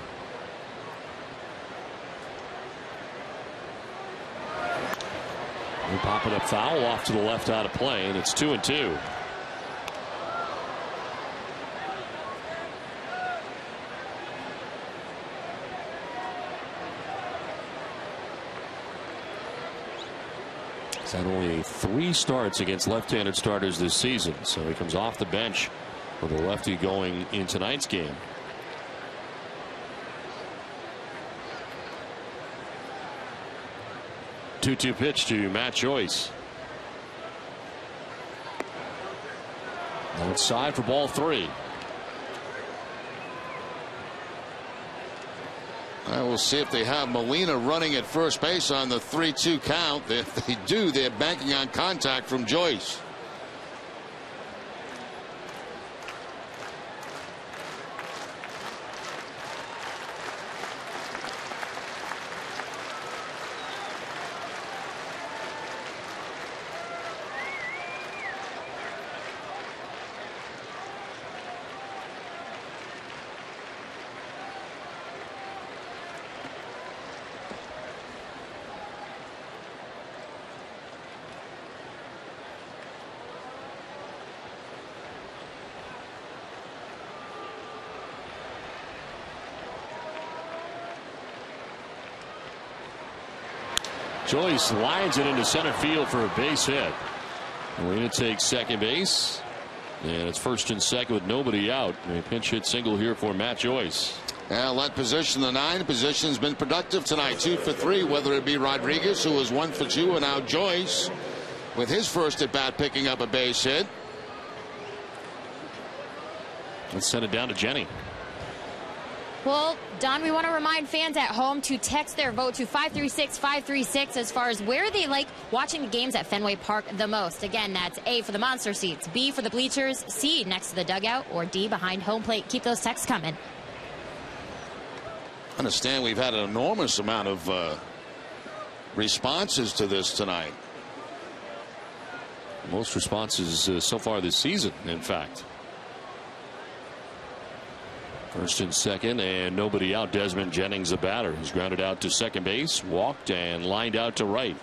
And pop it up foul off to the left out of play, and it's 2-2. He's had only 3 starts against left-handed starters this season, so he comes off the bench with a lefty going in tonight's game. Two-two pitch to Matt Joyce. Outside for ball 3. We'll see if they have Molina running at first base on the 3-2 count. If they do, they're banking on contact from Joyce. Joyce lines it into center field for a base hit. Molina takes second base, and it's first and second with nobody out. A pinch hit single here for Matt Joyce. Well, that position, the 9 position, has been productive tonight. 2 for 3, whether it be Rodriguez, who was 1 for 2, and now Joyce with his first at bat picking up a base hit. Let's send it down to Jenny. Well, Don, we want to remind fans at home to text their vote to 536-536 as far as where they like watching the games at Fenway Park the most. Again, that's A for the monster seats, B for the bleachers, C next to the dugout, or D behind home plate. Keep those texts coming. I understand we've had an enormous amount of responses to this tonight. Most responses so far this season, in fact. First and second, and nobody out. Desmond Jennings, the batter. He's grounded out to second base, walked, and lined out to right.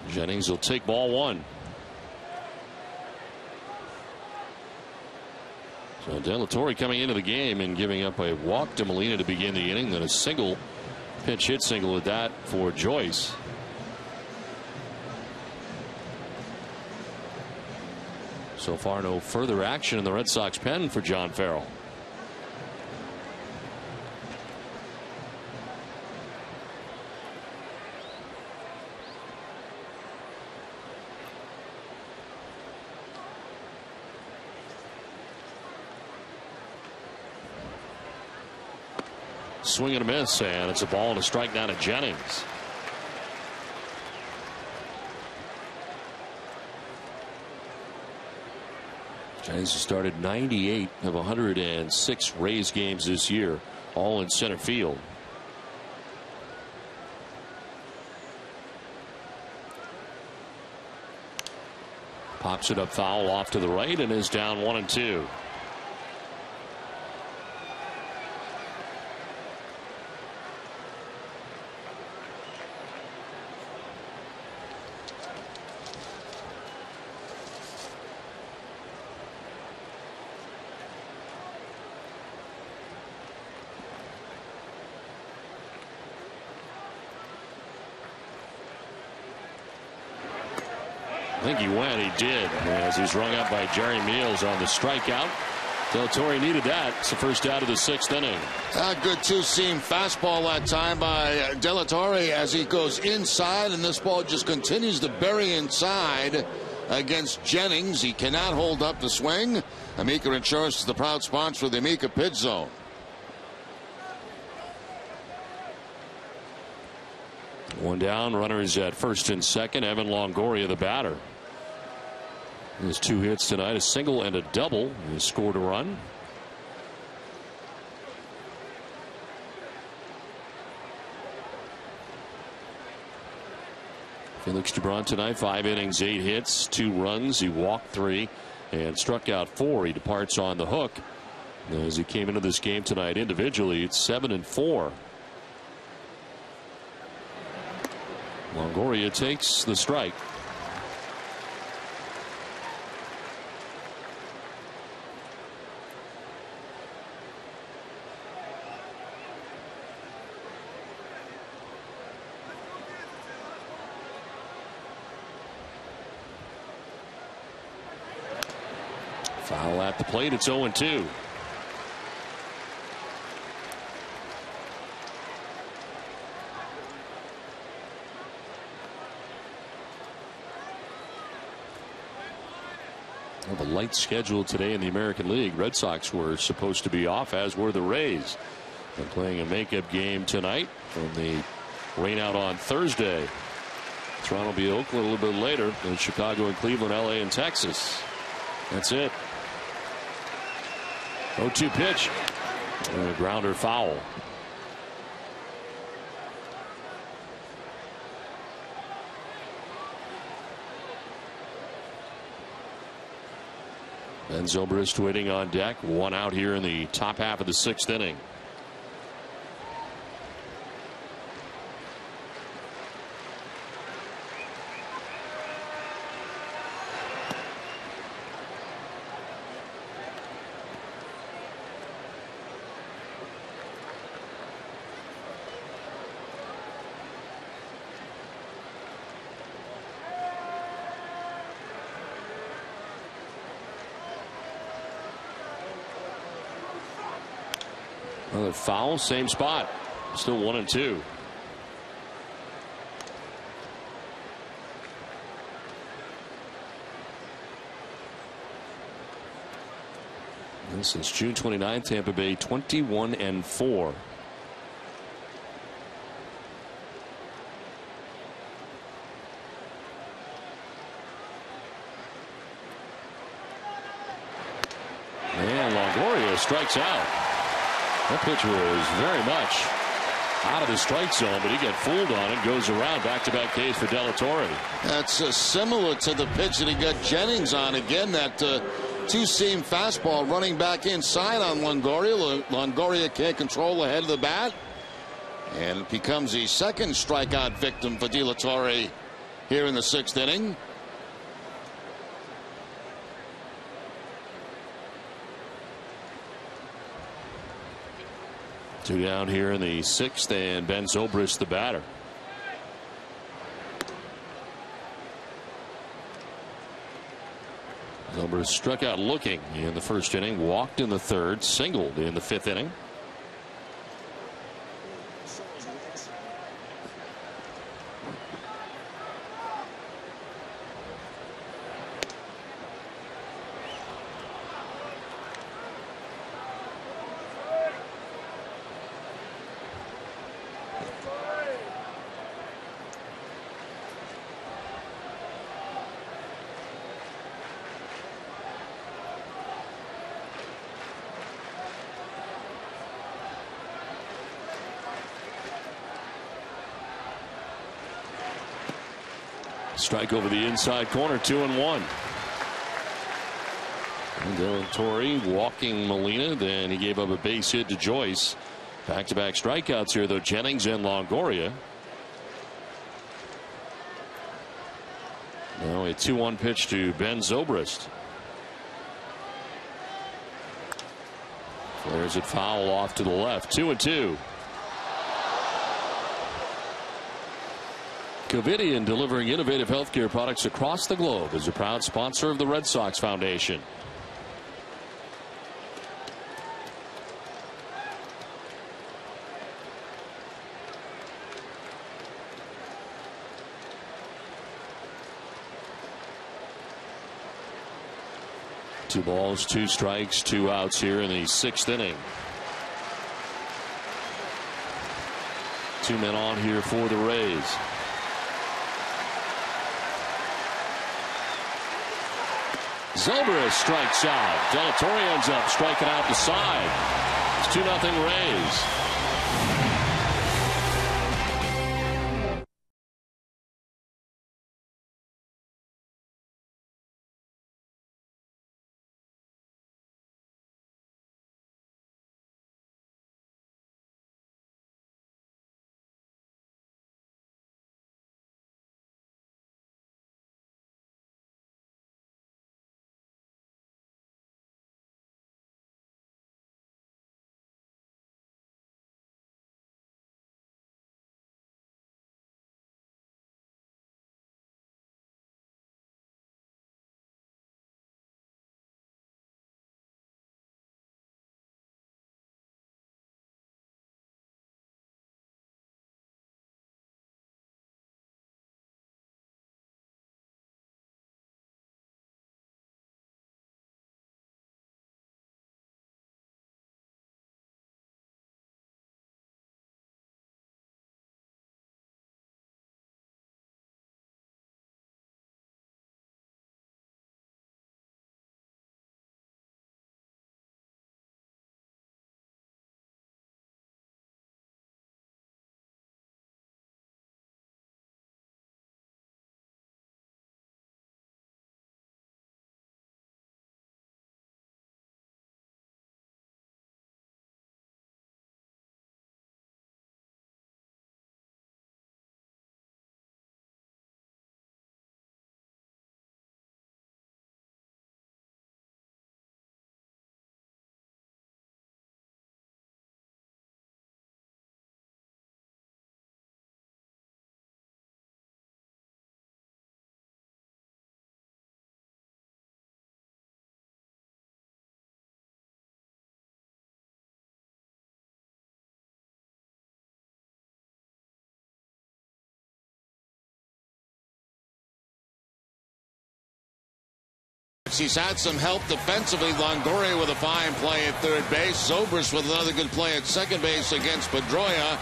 Jennings will take ball 1. So De La Torre coming into the game and giving up a walk to Molina to begin the inning, then a single, pinch hit single with that for Joyce. So far, no further action in the Red Sox pen for John Farrell. Swing and a miss, and it's a ball and a strike down to Jennings. Jennings has started 98 of 106 Rays games this year, all in center field. Pops it up foul off to the right and is down 1-2. I think he went. He did, as he's rung up by Jerry Meals on the strikeout. De La Torre needed that. It's the first out of the 6th inning. A good 2-seam fastball that time by De La Torre as he goes inside, and this ball just continues to bury inside against Jennings. He cannot hold up the swing. Amica Insurance is the proud sponsor of the Amica Pit Zone. One down, runners at first and second. Evan Longoria, the batter. His 2 hits tonight, a single and a double. He scored a run. Felix Gibran tonight, 5 innings, 8 hits, 2 runs. He walked 3 and struck out 4. He departs on the hook. As he came into this game tonight individually, it's 7-4. Longoria takes the strike. Foul at the plate. It's 0-2. Well, the light schedule today in the American League. Red Sox were supposed to be off, as were the Rays. They're playing a makeup game tonight from the rain out on Thursday. Toronto will be Oakland a little bit later. Then Chicago and Cleveland, LA and Texas. That's it. 0-2 pitch. And a grounder foul. Ben Zobrist waiting on deck. One out here in the top half of the 6th inning. Another foul, same spot. Still 1-2. And since June 29th, Tampa Bay 21-4. And Longoria strikes out. That pitch was very much out of the strike zone, but he got fooled on it. Goes around. Back-to-back Ks for De La Torre. That's similar to the pitch that he got Jennings on. Again, that two-seam fastball running back inside on Longoria. Longoria can't control the head of the bat. And it becomes the second strikeout victim for De La Torre here in the 6th inning. Two down here in the 6th, and Ben Zobrist the batter. Zobrist struck out looking in the 1st inning, walked in the 3rd, singled in the 5th inning. Strike over the inside corner, 2-1. De La Torre walking Molina, then he gave up a base hit to Joyce. Back-to-back strikeouts here, though, Jennings and Longoria. Now a 2-1 pitch to Ben Zobrist. Flares it foul off to the left, 2-2. Covidien, delivering innovative healthcare products across the globe, is a proud sponsor of the Red Sox Foundation. Two balls, 2 strikes, 2 outs here in the 6th inning. 2 men on here for the Rays. Zobrist strikes out. De La Torre ends up striking out the side. It's 2-0 Rays. Sox. He's had some help defensively. Longoria with a fine play at third base. Zobrist with another good play at second base against Pedroia.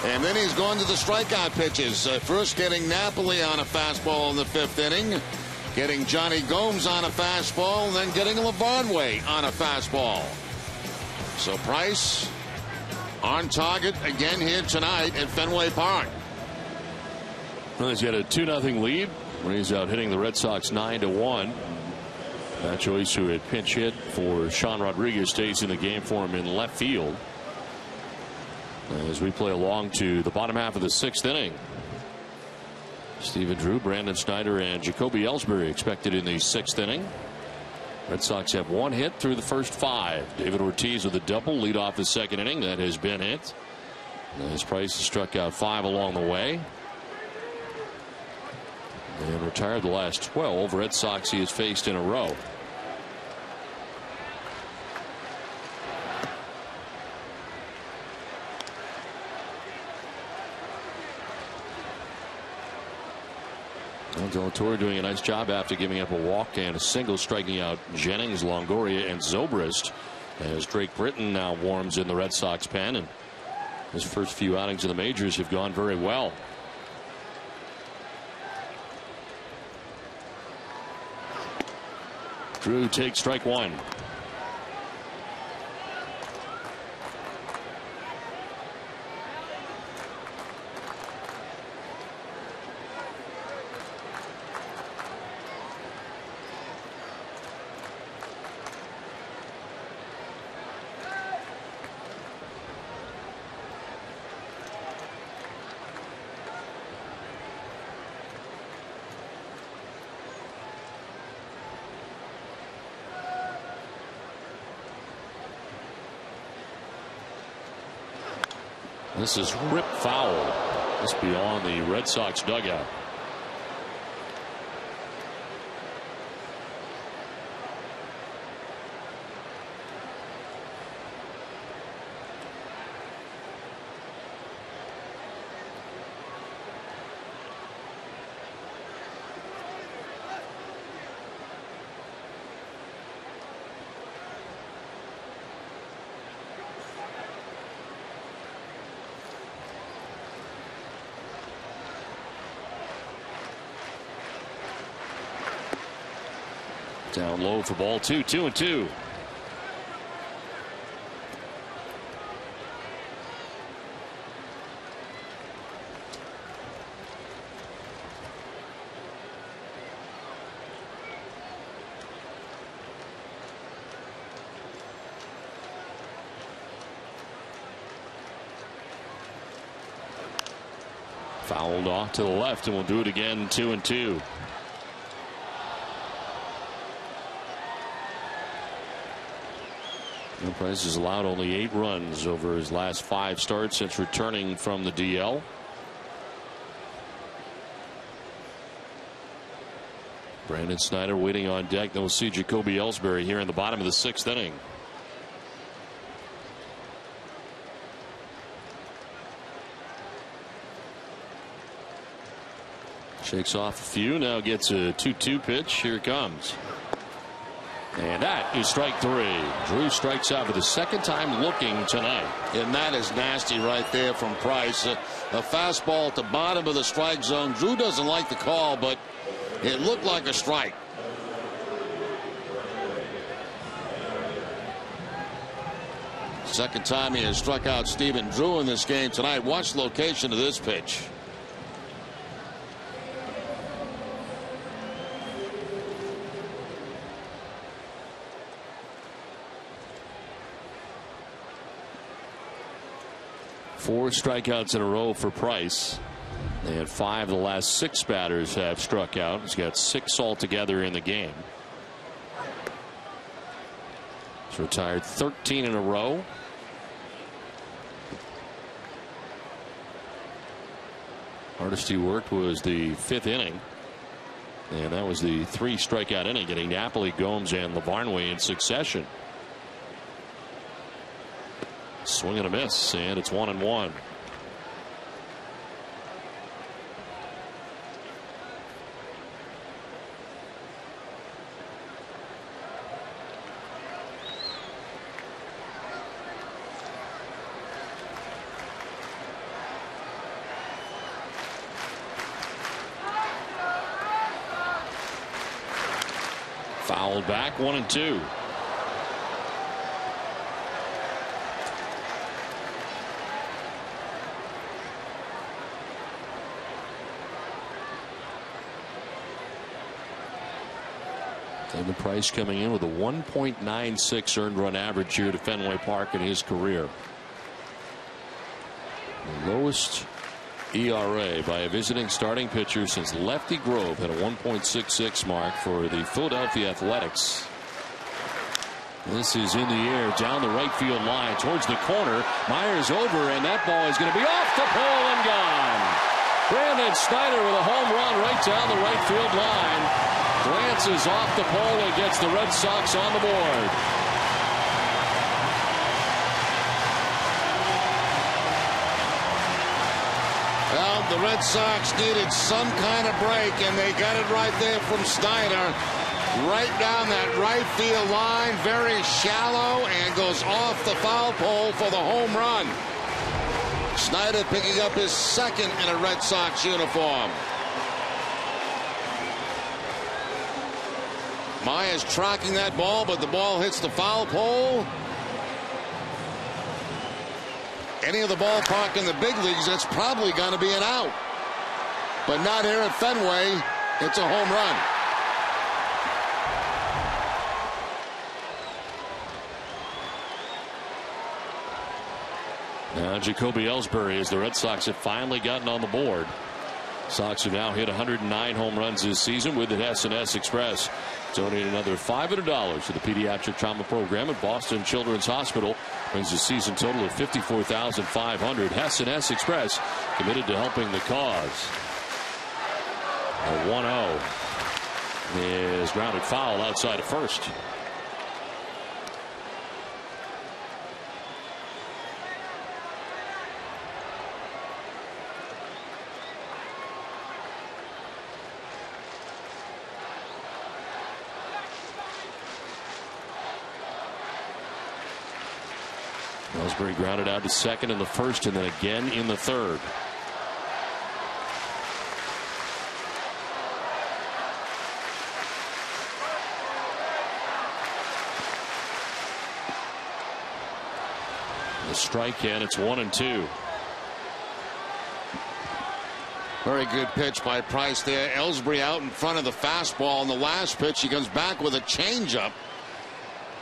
And then he's gone to the strikeout pitches. First getting Napoli on a fastball in the 5th inning. Getting Johnny Gomes on a fastball. And then getting Lavarnway on a fastball. So Price on target again here tonight at Fenway Park. Well, he's got a 2-0 lead. When he's out hitting the Red Sox 9-1. Matt Joyce, who had pinch hit for Sean Rodriguez, stays in the game for him in left field. As we play along to the bottom half of the 6th inning. Stephen Drew, Brandon Snyder, and Jacoby Ellsbury expected in the 6th inning. Red Sox have 1 hit through the first 5. David Ortiz with a double lead off the 2nd inning. That has been hit. As Price has struck out 5 along the way. And retired the last 12 Red Sox he has faced in a row. Del Toro doing a nice job after giving up a walk and a single, striking out Jennings, Longoria, and Zobrist, as Drake Britton now warms in the Red Sox pen. And his first few outings in the majors have gone very well. Drew takes strike 1. This is ripped foul. This beyond the Red Sox dugout. Down low for ball 2, 2-2. Fouled off to the left, and we'll do it again. 2-2. Price has allowed only 8 runs over his last 5 starts since returning from the DL. Brandon Snyder waiting on deck. Then we'll see Jacoby Ellsbury here in the bottom of the 6th inning. Shakes off a few. Now gets a 2-2 pitch. Here it comes. And that is strike 3. Drew strikes out for the 2nd time looking tonight. And that is nasty right there from Price. A fastball at the bottom of the strike zone. Drew doesn't like the call, but it looked like a strike. Second time he has struck out Stephen Drew in this game tonight. Watch the location of this pitch. Four strikeouts in a row for Price. And 5 of the last 6 batters have struck out. He's got 6 altogether in the game. He's retired 13 in a row. Hardest he worked was the 5th inning. And that was the 3 strikeout inning, getting Napoli, Gomes, and Lavarnway in succession. Swing and a miss, and it's 1-1. Fouled back, 1-2. David Price coming in with a 1.96 earned run average here to Fenway Park in his career. The lowest ERA by a visiting starting pitcher since Lefty Grove had a 1.66 mark for the Philadelphia Athletics. This is in the air down the right field line towards the corner. Myers over, and that ball is going to be off the pole and gone. Brandon Snyder with a home run right down the right field line. Glances off the pole and gets the Red Sox on the board. Well, the Red Sox needed some kind of break, and they got it right there from Snyder. Right down that right field line, very shallow, and goes off the foul pole for the home run. Snyder picking up his second in a Red Sox uniform. Myers tracking that ball, but the ball hits the foul pole. Any of the ballpark in the big leagues, that's probably going to be an out. But not here at Fenway. It's a home run. Now Jacoby Ellsbury, as the Red Sox have finally gotten on the board. Sox have now hit 109 home runs this season with the S&S Express. Donate another $500 to the pediatric trauma program at Boston Children's Hospital. Brings the season total of $54,500. S&S Express committed to helping the cause. A 1-0 is grounded foul outside of first. Ellsbury grounded out to second in the first and then again in the third. The strike and it's 1-2. Very good pitch by Price there. Ellsbury out in front of the fastball on the last pitch. He comes back with a changeup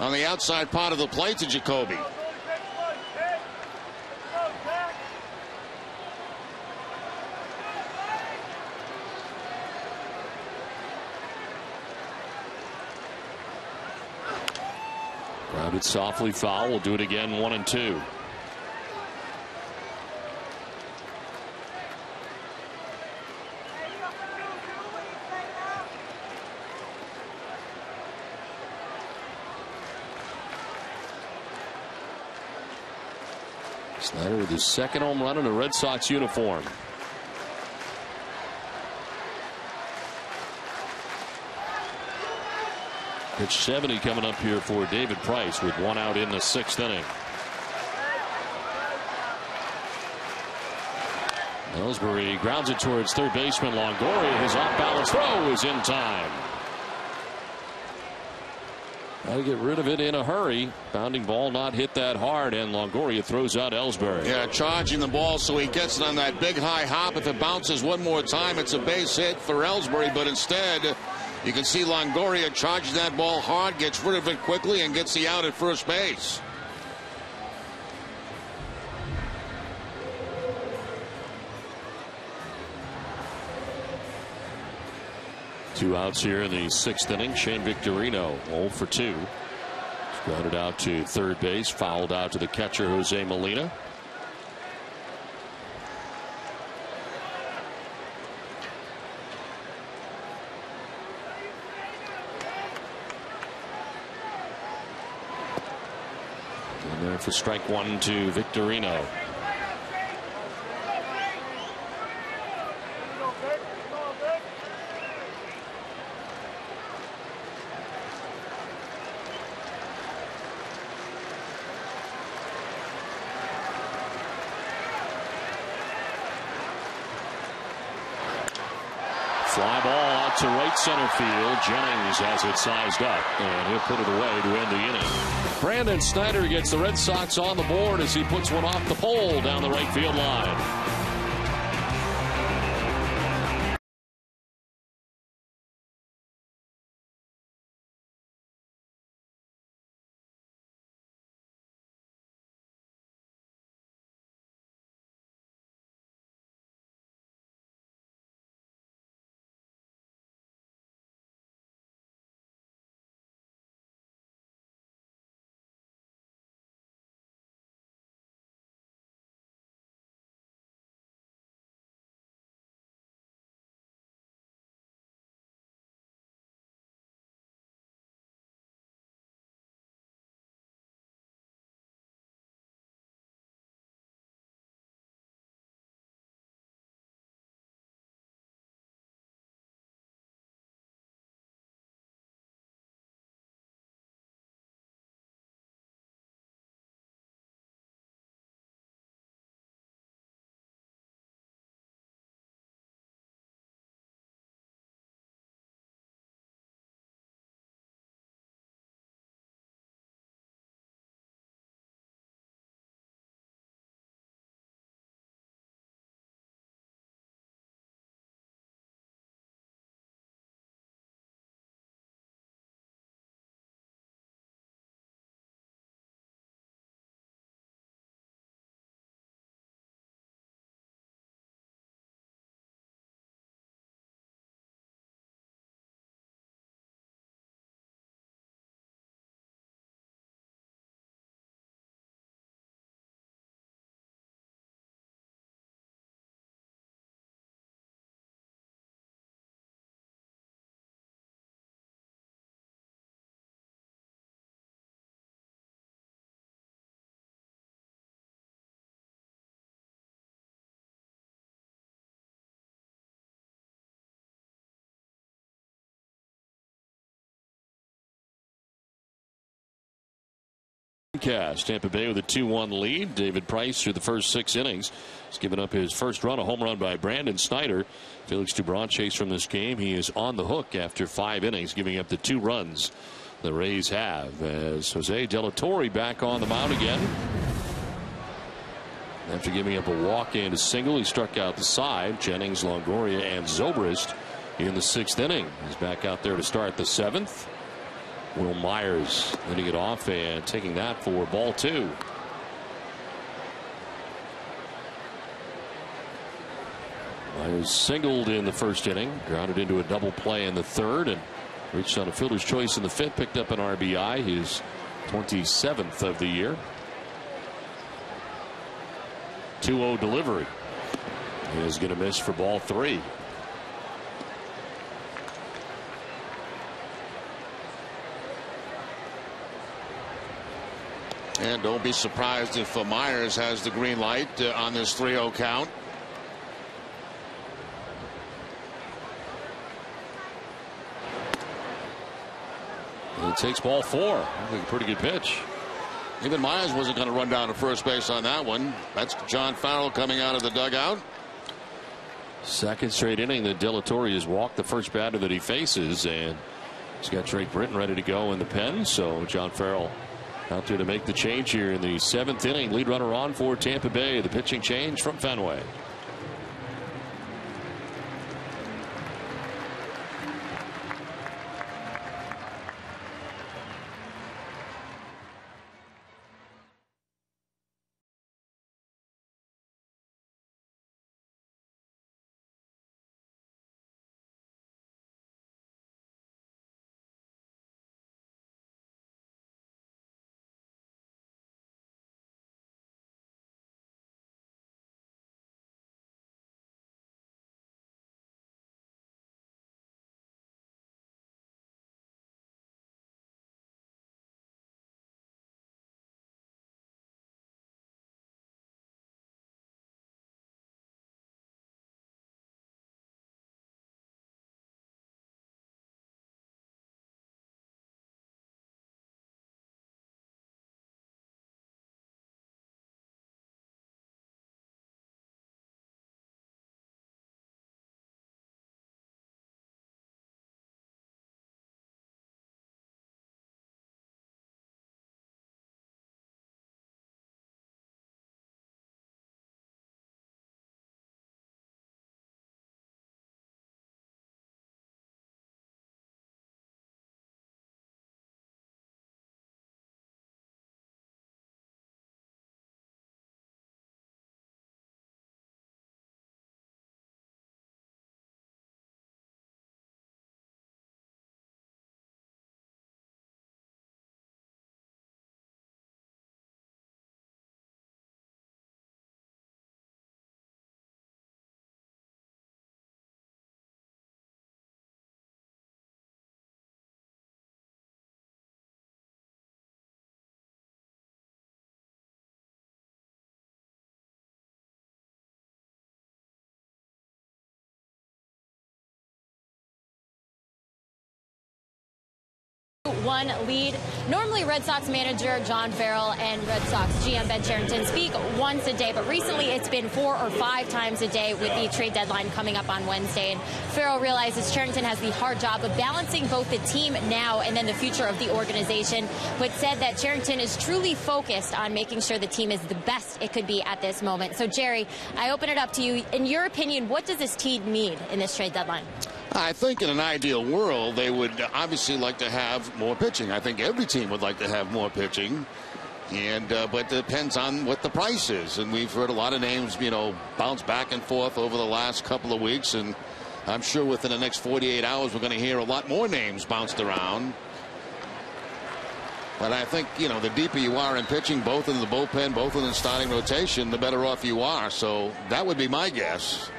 on the outside part of the plate to Jacoby. Grounded softly foul. We'll do it again, 1-2. Snyder with his second home run in a Red Sox uniform. Pitch 70 coming up here for David Price with one out in the sixth inning. Ellsbury grounds it towards third baseman Longoria. His off-balance throw is in time. Got to get rid of it in a hurry. Bounding ball not hit that hard, and Longoria throws out Ellsbury. Yeah, charging the ball so he gets it on that big high hop. If it bounces one more time, it's a base hit for Ellsbury, but instead you can see Longoria charging that ball hard, gets rid of it quickly, and gets the out at first base. Two outs here in the sixth inning. Shane Victorino 0 for 2. Grounded out to third base, fouled out to the catcher Jose Molina. And there for strike one to Victorino. Fly ball out to right center field. Jennings has it sized up, and he'll put it away to end the inning. Brandon Snyder gets the Red Sox on the board as he puts one off the pole down the right field line. Tampa Bay with a 2-1 lead. David Price through the first 6 innings has given up his first run, a home run by Brandon Snyder. Felix Dubron chased from this game. He is on the hook after 5 innings, giving up the 2 runs the Rays have, as Jose De La Torre back on the mound again. After giving up a walk and a single, he struck out the side. Jennings, Longoria, and Zobrist in the 6th inning. He's back out there to start the 7th. Will Myers letting it off and taking that for ball 2. Myers singled in the first inning, grounded into a double play in the 3rd, and reached on a fielder's choice in the 5th, picked up an RBI, his 27th of the year. 2-0 delivery. He is going to miss for ball 3. And don't be surprised if Myers has the green light on this 3-0 count. And he takes ball 4. I think a pretty good pitch. Even Myers wasn't going to run down to first base on that one. That's John Farrell coming out of the dugout. 2nd straight inning that De La Torre has walked the first batter that he faces, and he's got Drake Britton ready to go in the pen. So John Farrell out there to make the change here in the 7th inning. Lead runner on for Tampa Bay. The pitching change from Fenway. 2-1 lead. Normally, Red Sox manager John Farrell and Red Sox GM Ben Cherington speak once a day, but recently it's been 4 or 5 times a day with the trade deadline coming up on Wednesday. And Farrell realizes Cherington has the hard job of balancing both the team now and then the future of the organization, but said that Cherington is truly focused on making sure the team is the best it could be at this moment. So, Jerry, I open it up to you. In your opinion, what does this team need in this trade deadline? I think in an ideal world, they would obviously like to have more pitching. I think every team would like to have more pitching. But it depends on what the price is. And we've heard a lot of names, bounce back and forth over the last couple of weeks. And I'm sure within the next 48 hours, we're going to hear a lot more names bounced around. But I think, the deeper you are in pitching, both in the bullpen, both in the starting rotation, the better off you are. So that would be my guess.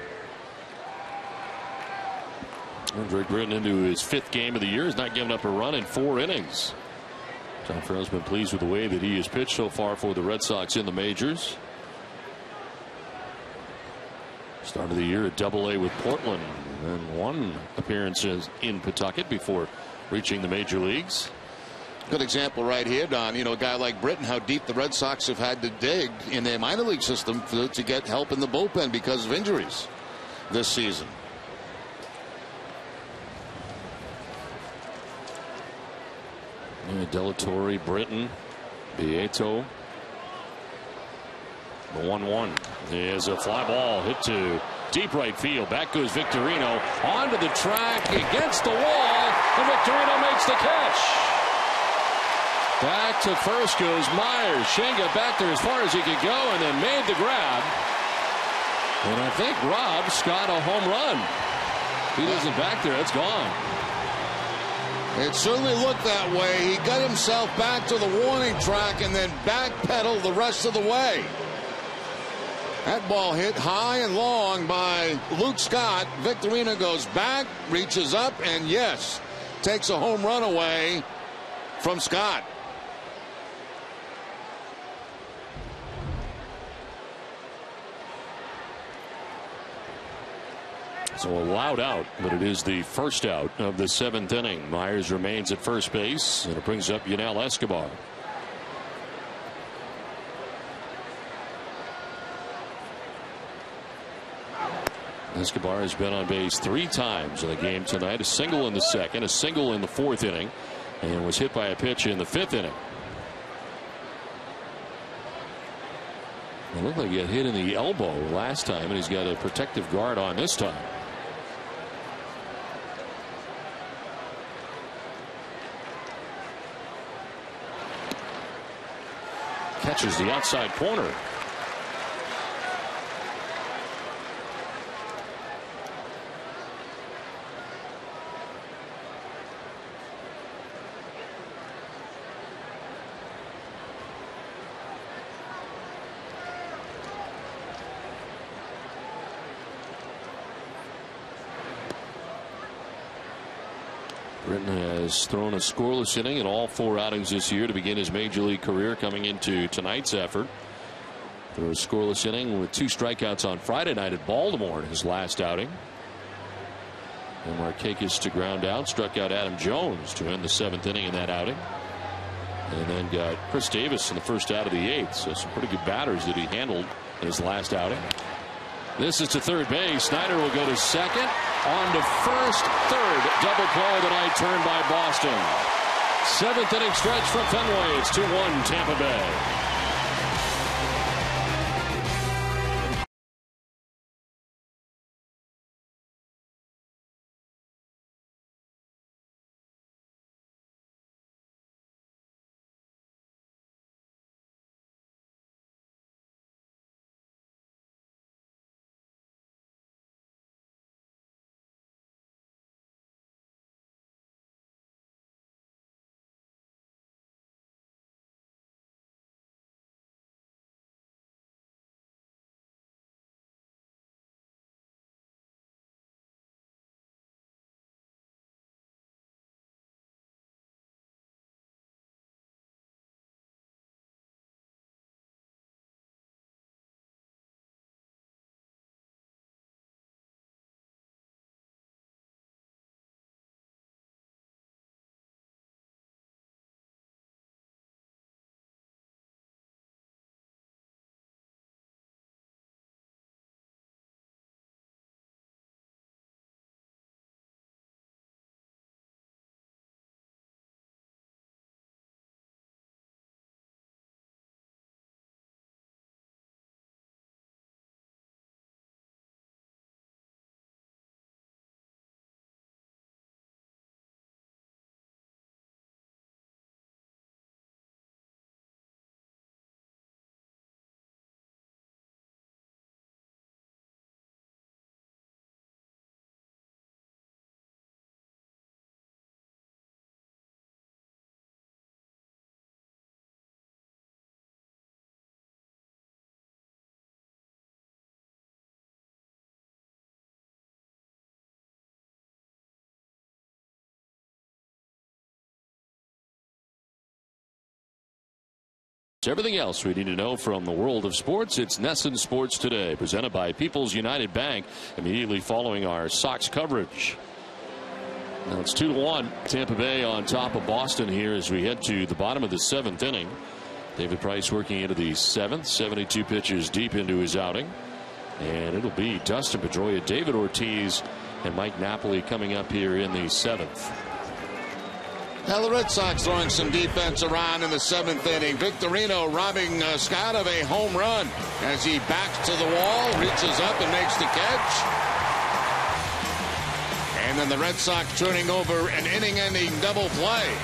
Drake Britton into his 5th game of the year. Has not given up a run in 4 innings. John Farrell's been pleased with the way that he has pitched so far for the Red Sox in the majors. Started the year at Double-A with Portland, and 1 appearance in Pawtucket before reaching the major leagues. Good example right here, Don. A guy like Britton, how deep the Red Sox have had to dig in their minor league system to get help in the bullpen because of injuries this season. Delatorre, Britton, Beato. The 1-1 is a fly ball hit to deep right field. Back goes Victorino onto the track against the wall, and Victorino makes the catch. Back to first goes Myers. Shane got back there as far as he could go and then made the grab. And I think Rob's got a home run. If he isn't back there, it's gone. It certainly looked that way. He got himself back to the warning track and then backpedaled the rest of the way. That ball hit high and long by Luke Scott. Victorino goes back, reaches up, and yes, takes a home run away from Scott. So a loud out, but it is the first out of the 7th inning. Myers remains at first base, and it brings up Yunel Escobar. Escobar has been on base 3 times in the game tonight. A single in the 2nd, a single in the 4th inning, and was hit by a pitch in the 5th inning. It looked like he got hit in the elbow last time, and he's got a protective guard on this time. Catches the outside corner. Britton has thrown a scoreless inning in all 4 outings this year to begin his major league career, coming into tonight's effort. Threw a scoreless inning with 2 strikeouts on Friday night at Baltimore in his last outing. And Markakis to ground out, struck out Adam Jones to end the 7th inning in that outing. And then got Chris Davis in the first out of the 8th. So some pretty good batters that he handled in his last outing. This is to third base. Snyder will go to second. On to first, third. Double play tonight, turned by Boston. 7th inning stretch from Fenway. It's 2-1 Tampa Bay. Everything else we need to know from the world of sports, it's NESN Sports Today, presented by People's United Bank, immediately following our Sox coverage. Now it's 2-1. Tampa Bay on top of Boston here as we head to the bottom of the 7th inning. David Price working into the 7th, 72 pitches deep into his outing. And it'll be Dustin Pedroia, David Ortiz, and Mike Napoli coming up here in the 7th. Now the Red Sox throwing some defense around in the 7th inning. Victorino robbing Scott of a home run as he backs to the wall, reaches up and makes the catch. And then the Red Sox turning over an inning-ending double play.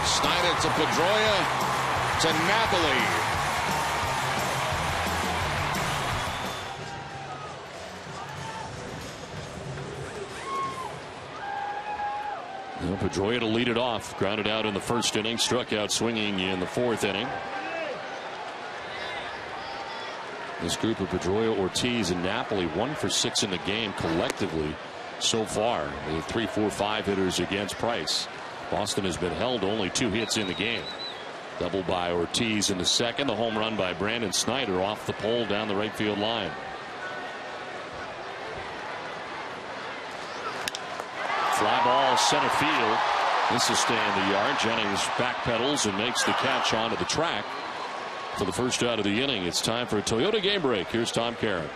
Snyder to Pedroia to Napoli. Pedroia to lead it off. Grounded out in the 1st inning. Struck out swinging in the 4th inning. This group of Pedroia, Ortiz, and Napoli 1 for 6 in the game collectively so far. The 3, 4, 5 hitters against Price. Boston has been held only 2 hits in the game. Double by Ortiz in the 2nd. The home run by Brandon Snyder off the pole down the right field line. Fly ball center field. This will stay in the yard. Jennings backpedals and makes the catch onto the track for the first out of the inning. It's time for a Toyota game break. Here's Tom Caron.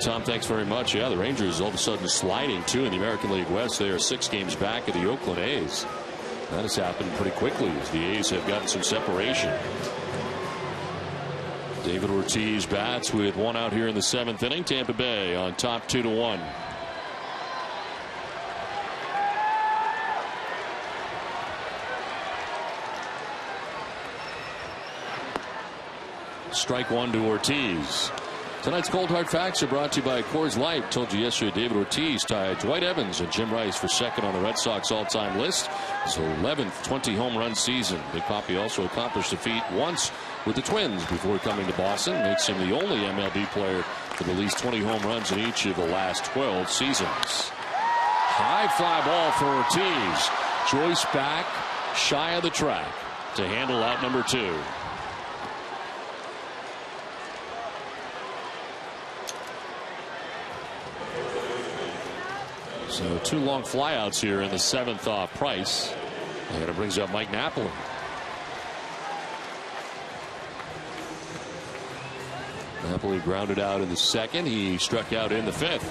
Tom, thanks very much. Yeah, the Rangers all of a sudden sliding too in the American League West. They are 6 games back of the Oakland A's. That has happened pretty quickly as the A's have gotten some separation. David Ortiz bats with 1 out here in the 7th inning. Tampa Bay on top 2-1. Strike 1 to Ortiz. Tonight's Cold Hard Facts are brought to you by Coors Light. Told you yesterday David Ortiz tied Dwight Evans and Jim Rice for 2nd on the Red Sox all-time list. His 11th 20 home run season. Big Papi also accomplished a feat once with the Twins before coming to Boston. Makes him the only MLB player with at least 20 home runs in each of the last 12 seasons. High fly ball for Ortiz. Joyce back shy of the track to handle out number 2. So 2 long flyouts here in the 7th off Price. And it brings up Mike Napoli. Napoli grounded out in the 2nd. He struck out in the 5th.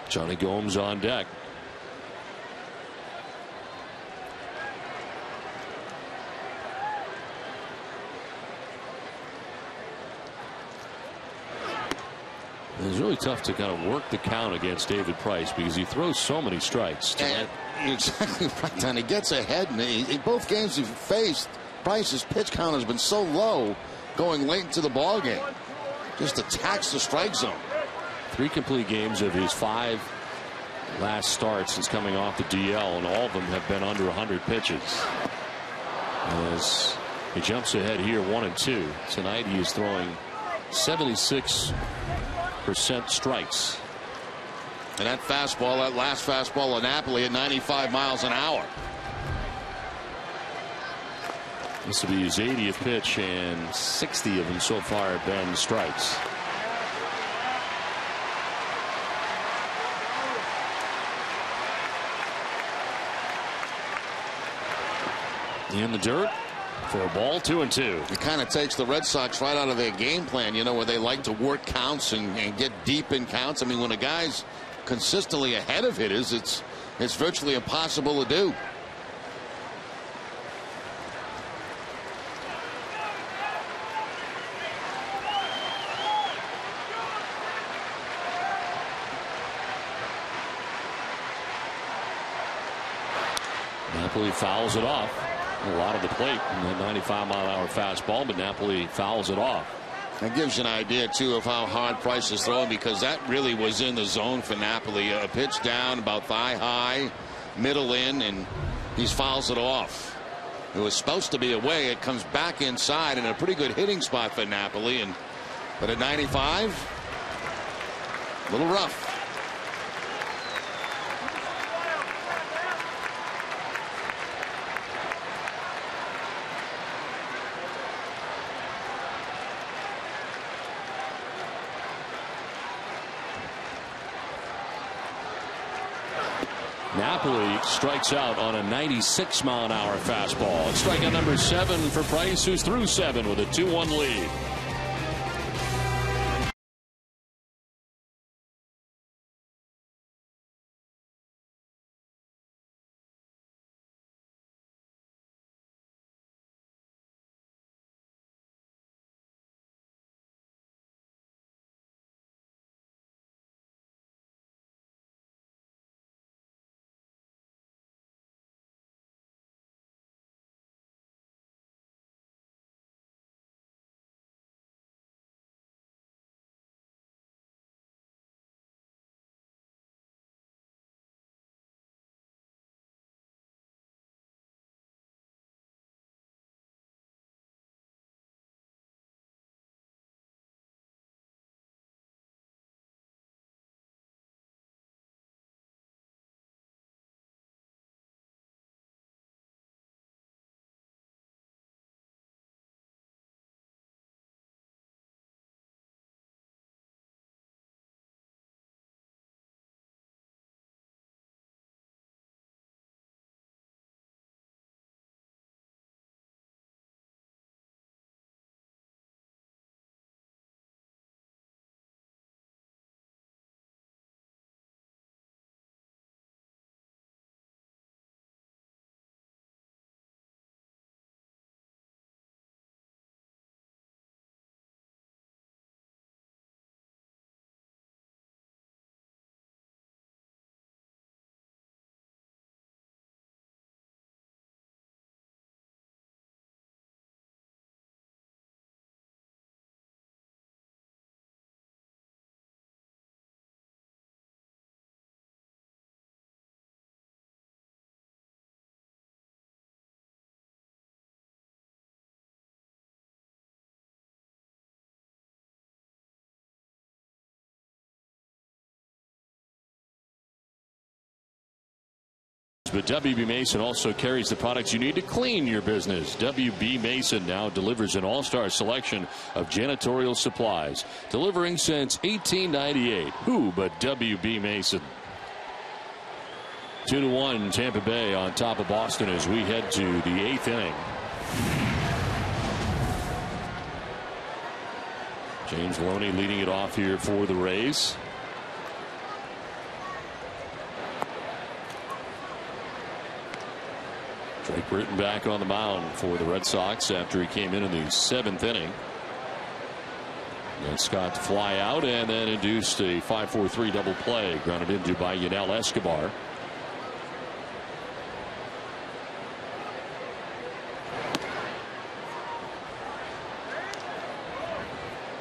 Johnny Gomes on deck. It's really tough to kind of work the count against David Price because he throws so many strikes. And you're exactly right, Don. He gets ahead, and in both games he's faced, Price's pitch count has been so low going late into the ball game. Just attacks the strike zone. 3 complete games of his 5 last starts since coming off the DL, and all of them have been under 100 pitches. As he jumps ahead here 1-2. Tonight he is throwing 76% strikes. And that fastball, that last fastball of Napoli at 95 miles an hour. This will be his 80th pitch, and 60 of them so far have been strikes. In the dirt, For a ball, 2-2. It kind of takes the Red Sox right out of their game plan, you know, where they like to work counts and get deep in counts. I mean, when a guy's consistently ahead of hitters, it's virtually impossible to do. Napoli fouls it off. A lot of the plate in that 95-mile-an-hour fastball, but Napoli fouls it off. That gives you an idea, too, of how hard Price is throwing, because that really was in the zone for Napoli. A pitch down about thigh high, middle in, and he fouls it off. It was supposed to be away. It comes back inside in a pretty good hitting spot for Napoli. But at 95, a little rough. Napoli strikes out on a 96-mile-an-hour fastball. Strikeout number 7 for Price, who's through 7 with a 2-1 lead. But WB Mason also carries the products you need to clean your business. WB Mason now delivers an all-star selection of janitorial supplies, delivering since 1898. Who but WB Mason? 2-1 Tampa Bay on top of Boston as we head to the 8th inning. James Loney leading it off here for the Rays. Drake Britton back on the mound for the Red Sox after he came in the 7th inning. And Scott to fly out and then induced a 5-4-3 double play, grounded into by Yunel Escobar.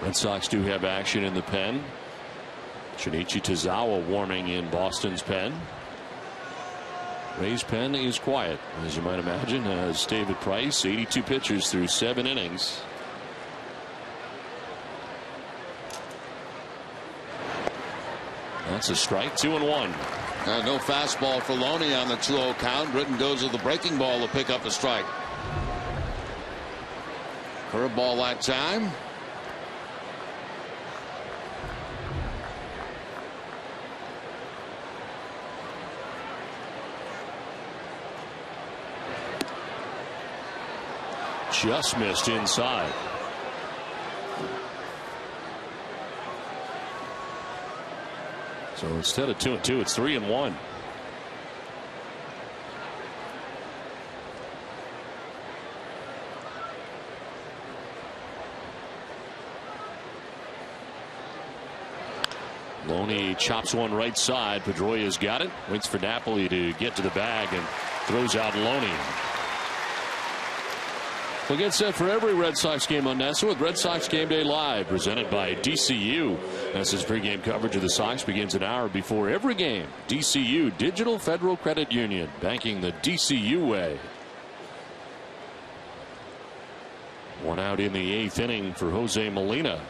Red Sox do have action in the pen. Shinichi Tozawa warming in Boston's pen. Ray's pen is quiet, as you might imagine, as David Price, 82 pitches through 7 innings. That's a strike, 2-1. No fastball for Loney on the 2-0 count. Britton goes with the breaking ball to pick up a strike. Curveball that time. just missed inside. So instead of 2-2, it's 3-1. Loney chops one right side. Pedroia's got it. Waits for Napoli to get to the bag and throws out Loney. We'll get set for every Red Sox game on NASA with Red Sox Game Day Live, presented by DCU. NASA's pregame coverage of the Sox begins an hour before every game. DCU, Digital Federal Credit Union, banking the DCU way. One out in the 8th inning for Jose Molina.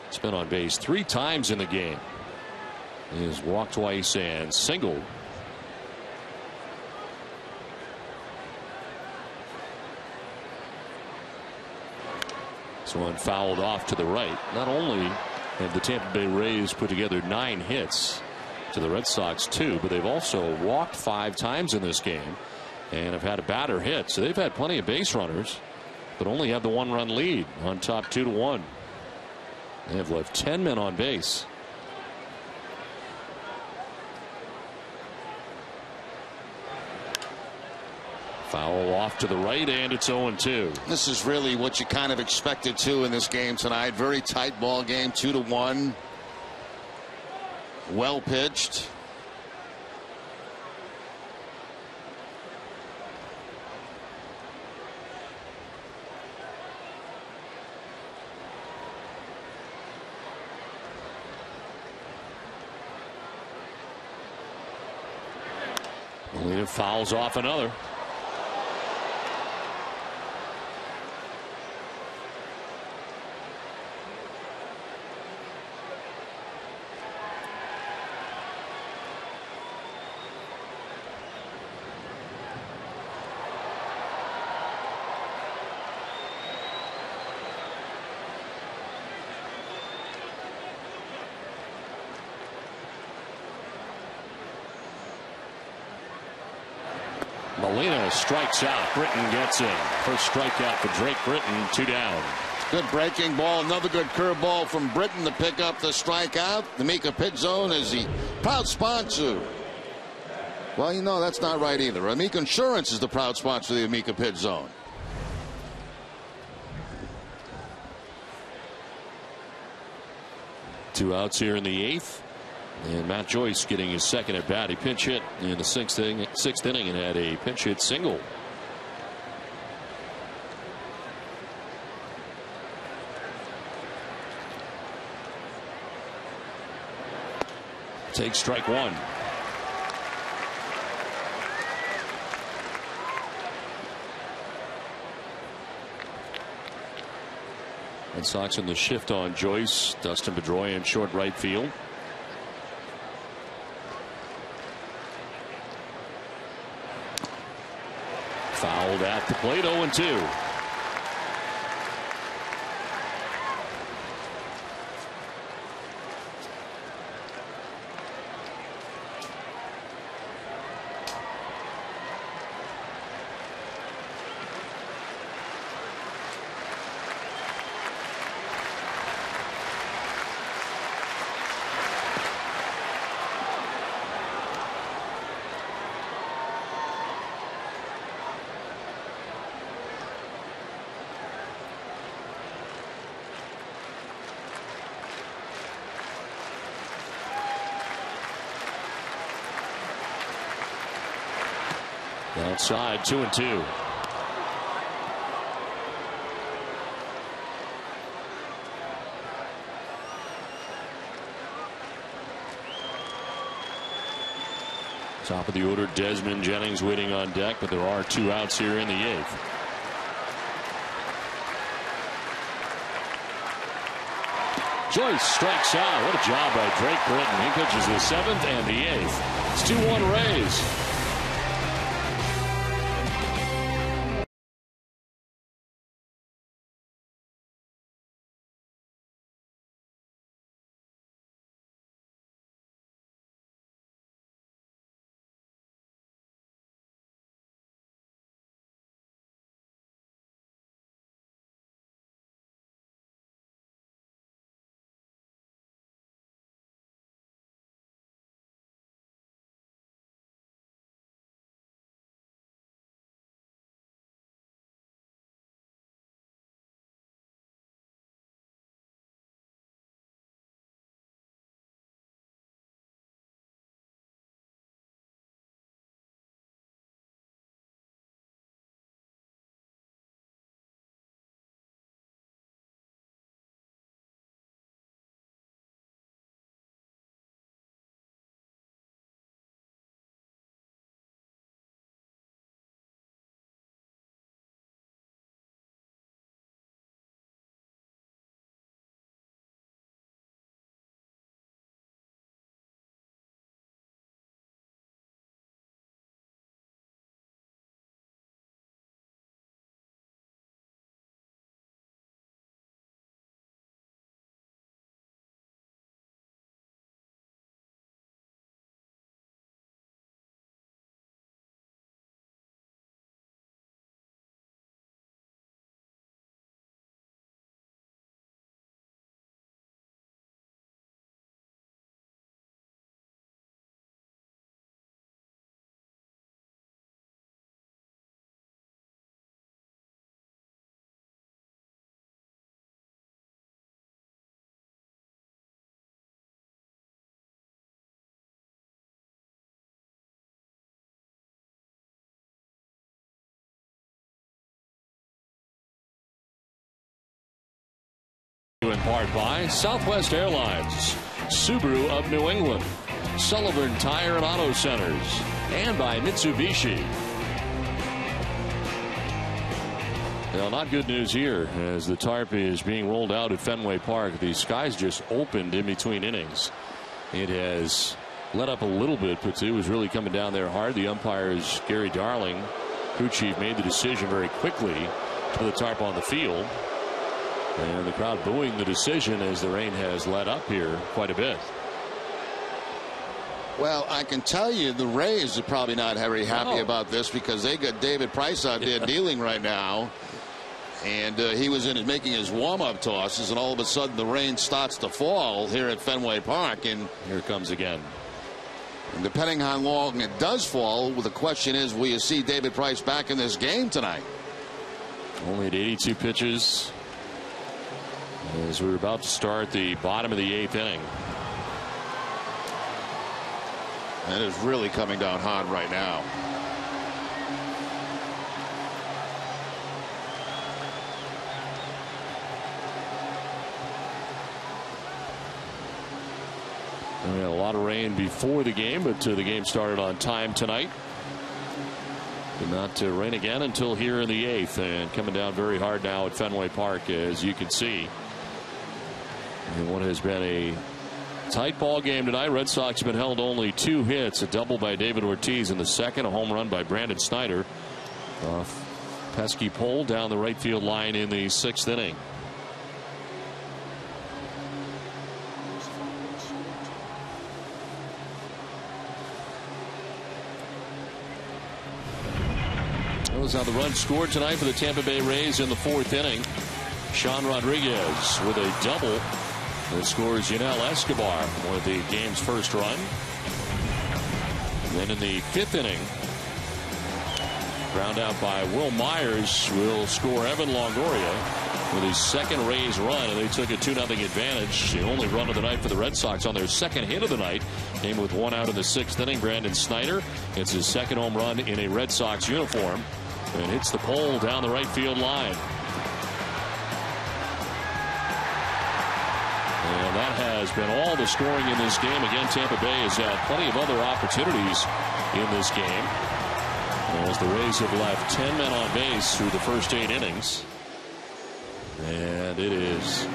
He's been on base 3 times in the game. He has walked twice and singled. This one fouled off to the right. Not only have the Tampa Bay Rays put together 9 hits to the Red Sox 2, but they've also walked 5 times in this game and have had a batter hit. So they've had plenty of base runners, but only have the 1-run lead on top 2-1. They have left 10 men on base. Foul off to the right, and it's 0-2. This is really what you kind of expected to in this game tonight. Very tight ball game, 2-1. Well pitched. Molina fouls off another. Molina strikes out. Britton gets in. First strikeout for Drake Britton. 2 down. Good breaking ball. Another good curveball from Britton to pick up the strikeout. The Amica Pit Zone is the proud sponsor. Well, you know, that's not right either. Amica Insurance is the proud sponsor of the Amica Pit Zone. Two outs here in the 8th. And Matt Joyce getting his second at bat. He pinch hit in the sixth inning and had a pinch hit single. Take strike 1. Red Sox in the shift on Joyce. Dustin Pedroia in short right field. Fouled at the plate. 0-2. Outside, 2-2. Top of the order, Desmond Jennings waiting on deck, but there are 2 outs here in the 8th. Joyce strikes out. What a job by Drake Britton. He pitches the 7th and the 8th. It's 2-1 Rays. in part by Southwest Airlines, Subaru of New England, Sullivan Tire and Auto Centers, and by Mitsubishi. Well, not good news here as the tarp is being rolled out at Fenway Park. The skies just opened in between innings. It has let up a little bit, but it was really coming down there hard. The umpires, Gary Darling, crew chief, made the decision very quickly to put the tarp on the field. And the crowd booing the decision as the rain has let up here quite a bit. Well, I can tell you the Rays are probably not very happy about this because they got David Price out there dealing right now. And he was making his warm-up tosses, and all of a sudden the rain starts to fall here at Fenway Park. And here it comes again. And depending how long it does fall, well, the question is, will you see David Price back in this game tonight? Only at 82 pitches as we're about to start the bottom of the 8th inning. And it is really coming down hard right now. We had a lot of rain before the game, but the game started on time tonight. Did not rain again until here in the 8th, and coming down very hard now at Fenway Park, as you can see. And what has been a tight ball game tonight. Red Sox have been held only 2 hits, a double by David Ortiz in the second, a home run by Brandon Snyder. Pesky pole down the right field line in the 6th inning. That was how the run scored tonight for the Tampa Bay Rays in the 4th inning. Sean Rodriguez with a double that scores Yunel Escobar with the game's first run. Then in the 5th inning, ground out by Will Myers will score Evan Longoria with his second Rays run, and they took a 2-0 advantage. The only run of the night for the Red Sox on their second hit of the night came with 1 out in the 6th inning. Brandon Snyder, it's his second home run in a Red Sox uniform, and hits the pole down the right field line. And that has been all the scoring in this game. Again, Tampa Bay has had plenty of other opportunities in this game, as the Rays have left 10 men on base through the first 8 innings. And it is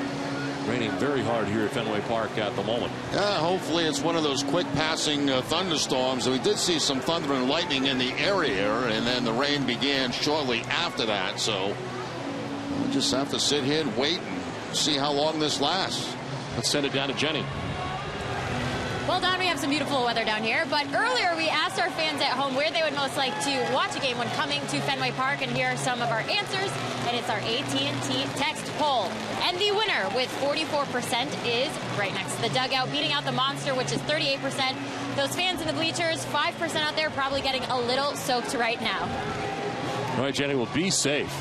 raining very hard here at Fenway Park at the moment. Yeah, hopefully it's one of those quick passing thunderstorms. We did see some thunder and lightning in the area, and then the rain began shortly after that. So we'll just have to sit here and wait and see how long this lasts. Let's send it down to Jenny. Well, Don, we have some beautiful weather down here, but earlier we asked our fans at home where they would most like to watch a game when coming to Fenway Park, and here are some of our answers, and it's our AT&T text poll. And the winner with 44% is right next to the dugout, beating out the monster, which is 38%. Those fans in the bleachers, 5% out there, probably getting a little soaked right now. All right, Jenny, well, be safe.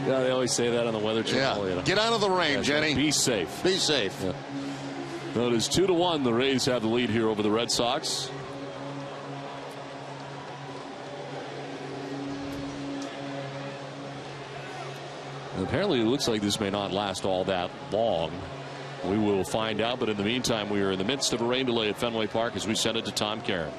Yeah, they always say that on the Weather Channel. Yeah. Get out of the rain, Jenny. Be safe. Be safe. Yeah. Well, it is 2-1. The Rays have the lead here over the Red Sox. And apparently, it looks like this may not last all that long. We will find out. But in the meantime, we are in the midst of a rain delay at Fenway Park as we send it to Tom Caron.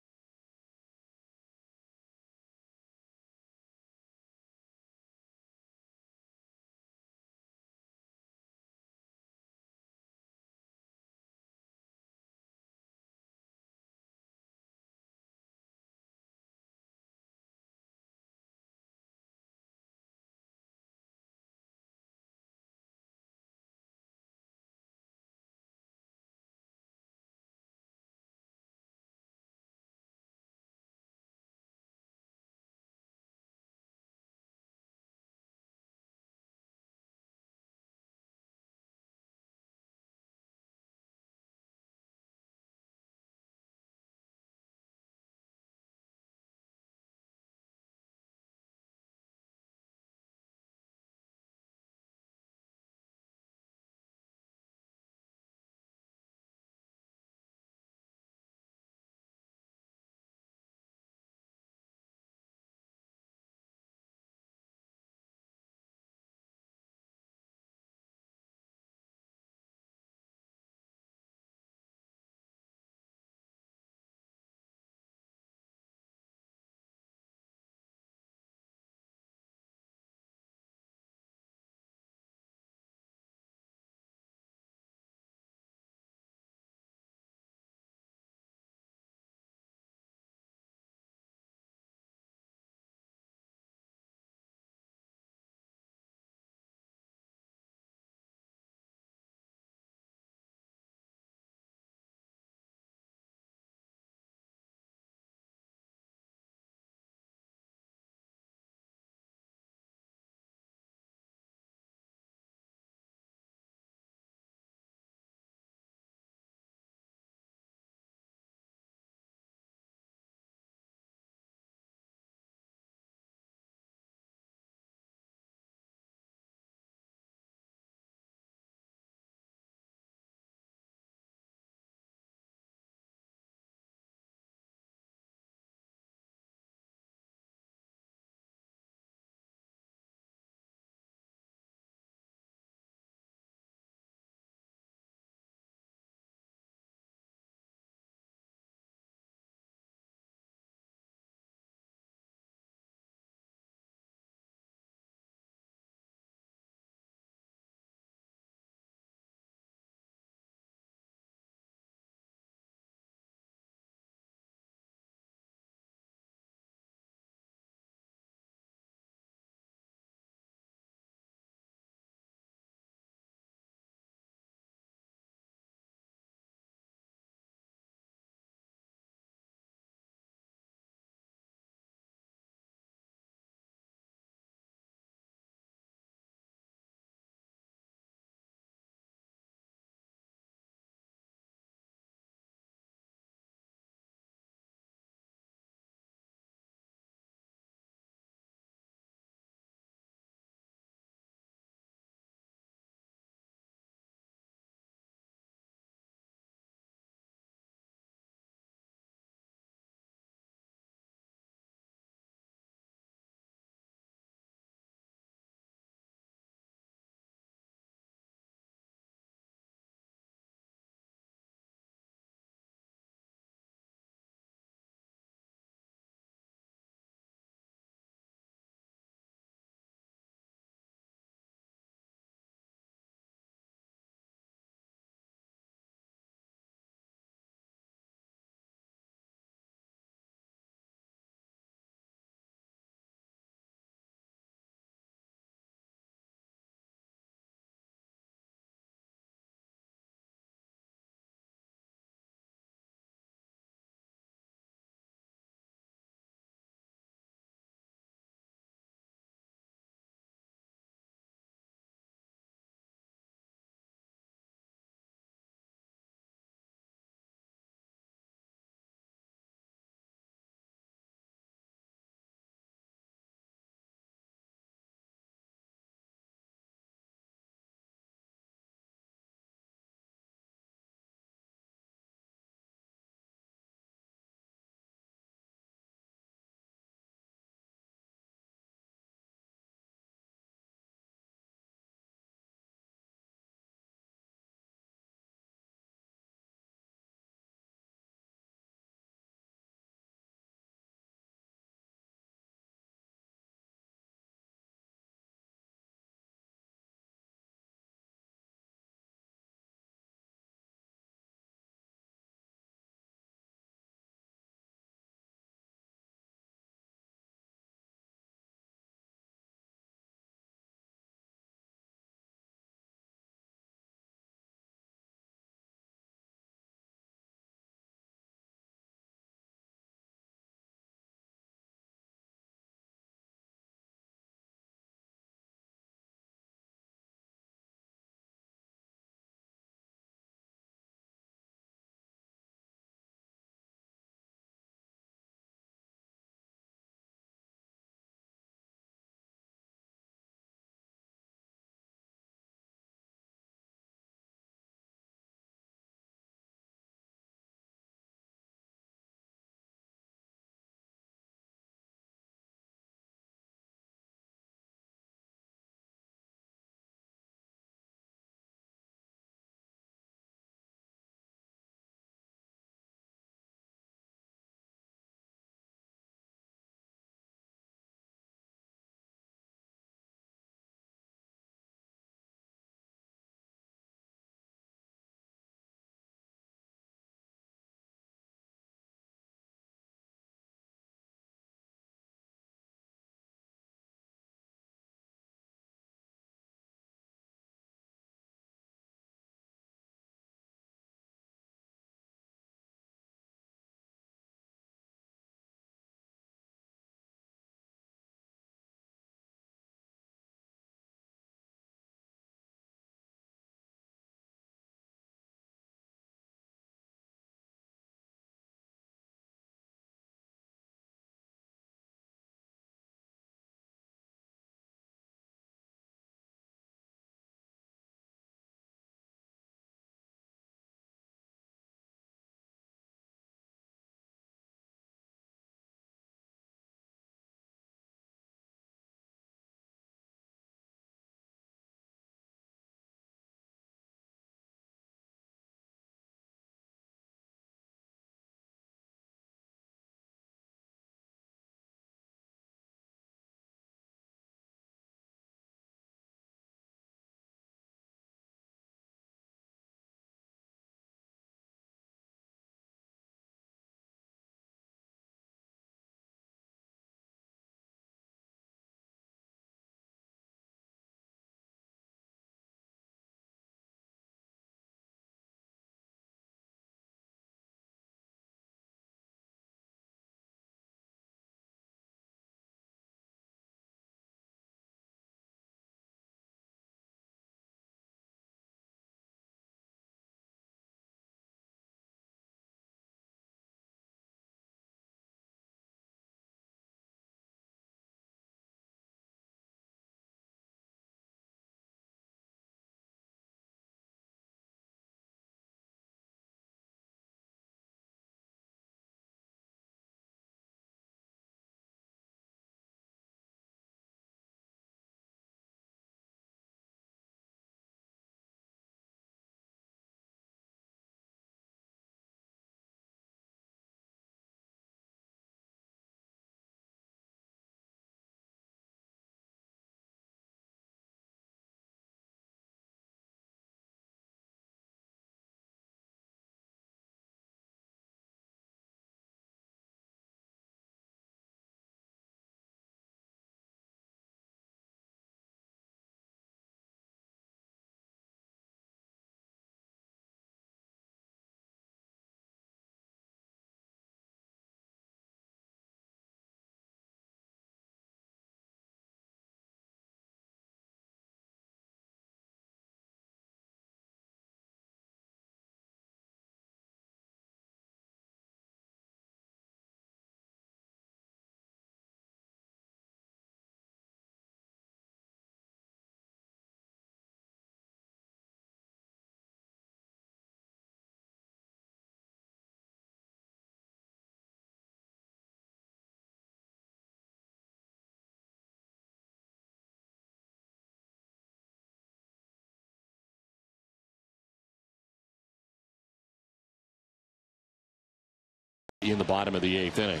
in the bottom of the 8th inning.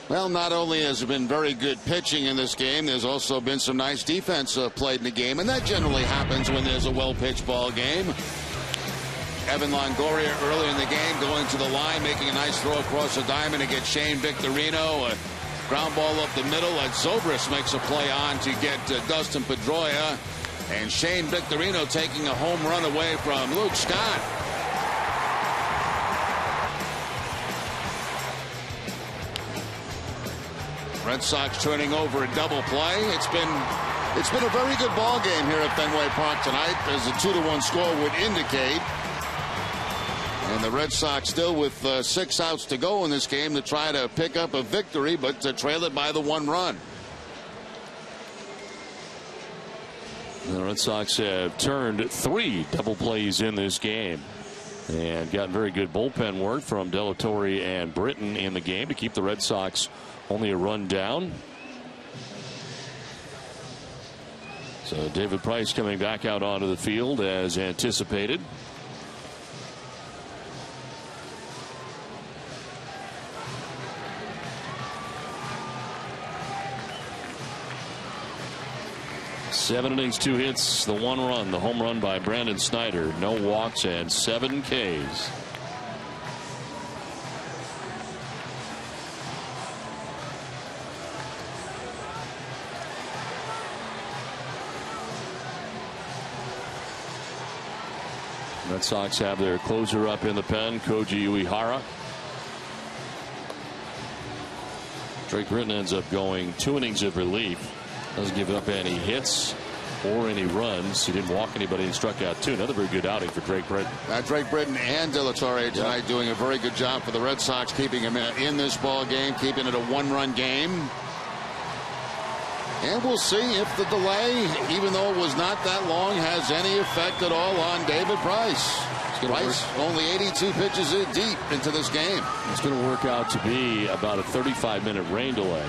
Well, not only has there been very good pitching in this game, there's also been some nice defense played in the game, and that generally happens when there's a well-pitched ball game. Evan Longoria early in the game going to the line, making a nice throw across the diamond to get Shane Victorino. A ground ball up the middle. Zobris makes a play on to get Dustin Pedroia. And Shane Victorino taking a home run away from Luke Scott. Red Sox turning over a double play. It's been a very good ball game here at Fenway Park tonight, as a 2-1 score would indicate. And the Red Sox still with 6 outs to go in this game to try to pick up a victory, but to trail it by the 1 run. The Red Sox have turned 3 double plays in this game and gotten very good bullpen work from Delatorre and Britton in the game to keep the Red Sox only a run down. So David Price coming back out onto the field as anticipated. Seven innings, 2 hits, the 1 run, the home run by Brandon Snyder, no walks and 7 Ks. Red Sox have their closer up in the pen, Koji Uehara. Drake Britton ends up going 2 innings of relief. Doesn't give up any hits or any runs. He didn't walk anybody and struck out 2. Another very good outing for Drake Britton. Drake Britton and Delatorre tonight doing a very good job for the Red Sox, keeping him in this ball game, keeping it a 1-run game. And we'll see if the delay, even though it was not that long, has any effect at all on David Price. Price only 82 pitches deep into this game. It's going to work out to be about a 35-minute rain delay.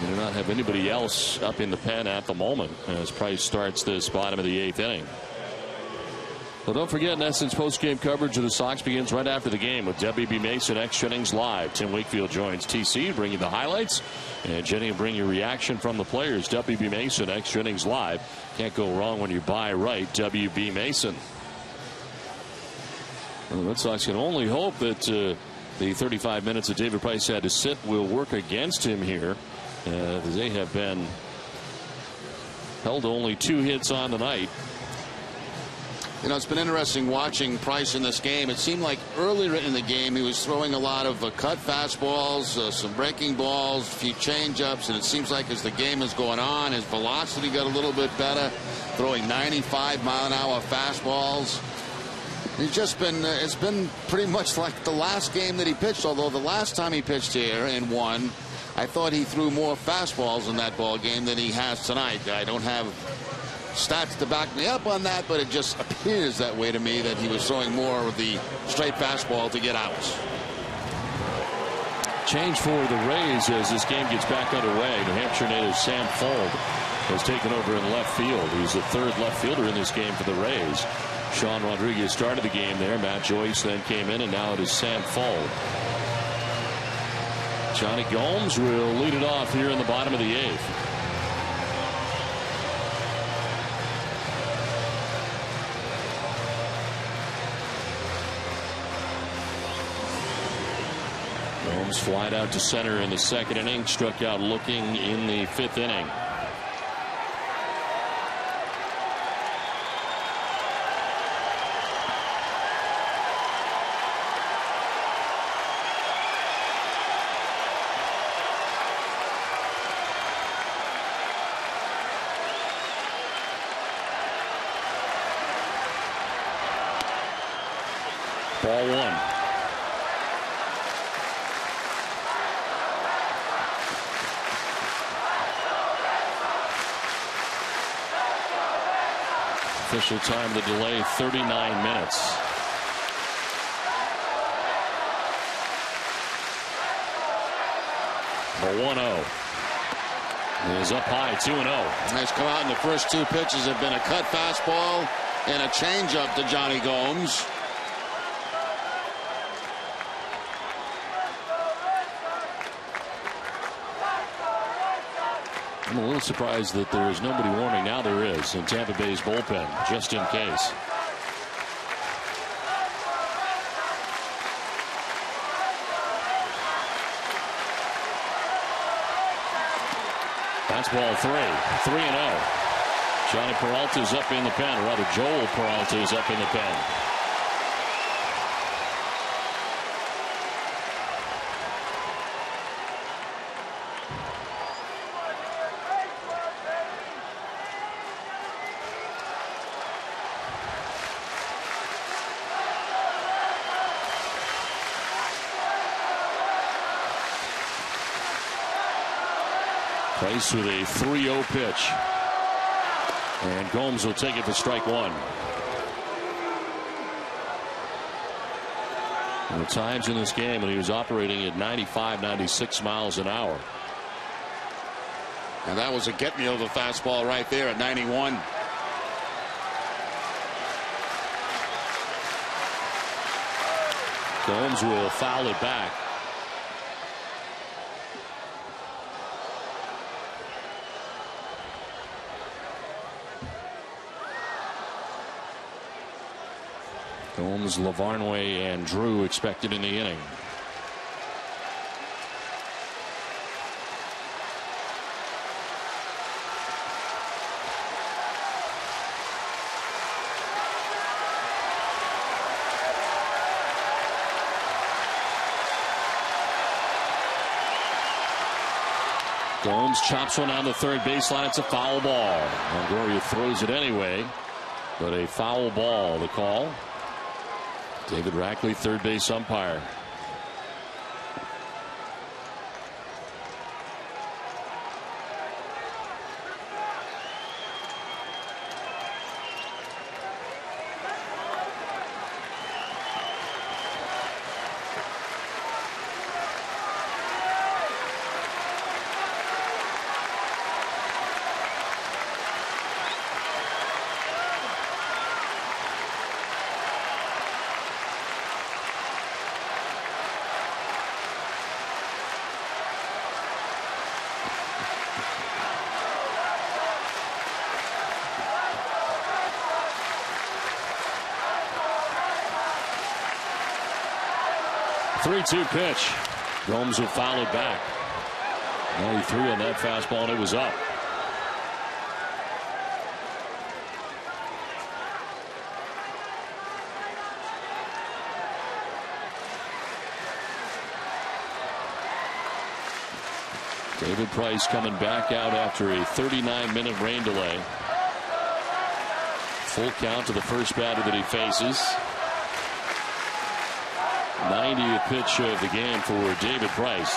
We do not have anybody else up in the pen at the moment as Price starts this bottom of the 8th inning. Well, don't forget, NESN's post-game coverage of the Sox begins right after the game with WB Mason Extra Innings Live. Tim Wakefield joins TC, bringing the highlights, and Jenny will bring you reaction from the players. WB Mason Extra Innings Live. Can't go wrong when you buy right. WB Mason. Well, the Red Sox can only hope that the 35 minutes that David Price had to sit will work against him here. They have been held to only 2 hits on the night. You know, it's been interesting watching Price in this game. It seemed like earlier in the game he was throwing a lot of cut fastballs, some breaking balls, a few changeups, and it seems like as the game is going on, his velocity got a little bit better, throwing 95-mile-an-hour fastballs. He's just been, it's been pretty much like the last game that he pitched, although the last time he pitched here and won, I thought he threw more fastballs in that ball game than he has tonight. I don't have stats to back me up on that, but it just appears that way to me, that he was throwing more of the straight fastball to get outs. Change for the Rays as this game gets back underway. New Hampshire native Sam Fuld has taken over in left field. He's the 3rd left fielder in this game for the Rays. Sean Rodriguez started the game there. Matt Joyce then came in, and now it is Sam Fuld. Johnny Gomes will lead it off here in the bottom of the 8th. Gomes flied out to center in the 2nd inning, struck out looking in the 5th inning. Ball 1. Official time of the delay, 39 minutes. 1-0. Is up high, 2-0. Has come out in the first two pitches have been a cut fastball and a changeup to Johnny Gomes. I'm a little surprised that there is nobody warning. Now there is in Tampa Bay's bullpen, just in case. That's ball 3-0. Johnny Peralta's up in the pen, or rather Joel Peralta is up in the pen. Price with a 3-0 pitch. And Gomes will take it for strike one. There were times in this game when he was operating at 95, 96 miles an hour. And that was a get me over fastball right there at 91. Gomes will foul it back. Gomes, Lavarnway, and Drew expected in the inning. Gomes chops one on the third baseline. It's a foul ball. Longoria throws it anyway, but a foul ball, the call. David Rackley, third base umpire. Three-two pitch. Gomes will foul it back. 93 on that fastball, and it was up. David Price coming back out after a 39-minute rain delay. Full count to the first batter that he faces. 90th pitch of the game for David Price.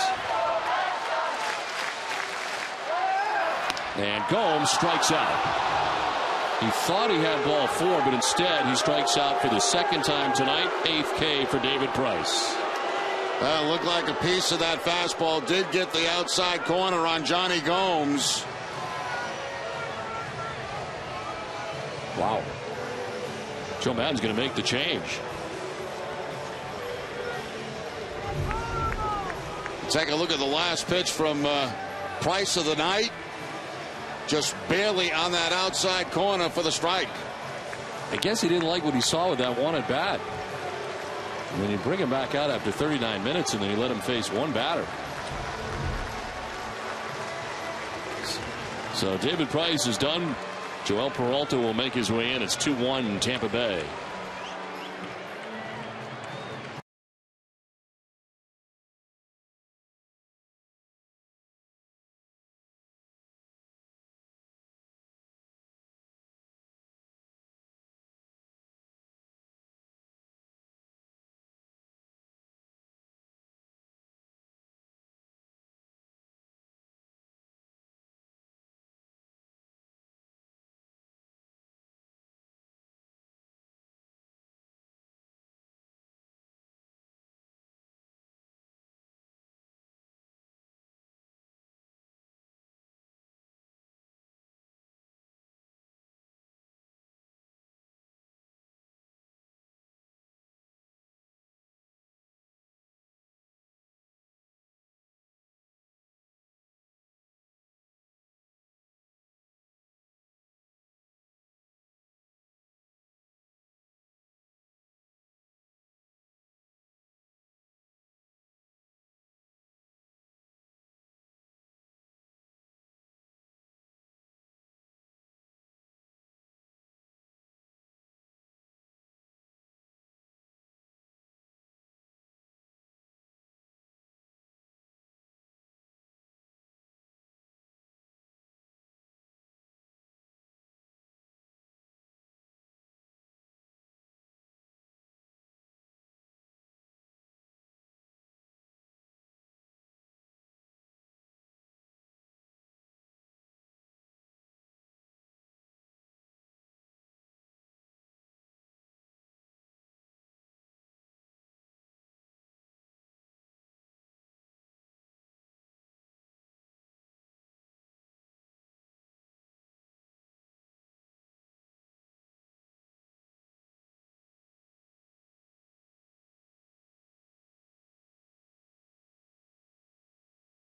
And Gomes strikes out. He thought he had ball four, but instead he strikes out for the second time tonight. 8th K for David Price. Well, it looked like a piece of that fastball did get the outside corner on Johnny Gomes. Wow. Joe Maddon's going to make the change. Take a look at the last pitch from Price of the night. Just barely on that outside corner for the strike. I guess he didn't like what he saw with that one at bat. And then you bring him back out after 39 minutes, and then you let him face one batter. So David Price is done. Joel Peralta will make his way in. It's 2-1 Tampa Bay.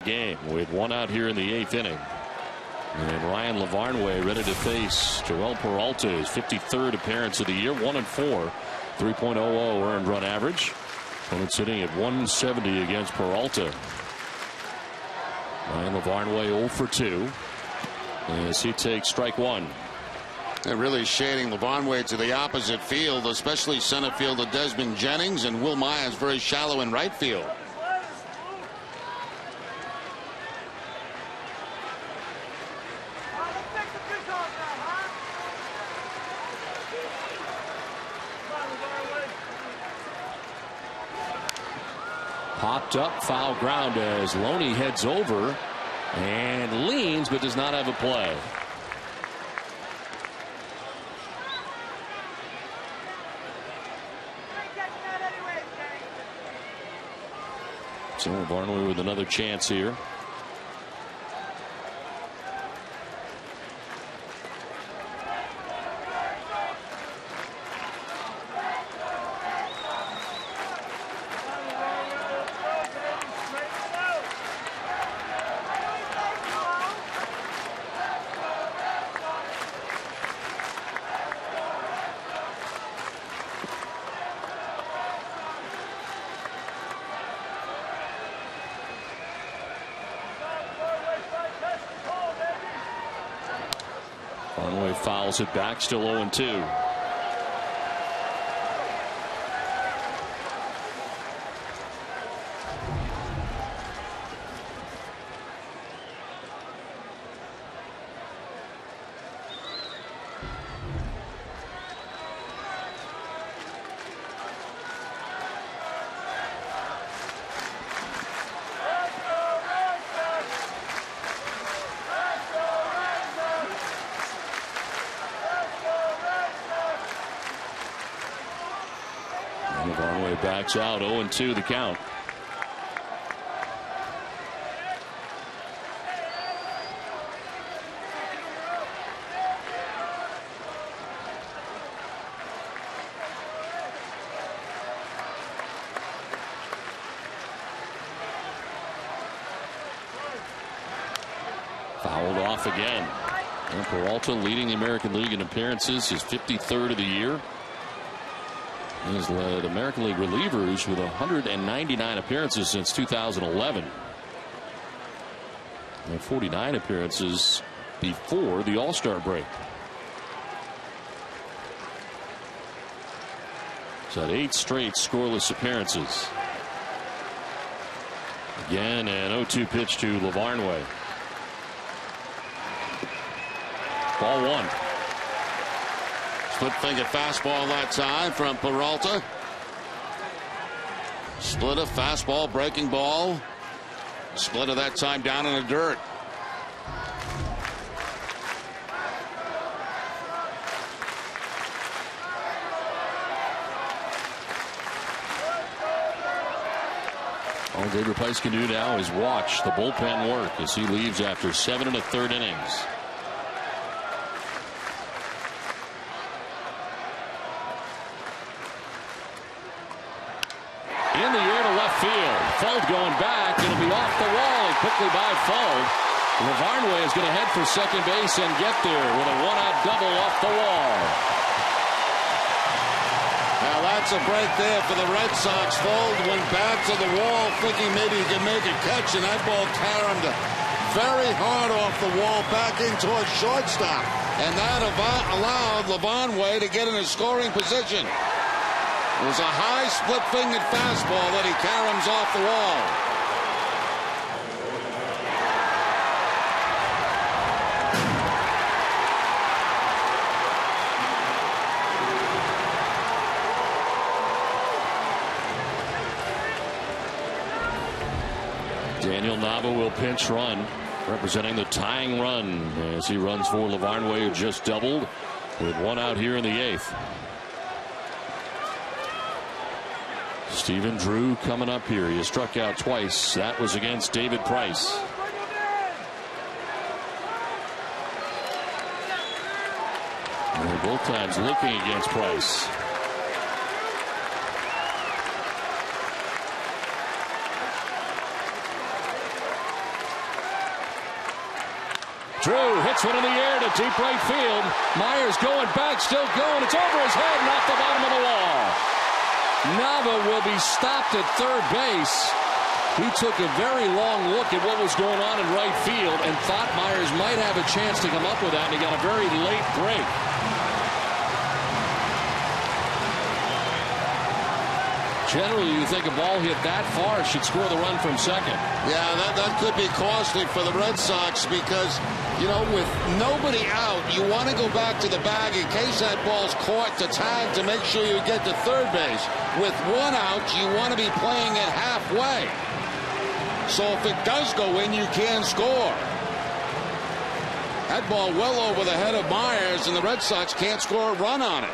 game with 1 out here in the 8th inning. And Ryan Lavarnway ready to face Joel Peralta, his 53rd appearance of the year. 1-4, 3.00 earned run average. Opponent sitting at 170 against Peralta. Ryan Lavarnway 0 for 2 as he takes strike 1. They're really shading Lavarnway to the opposite field, especially center fielder Desmond Jennings, and Will Myers very shallow in right field. Popped up, foul ground as Loney heads over and leans but does not have a play. So Barnway with another chance here. Barnway fouls it back, still 0-2. Barnway backs out, 0-2 the count. Fouled off again. And Peralta leading the American League in appearances, his 53rd of the year. He has led American League relievers with 199 appearances since 2011. And 49 appearances before the All-Star break. He's had 8 straight scoreless appearances. Again, an 0-2 pitch to Lavarnway. Ball 1. Split finger fastball that time from Peralta. Splitter, fastball, breaking ball. Splitter that time down in the dirt. All David Price can do now is watch the bullpen work as he leaves after 7 1/3 innings. In the air to left field. Fold going back. It'll be off the wall and quickly by Fold. Lavarnway is going to head for second base and get there with a 1-out double off the wall. Now that's a break there for the Red Sox. Fold went back to the wall thinking maybe he could make a catch, and that ball caromed very hard off the wall back in towards shortstop. And that allowed Lavarnway to get in a scoring position. It was a high split-fingered fastball that he caroms off the wall. Daniel Nava will pinch run, representing the tying run as he runs for Lavarnway, who just doubled with 1 out here in the 8th. Stephen Drew coming up here. He has struck out twice. That was against David Price. And both times looking against Price. Drew hits one in the air to deep right field. Myers going back, still going. It's over his head and off the bottom of the wall. Nava will be stopped at third base. He took a very long look at what was going on in right field and thought Myers might have a chance to come up with that, and he got a very late break. Generally, you think a ball hit that far should score the run from second. Yeah, that could be costly for the Red Sox because, you know, with nobody out, you want to go back to the bag in case that ball's caught to tag to make sure you get to third base. With one out, you want to be playing it halfway. So if it does go in, you can score. That ball well over the head of Myers, and the Red Sox can't score a run on it.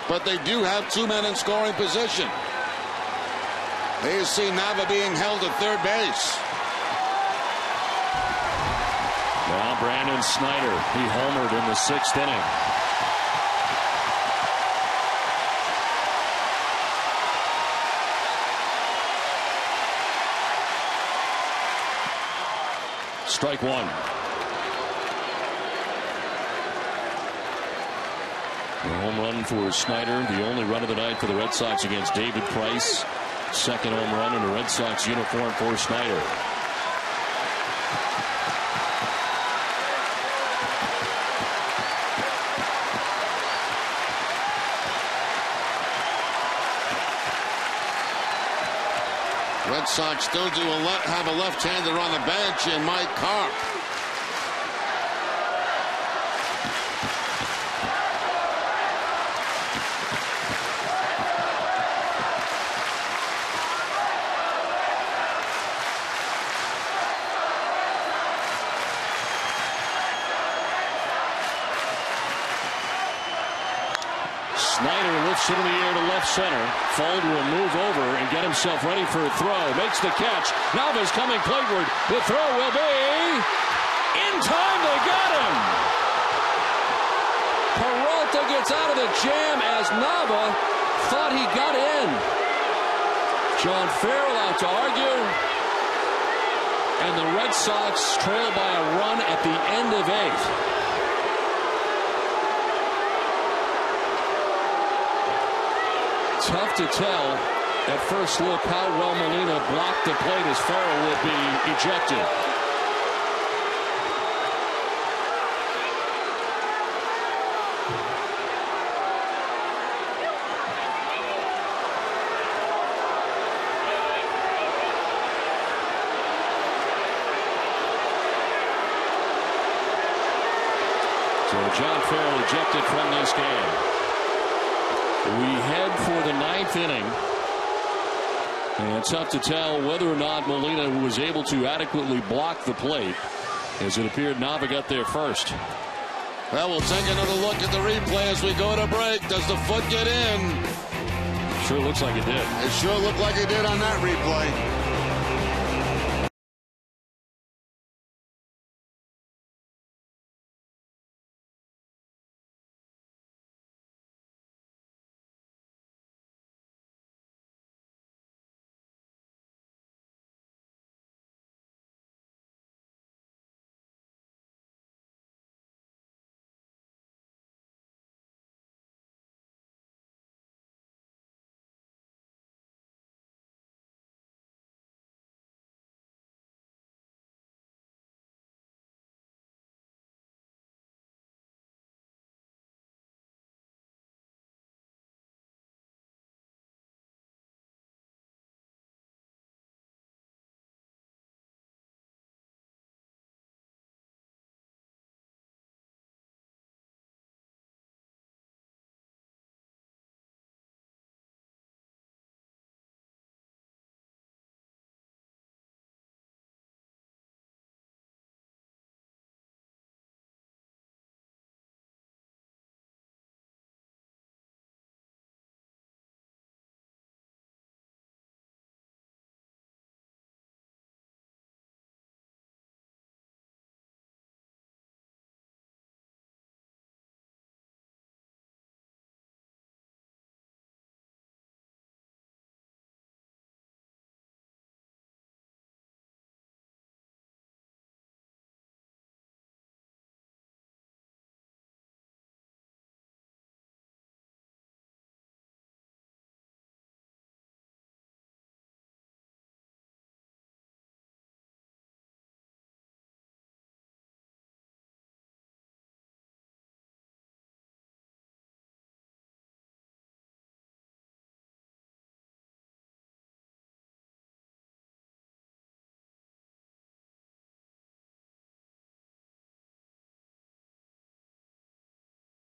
But they do have two men in scoring position. There you see Nava being held at third base. Now Brandon Snyder, he homered in the sixth inning. Strike one. The home run for Snyder, the only run of the night for the Red Sox against David Price. Second home run in a Red Sox uniform for Snyder. Red Sox still have a left-hander on the bench in Mike Carp. Snyder lifts it in the air to left center. Fold will move over and get himself ready for a throw. Makes the catch. Nava's coming plateward. The throw will be in time. They got him. Peralta gets out of the jam as Nava thought he got in. John Farrell out to argue. And the Red Sox trail by a run at the end of eighth. Tough to tell at first look how well Molina blocked the plate as Farrell will be ejected. So John Farrell ejected from this game. We head for the ninth inning. And it's tough to tell whether or not Molina was able to adequately block the plate, as it appeared Nava got there first. Well, we'll take another look at the replay as we go to break. Does the foot get in? Sure looks like it did. It sure looked like it did on that replay.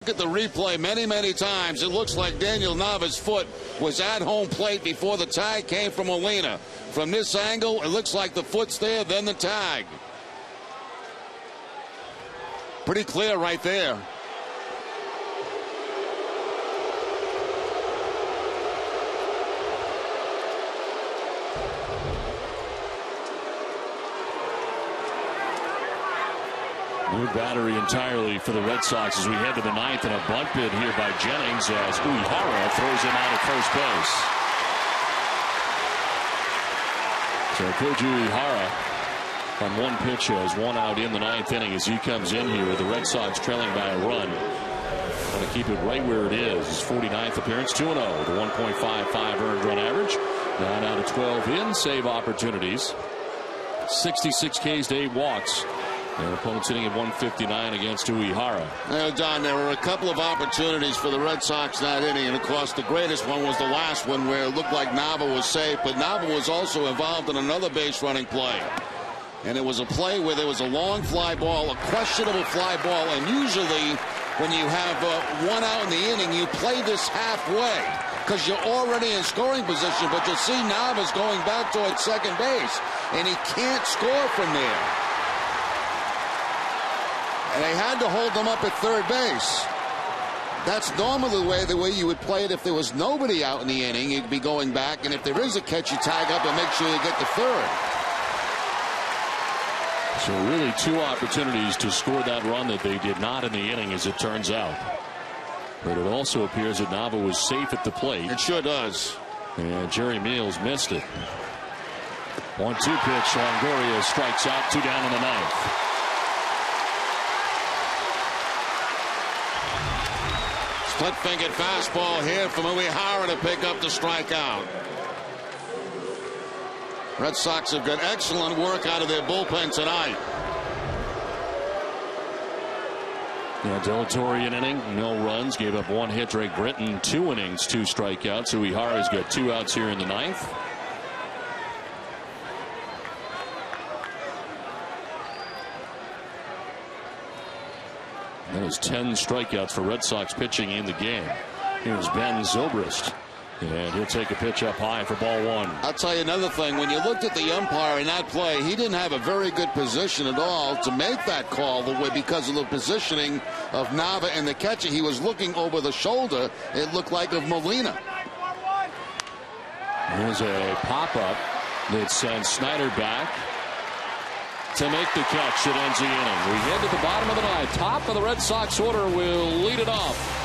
Look at the replay many times. It looks like Daniel Nava's foot was at home plate before the tag came from Molina. From this angle, it looks like the foot's there, then the tag. Pretty clear right there. New battery entirely for the Red Sox as we head to the ninth, and a bunt bid here by Jennings as Uehara throws him out at first base. So Koji Uehara on one pitch has one out in the ninth inning as he comes in here with the Red Sox trailing by a run. Want to keep it right where it is. His 49th appearance, 2-0 with a 1.55 earned run average. 9 out of 12 in save opportunities. 66 Ks to 8 walks. Their opponent sitting at 159 against Uehara. Don, there were a couple of opportunities for the Red Sox that inning, and of course the greatest one was the last one where it looked like Nava was safe, but Nava was also involved in another base running play. And it was a play where there was a long fly ball, a questionable fly ball, and usually when you have one out in the inning, you play this halfway because you're already in scoring position, but you see Nava's going back towards second base, and he can't score from there. And they had to hold them up at third base. That's normally the way you would play it if there was nobody out in the inning. You'd be going back, and if there is a catch, you tag up and make sure you get to third. So really two opportunities to score that run that they did not in the inning, as it turns out. But it also appears that Nava was safe at the plate. It sure does. And Jerry Meals missed it. 1-2 pitch. Longoria strikes out. 2 down in the ninth. Split-fingered fastball here from Uehara to pick up the strikeout. Red Sox have got excellent work out of their bullpen tonight. Yeah, Delatorre inning, no runs, gave up 1 hit. Drake Britton 2 innings, 2 strikeouts. Uehara's got 2 outs here in the ninth. That is 10 strikeouts for Red Sox pitching in the game. Here's Ben Zobrist. And he'll take a pitch up high for ball 1. I'll tell you another thing. When you looked at the umpire in that play, he didn't have a very good position at all to make that call the way because of the positioning of Nava and the catcher. He was looking over the shoulder, it looked like, of Molina. Here's a pop-up that sends Snyder back to make the catch that ends the inning. We head to the bottom of the ninth. Top of the Red Sox order will lead it off.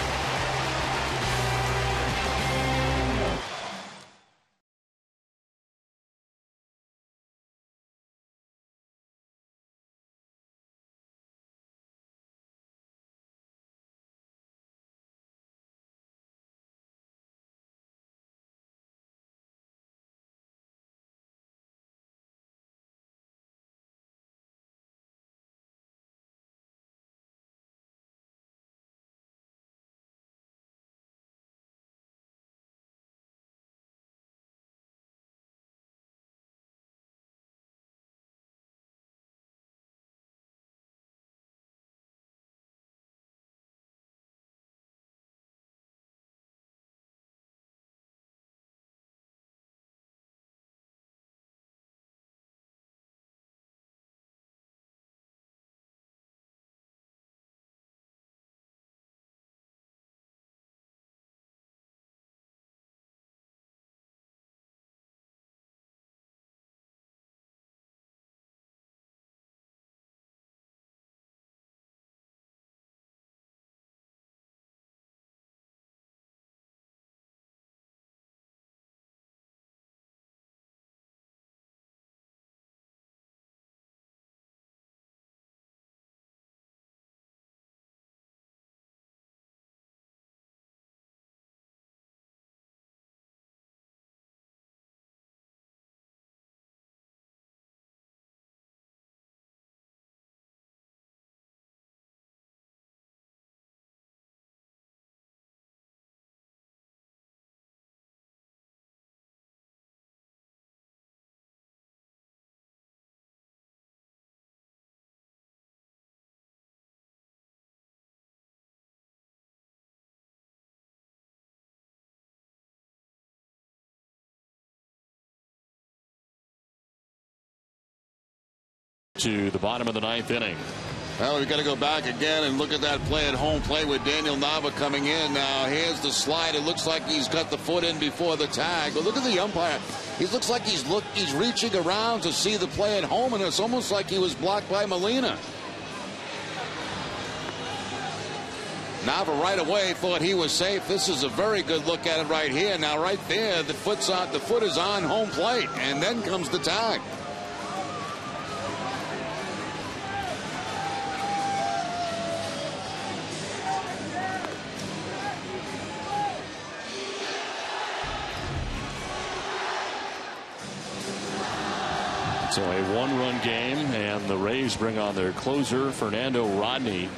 To the bottom of the ninth inning. Well, we've got to go back again and look at that play at home plate with Daniel Nava coming in. Now, here's the slide. It looks like he's got the foot in before the tag. But look at the umpire. He looks like he's reaching around to see the play at home, and it's almost like he was blocked by Molina. Nava right away thought he was safe. This is a very good look at it right here. Now, right there, the foot is on home plate, and then comes the tag. So a one-run game, and the Rays bring on their closer, Fernando Rodney,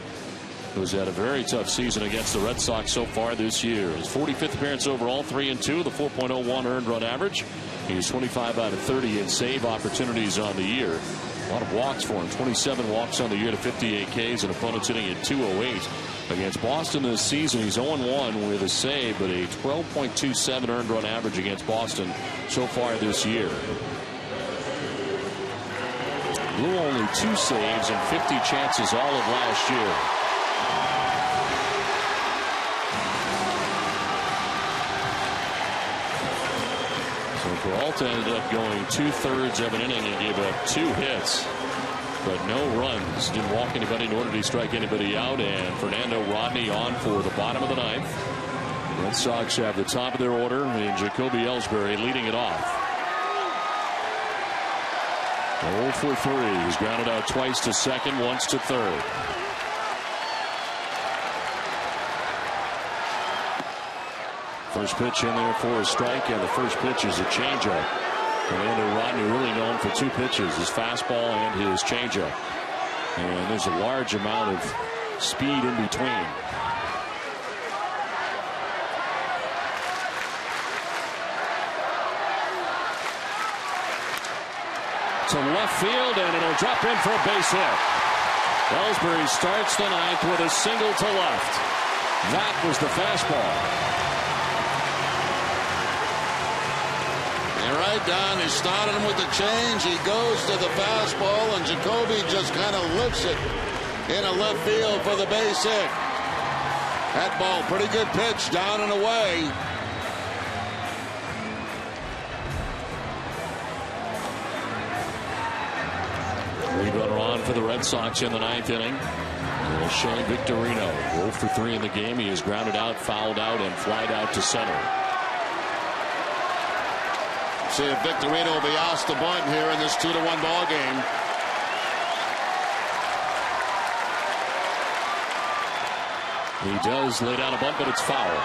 who's had a very tough season against the Red Sox so far this year. His 45th appearance overall, 3-2, the 4.01 earned run average. He's 25 out of 30 in save opportunities on the year. A lot of walks for him, 27 walks on the year to 58 Ks, and opponents hitting at 208. Against Boston this season, he's 0-1 with a save, but a 12.27 earned run average against Boston so far this year. Blew only 2 saves and 50 chances all of last year. So Peralta ended up going 2/3 of an inning and gave up 2 hits, but no runs. Didn't walk anybody, nor did he strike anybody out. And Fernando Rodney on for the bottom of the ninth. The Red Sox have the top of their order, and Jacoby Ellsbury leading it off. 0 for 3. He's grounded out twice to second, once to third. First pitch in there for a strike, and the first pitch is a changeup. Fernando Rodney really known for 2 pitches, his fastball and his changeup. And there's a large amount of speed in between. To left field, and it'll drop in for a base hit. Ellsbury starts the ninth with a single to left. That was the fastball. And right down, he started him with the change. He goes to the fastball, and Jacoby just kind of lifts it in a left field for the base hit. That ball, pretty good pitch, down and away. Lead runner on for the Red Sox in the ninth inning. Shane Victorino, 0 for 3 in the game. He is grounded out, fouled out, and flied out to center. See if Victorino will be asked to bunt here in this 2-1 ball game. He does lay down a bunt, but it's foul.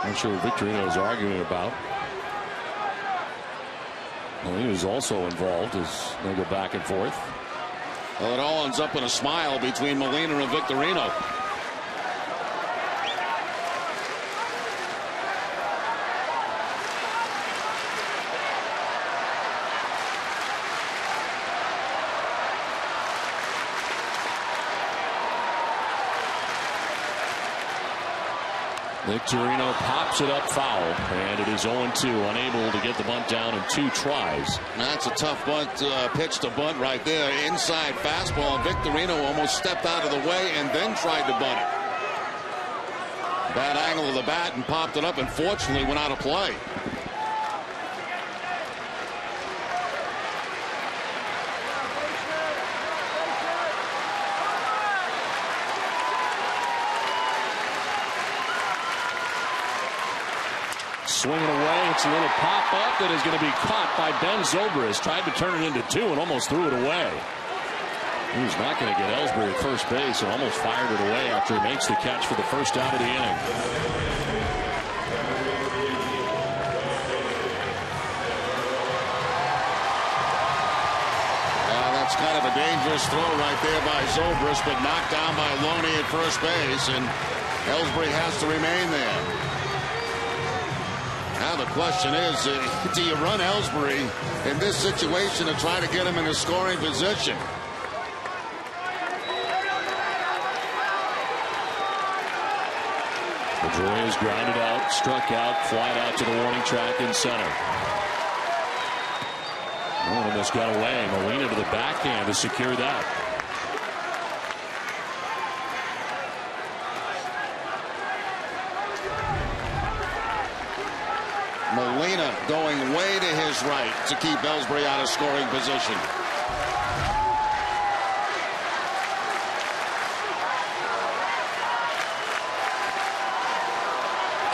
Not sure what Victorino is arguing about. Well, he was also involved as they go back and forth. Well, it all ends up in a smile between Molina and Victorino. Victorino pops it up foul, and it is 0-2, unable to get the bunt down in 2 tries. That's a tough bunt, pitch to bunt right there. Inside fastball. Victorino almost stepped out of the way and then tried to bunt it. Bad angle of the bat and popped it up, and fortunately went out of play. Swinging away, it's a little pop-up that is going to be caught by Ben Zobrist. Tried to turn it into 2 and almost threw it away. He was not going to get Ellsbury at first base and almost fired it away after he makes the catch for the first out of the inning. Well, that's kind of a dangerous throw right there by Zobrist, but knocked down by Loney at first base, and Ellsbury has to remain there. Now the question is, do you run Ellsbury in this situation to try to get him in a scoring position? Pedroia's grounded out, struck out, flied out to the warning track in center. Almost got away. Molina to the backhand to secure that. Molina going way to his right to keep Ellsbury out of scoring position.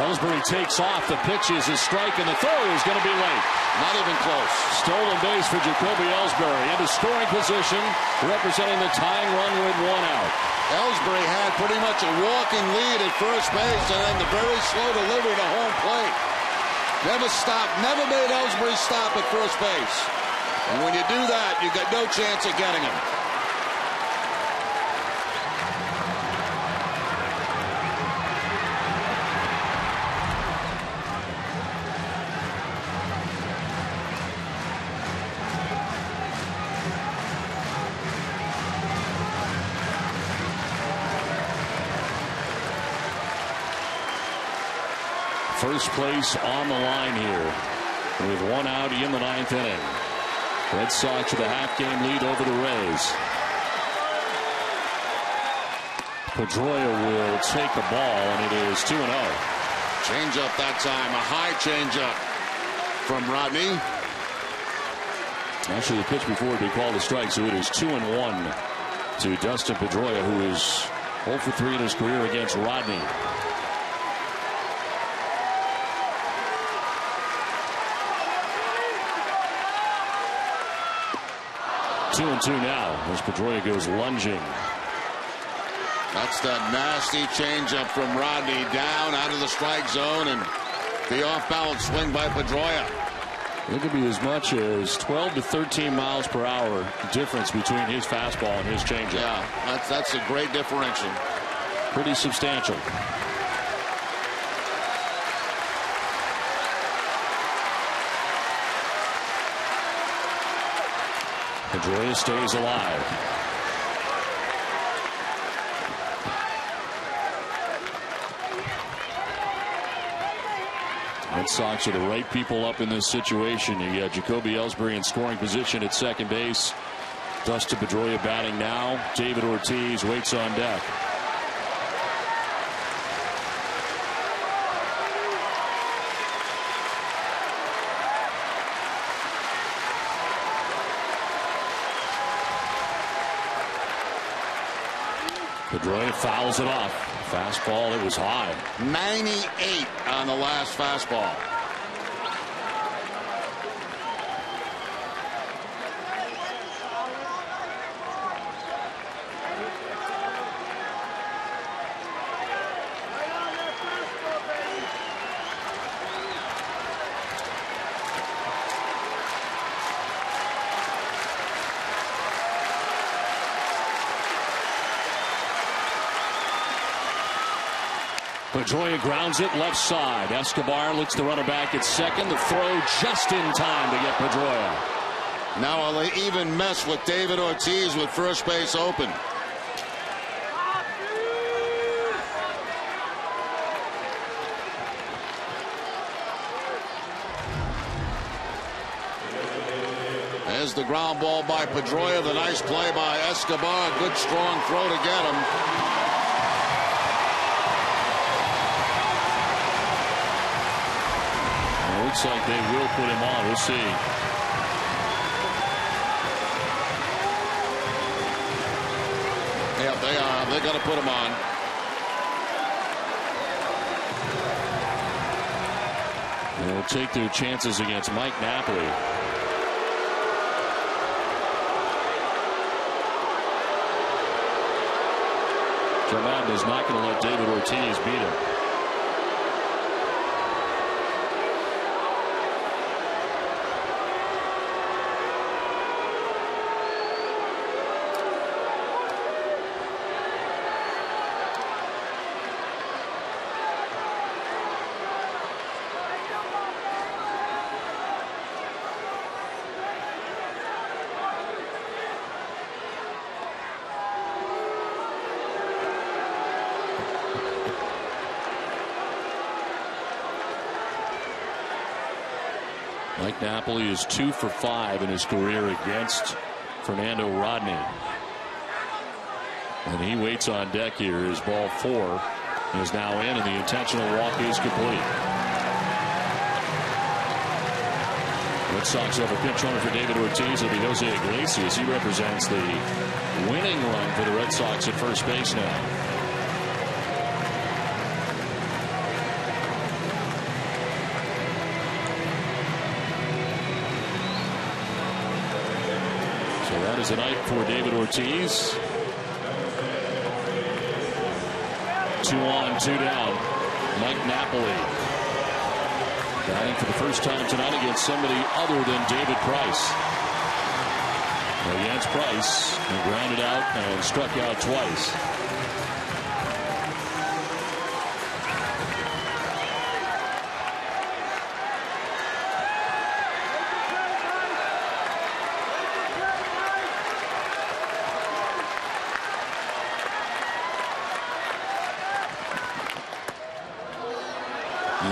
Ellsbury takes off. The pitch is a strike, and the throw is going to be late. Not even close. Stolen base for Jacoby Ellsbury into scoring position, representing the tying run with one out. Ellsbury had pretty much a walking lead at first base, and then the very slow delivery to home plate. Never stopped, never made Ellsbury stop at first base. And when you do that, you got no chance of getting him. First place on the line here with one out in the ninth inning. Red Sox with a half-game lead over the Rays. Pedroia will take the ball, and it is 2-0. Change up that time, a high change up from Rodney. Actually, the pitch before would be called a strike, so it is 2-1 to Dustin Pedroia, who is 0 for 3 in his career against Rodney. 2-2 now as Pedroia goes lunging. That's that nasty changeup from Rodney down out of the strike zone, and the off-balance swing by Pedroia. It could be as much as 12 to 13 miles per hour difference between his fastball and his changeup. Yeah, that's a great differential. Pretty substantial. Pedroia stays alive. Red Sox are the right people up in this situation. You got Jacoby Ellsbury in scoring position at second base. Dustin Pedroia batting now. David Ortiz waits on deck. Pedroia fouls it off. Fastball, it was high. 98 on the last fastball. Pedroia grounds it left side. Escobar looks the runner back at second. The throw just in time to get Pedroia. Now I'll even mess with David Ortiz with first base open. There's the ground ball by Pedroia. The nice play by Escobar. Good strong throw to get him. Looks like they will put him on. We'll see. Yeah, they are. They're going to put him on. They'll take their chances against Mike Napoli. Joe Madden is not going to let David Ortiz beat him. Mike Napoli is 2 for 5 in his career against Fernando Rodney. And he waits on deck here. His ball 4 is now in, and the intentional walk is complete. Red Sox have a pinch runner for David Ortiz. It'll be Jose Iglesias. He represents the winning run for the Red Sox at first base now. So that is a night for David Ortiz. 2 on, 2 down. Mike Napoli batting for the first time tonight against somebody other than David Price. Against Price, and grounded out and struck out twice.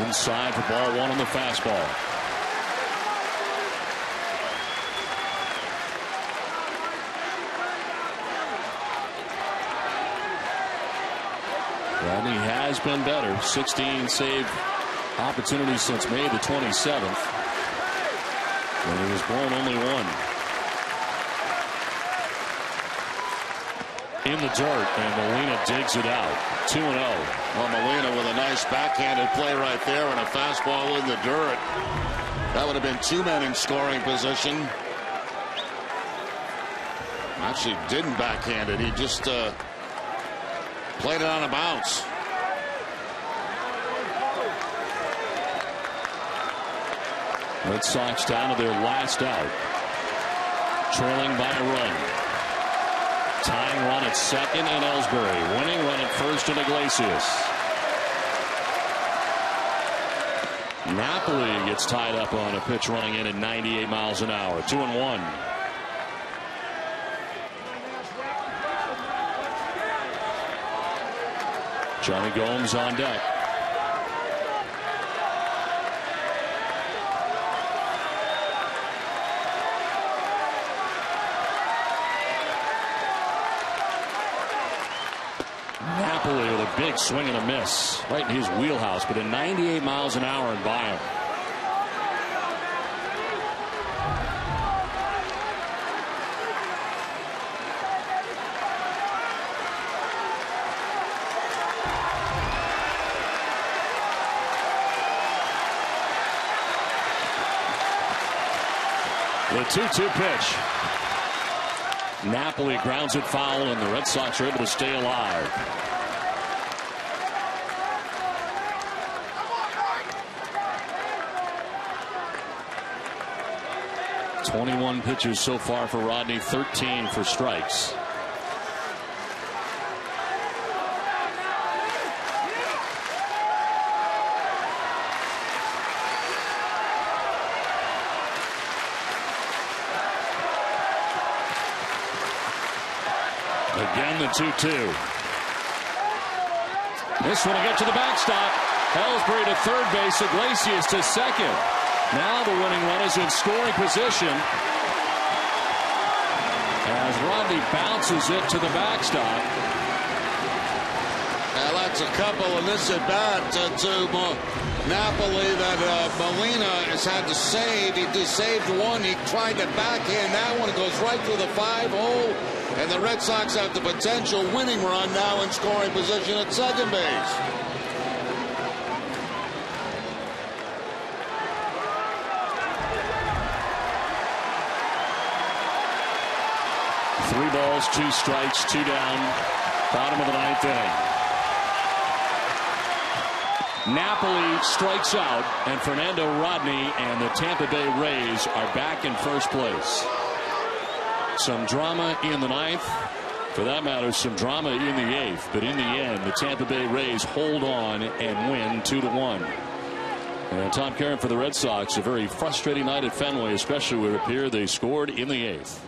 Inside for ball 1 on the fastball. Rodney has been better. 16 save opportunities since May the 27th. And he was blown only 1. In the dirt, and Molina digs it out. 2-0. Well, Molina with a nice backhanded play right there and a fastball in the dirt. That would have been 2 men in scoring position. Actually didn't backhand it. He just played it on a bounce. Red Sox down to their last out. Trailing by a run. Tying run at second and Ellsbury. Winning run at first and Iglesias. Napoli gets tied up on a pitch running in at 98 miles an hour. 2-1. Johnny Gomes on deck. Napoli with a big swing and a miss right in his wheelhouse, but at 98 miles an hour and by him. The 2-2 pitch. Napoli grounds it foul, and the Red Sox are able to stay alive. .21 pitches so far for Rodney, 13 for strikes. Again, the 2-2. This one will get to the backstop. Ellsbury to third base, Iglesias to second. Now the winning run is in scoring position as Rodney bounces it to the backstop. That's a couple in this at bat to Napoli that Molina has had to save. He just saved one. He tried to backhand that one. It goes right through the 5-hole. And the Red Sox have the potential winning run now in scoring position at second base. Three balls, 2 strikes, 2 down. Bottom of the 9th inning. Napoli strikes out, and Fernando Rodney and the Tampa Bay Rays are back in first place. Some drama in the 9th. For that matter, some drama in the 8th. But in the end, the Tampa Bay Rays hold on and win 2-1. And Tom Caron for the Red Sox, a very frustrating night at Fenway, especially where it appeared they scored in the 8th.